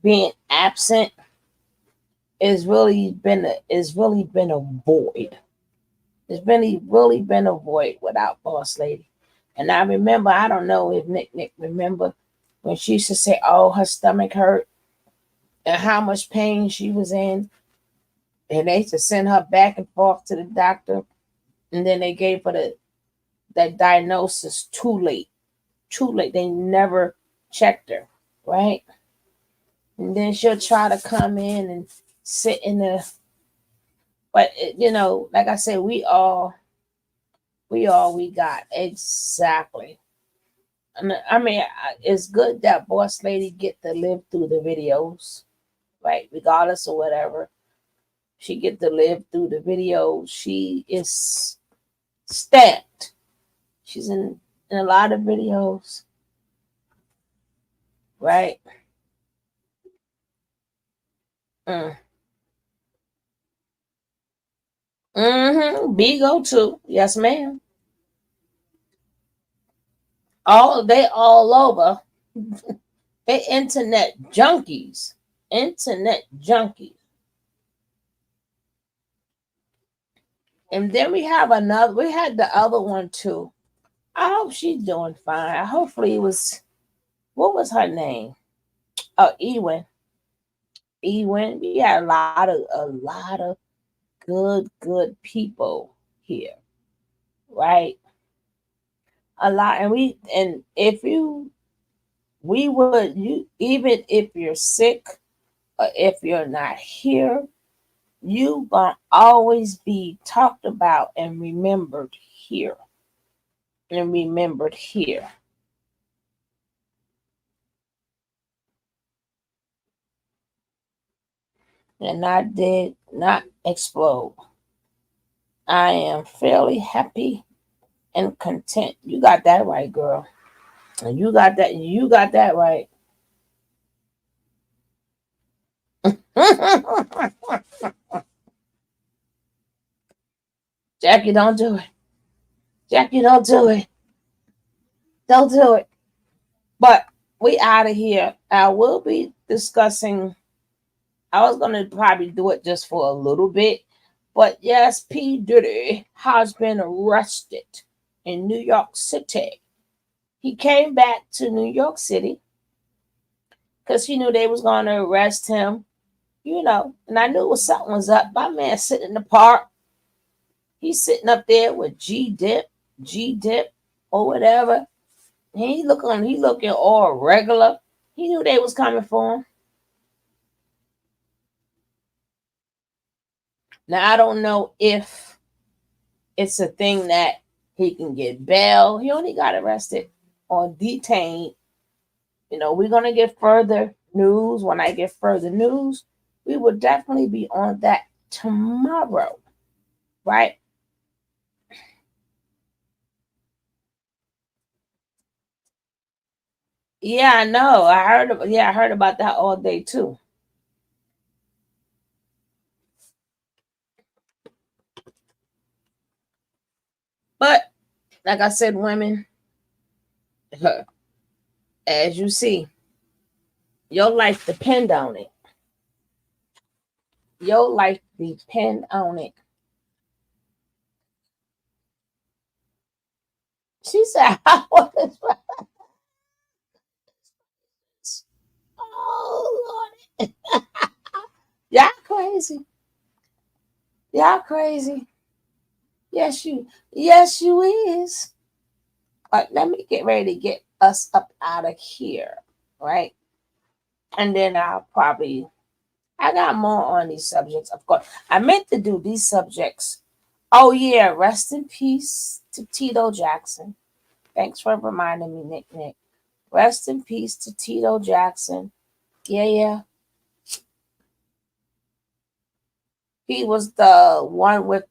being absent is really been a void. It's really been a void without Boss Lady. And I remember, I don't know if Nick remember when she used to say, oh, her stomach hurt and how much pain she was in. And they used to send her back and forth to the doctor. And then they gave her that diagnosis too late. They never checked her, right? And then she'll try to come in and sit in the, but like I said, we got. Exactly. I mean, it's good that Boss Lady get to live through the videos, right? Regardless of whatever, she get to live through the videos. She is stamped. She's in a lot of videos, right? Bigo too. Yes, ma'am. They all over. They internet junkies. And then we had the other one too. I hope she's doing fine. Hopefully what was her name? Oh, Ewen. We had a lot of good people here, right? A lot, and if you even if you're sick or if you're not here, you gonna always be talked about and remembered here. And I did not explode. I am fairly happy and content. You got that right, girl. And you got that right. Jackie, don't do it. Jackie, don't do it. Don't do it. But we out of here. I will be discussing. I was going to probably do it just for a little bit. But yes, P. Diddy has been arrested in New York City. He came back to New York City because he knew they was going to arrest him. And I knew something was up. My man sitting in the park. He's sitting up there with G Dip, or whatever. And he looking all regular. He knew they was coming for him. Now, I don't know if it's a thing that he can get bail. He only got arrested or detained. We're going to get further news. When I get further news, we will definitely be on that tomorrow, right? Yeah, I know. I heard about that all day too. But like I said, women, as you see, your life depend on it. Your life depend on it. She said, oh, Lord. Y'all crazy. Y'all crazy. Yes, you is. But let me get ready to get us up out of here, right? And then I got more on these subjects, of course. I meant to do these subjects. Oh, yeah, rest in peace to Tito Jackson. Thanks for reminding me, Nick. Rest in peace to Tito Jackson. Yeah. He was the one with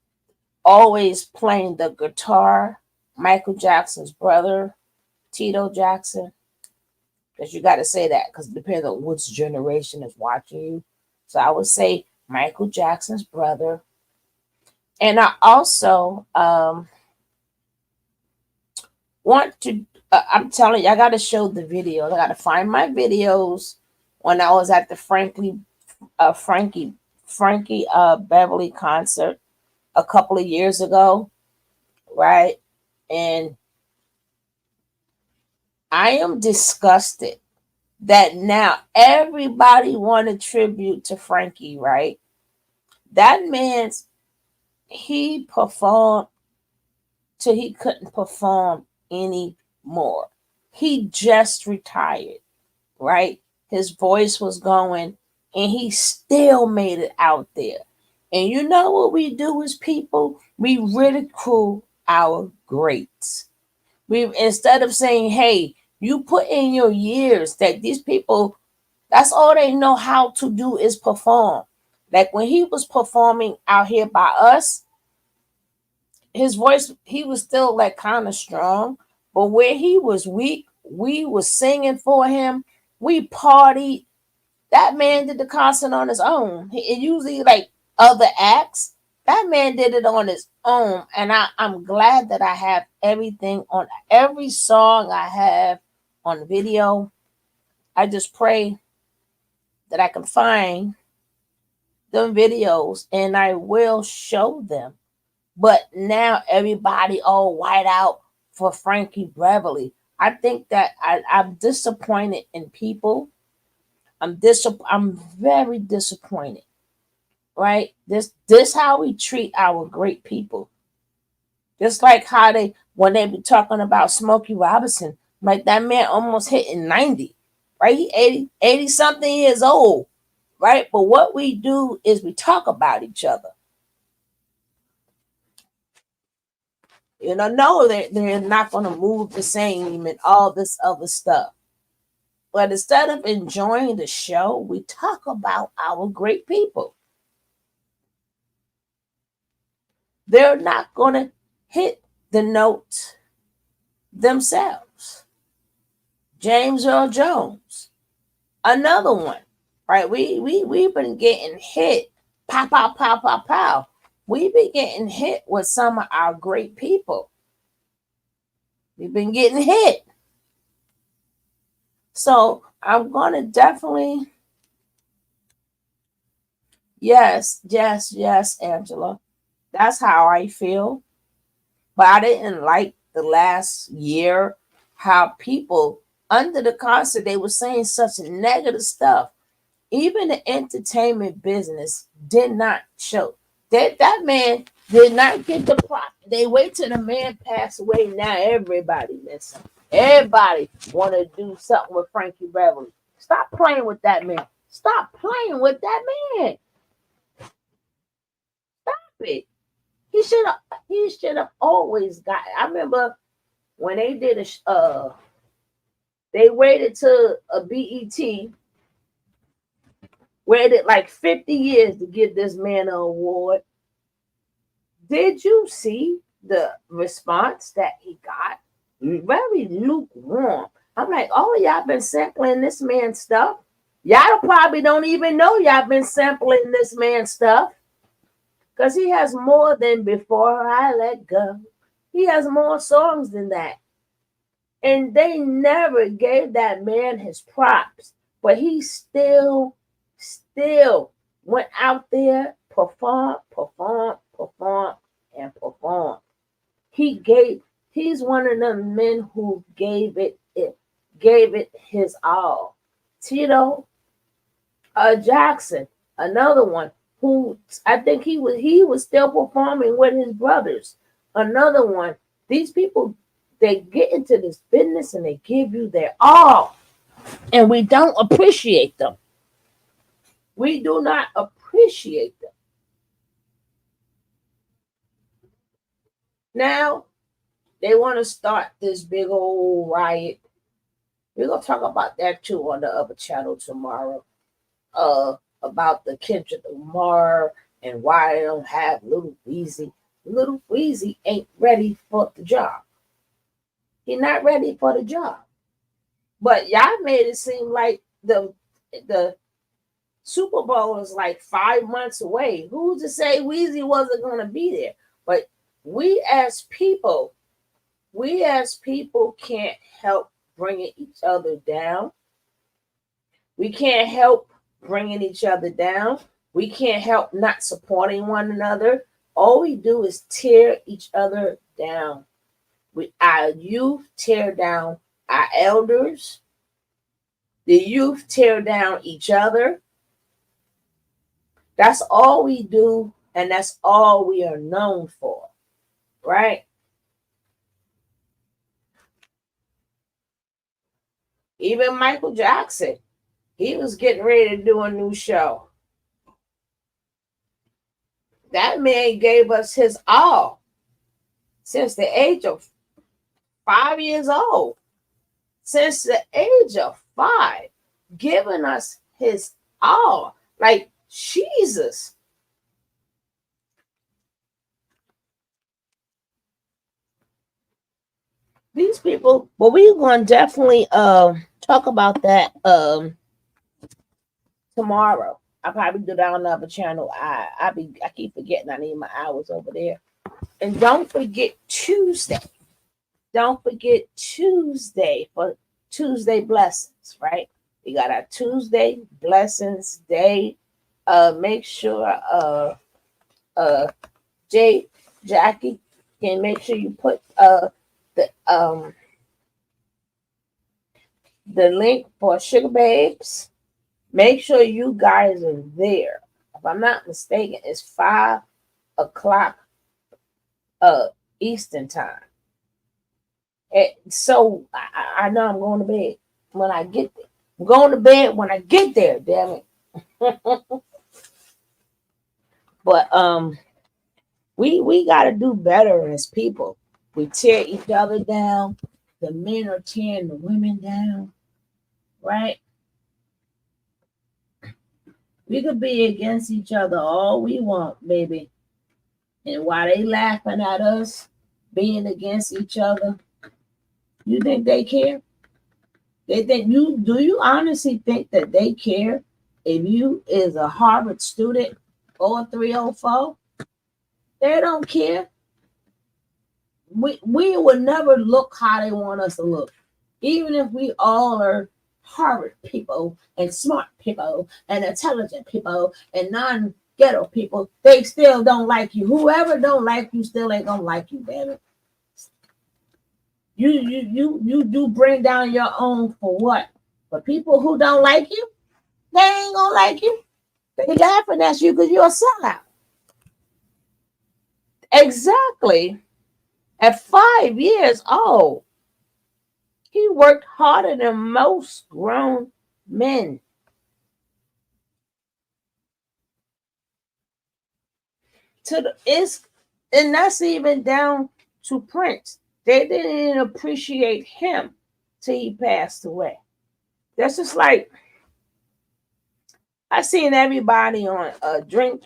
always playing the guitar, Michael Jackson's brother, Tito Jackson. Because you got to say that because it depends on which generation is watching you. So I would say Michael Jackson's brother. And I also want to, I'm telling you, I got to show the video. I got to find my videos when I was at the Frankie Beverly concert a couple of years ago, right? And I am disgusted that now everybody want to tribute to Frankie, right? That man's, he performed till he couldn't perform anymore. He just retired, right? His voice was going and he still made it out there. And you know what we do as people? We ridicule our greats. We, instead of saying, hey, you put in your years that these people, that's all they know how to do is perform. Like when he was performing out here by us, his voice, he was still like kind of strong. But where he was weak, we was singing for him. We partied. That man did the concert on his own. It usually like other acts. That man did it on his own. And I'm glad that I have everything on every song I have on video. I just pray that I can find them videos and I will show them. But now everybody all white out for Frankie Beverly. I think that I'm disappointed in people. I'm very disappointed. Right? This how we treat our great people. Just like how they, when they be talking about Smokey Robinson, like that man almost hitting 90, right? He 80 something years old, right? But what we do is we talk about each other. You know, no, they're not going to move the same and all this other stuff. But instead of enjoying the show, we talk about our great people. They're not going to hit the note themselves. James Earl Jones, another one, right? We've been getting hit, pow, pow, pow, pow, pow. We've been getting hit with some of our great people. We've been getting hit. So I'm going to definitely, yes, Angela. That's how I feel. But I didn't like the last year how people under the concert, they were saying such negative stuff. Even the entertainment business did not show. That man did not get the prop. They wait till the man passed away. Now everybody listen. Everybody want to do something with Frankie Beverly. Stop playing with that man. Stop playing with that man. Stop it. He should have always got. I remember when they did they waited to a BET, waited like 50 years to give this man an award. Did you see the response that he got? Very lukewarm. I'm like, oh, y'all been sampling this man's stuff. Y'all probably don't even know y'all been sampling this man's stuff. Because he has more than Before I Let Go. He has more songs than that. And they never gave that man his props. But he still went out there, performed. He's one of the men who gave it his all. Tito Jackson, another one who I think he was still performing with his brothers. Another one. These people, they get into this business and they give you their all. And we don't appreciate them. We do not appreciate them. Now, they want to start this big old riot. We're going to talk about that too on the other channel tomorrow. About the Kendrick Lamar and why they don't have Little Weezy. little Weezy ain't ready for the job. He's not ready for the job. But y'all made it seem like the Super Bowl is like 5 months away. Who's to say Weezy wasn't going to be there? But we as people can't help bringing each other down. We can't help bringing each other down. We can't help not supporting one another. All we do is tear each other down. Our youth tear down our elders. The youth tear down each other. That's all we do, and that's all we are known for, right? Even Michael Jackson, he was getting ready to do a new show. That man gave us his all since the age of 5 years old. Since the age of 5, giving us his all. Like Jesus. These people, but we're going to definitely talk about that tomorrow. I'll probably do that on another channel. I keep forgetting I need my hours over there. And don't forget Tuesday. Don't forget Tuesday for Tuesday Blessings, right? We got our Tuesday Blessings Day. Make sure Jackie can make sure you put the link for Sugar Babes. Make sure you guys are there. If I'm not mistaken, it's 5 o'clock Eastern time. So I know I'm going to bed when I get there. I'm going to bed when I get there, damn it. But we gotta do better as people. We tear each other down. The men are tearing the women down, right? We could be against each other all we want, baby. And while they laughing at us being against each other, you think they care? Do you honestly think that they care if you is a Harvard student or 304? They don't care. We would never look how they want us to look. Even if we all are Harvard people and smart people and intelligent people and non-ghetto people, they still don't like you. Whoever don't like you still ain't gonna like you, damn it. You do bring down your own for what? For people who don't like you, they ain't gonna like you. They laughing at you because you're a sellout. Exactly. At 5 years old, he worked harder than most grown men. And that's even down to Prince. They didn't appreciate him till he passed away. That's just like I seen everybody on a drink.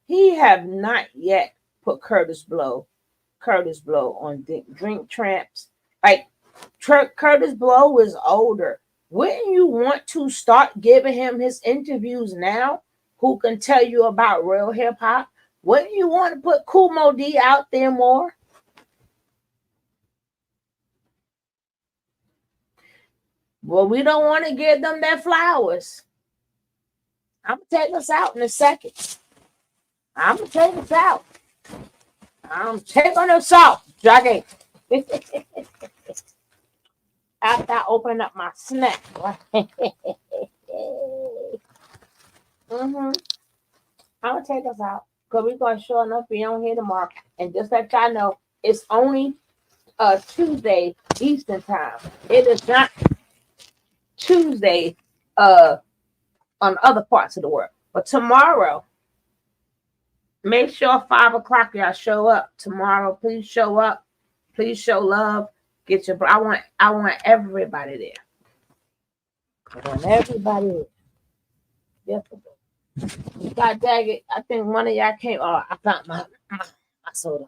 He have not yet put Curtis Blow on Drink Champs. Like Curtis Blow is older. Wouldn't you want to start giving him his interviews now? Who can tell you about real hip hop? Wouldn't you want to put Kool Moe Dee out there more? Well, we don't want to give them their flowers. I'm going to take us out in a second. I'm taking us out, Jackie. After I open up my snack. I'm going to take us out because we're going to show enough be on here tomorrow. And just let y'all know, it's only Tuesday Eastern time. It is not Tuesday on other parts of the world. But tomorrow, make sure 5 o'clock y'all show up tomorrow. Please show up. Please show love. Get your. I want everybody there. I want everybody there. Yes. God dang it. I think one of y'all came. Oh, I found my soda.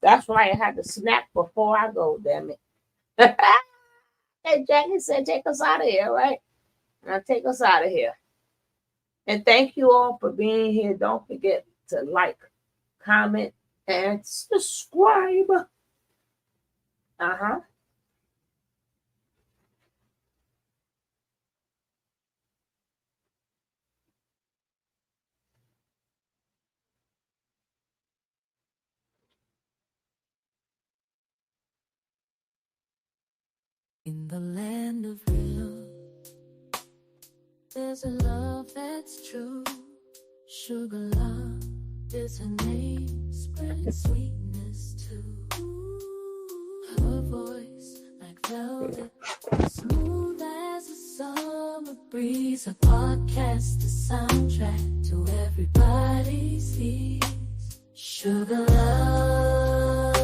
That's right. I had to snap before I go, damn it. Hey, Jackie said, take us out of here, right? Now take us out of here. And thank you all for being here. Don't forget to like, comment, and subscribe. In the land of real, there's a love that's true. Sugar love is her name, spread sweetness too. Her voice like velvet, smooth as a summer breeze. A podcast, the soundtrack to everybody's needs. Sugar love,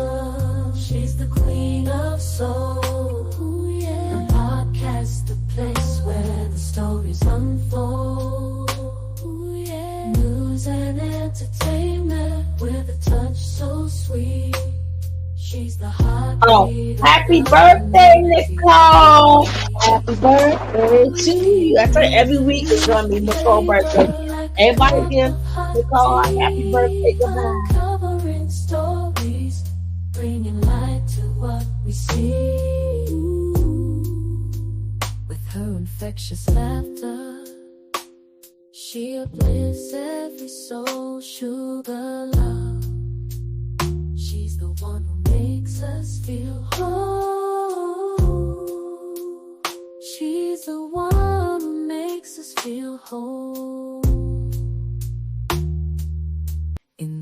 she's the queen of soul. Place where the stories unfold. News and entertainment with a touch so sweet. She's the heart. Oh, happy birthday, Nicole! Happy birthday to you. I say every week it's gonna be Nicole's birthday. Everybody give Nicole a happy birthday. Goodbye. Covering stories, bringing light to what we see. Her infectious laughter, she uplifts every soul. Sugar love, she's the one who makes us feel whole. She's the one who makes us feel whole.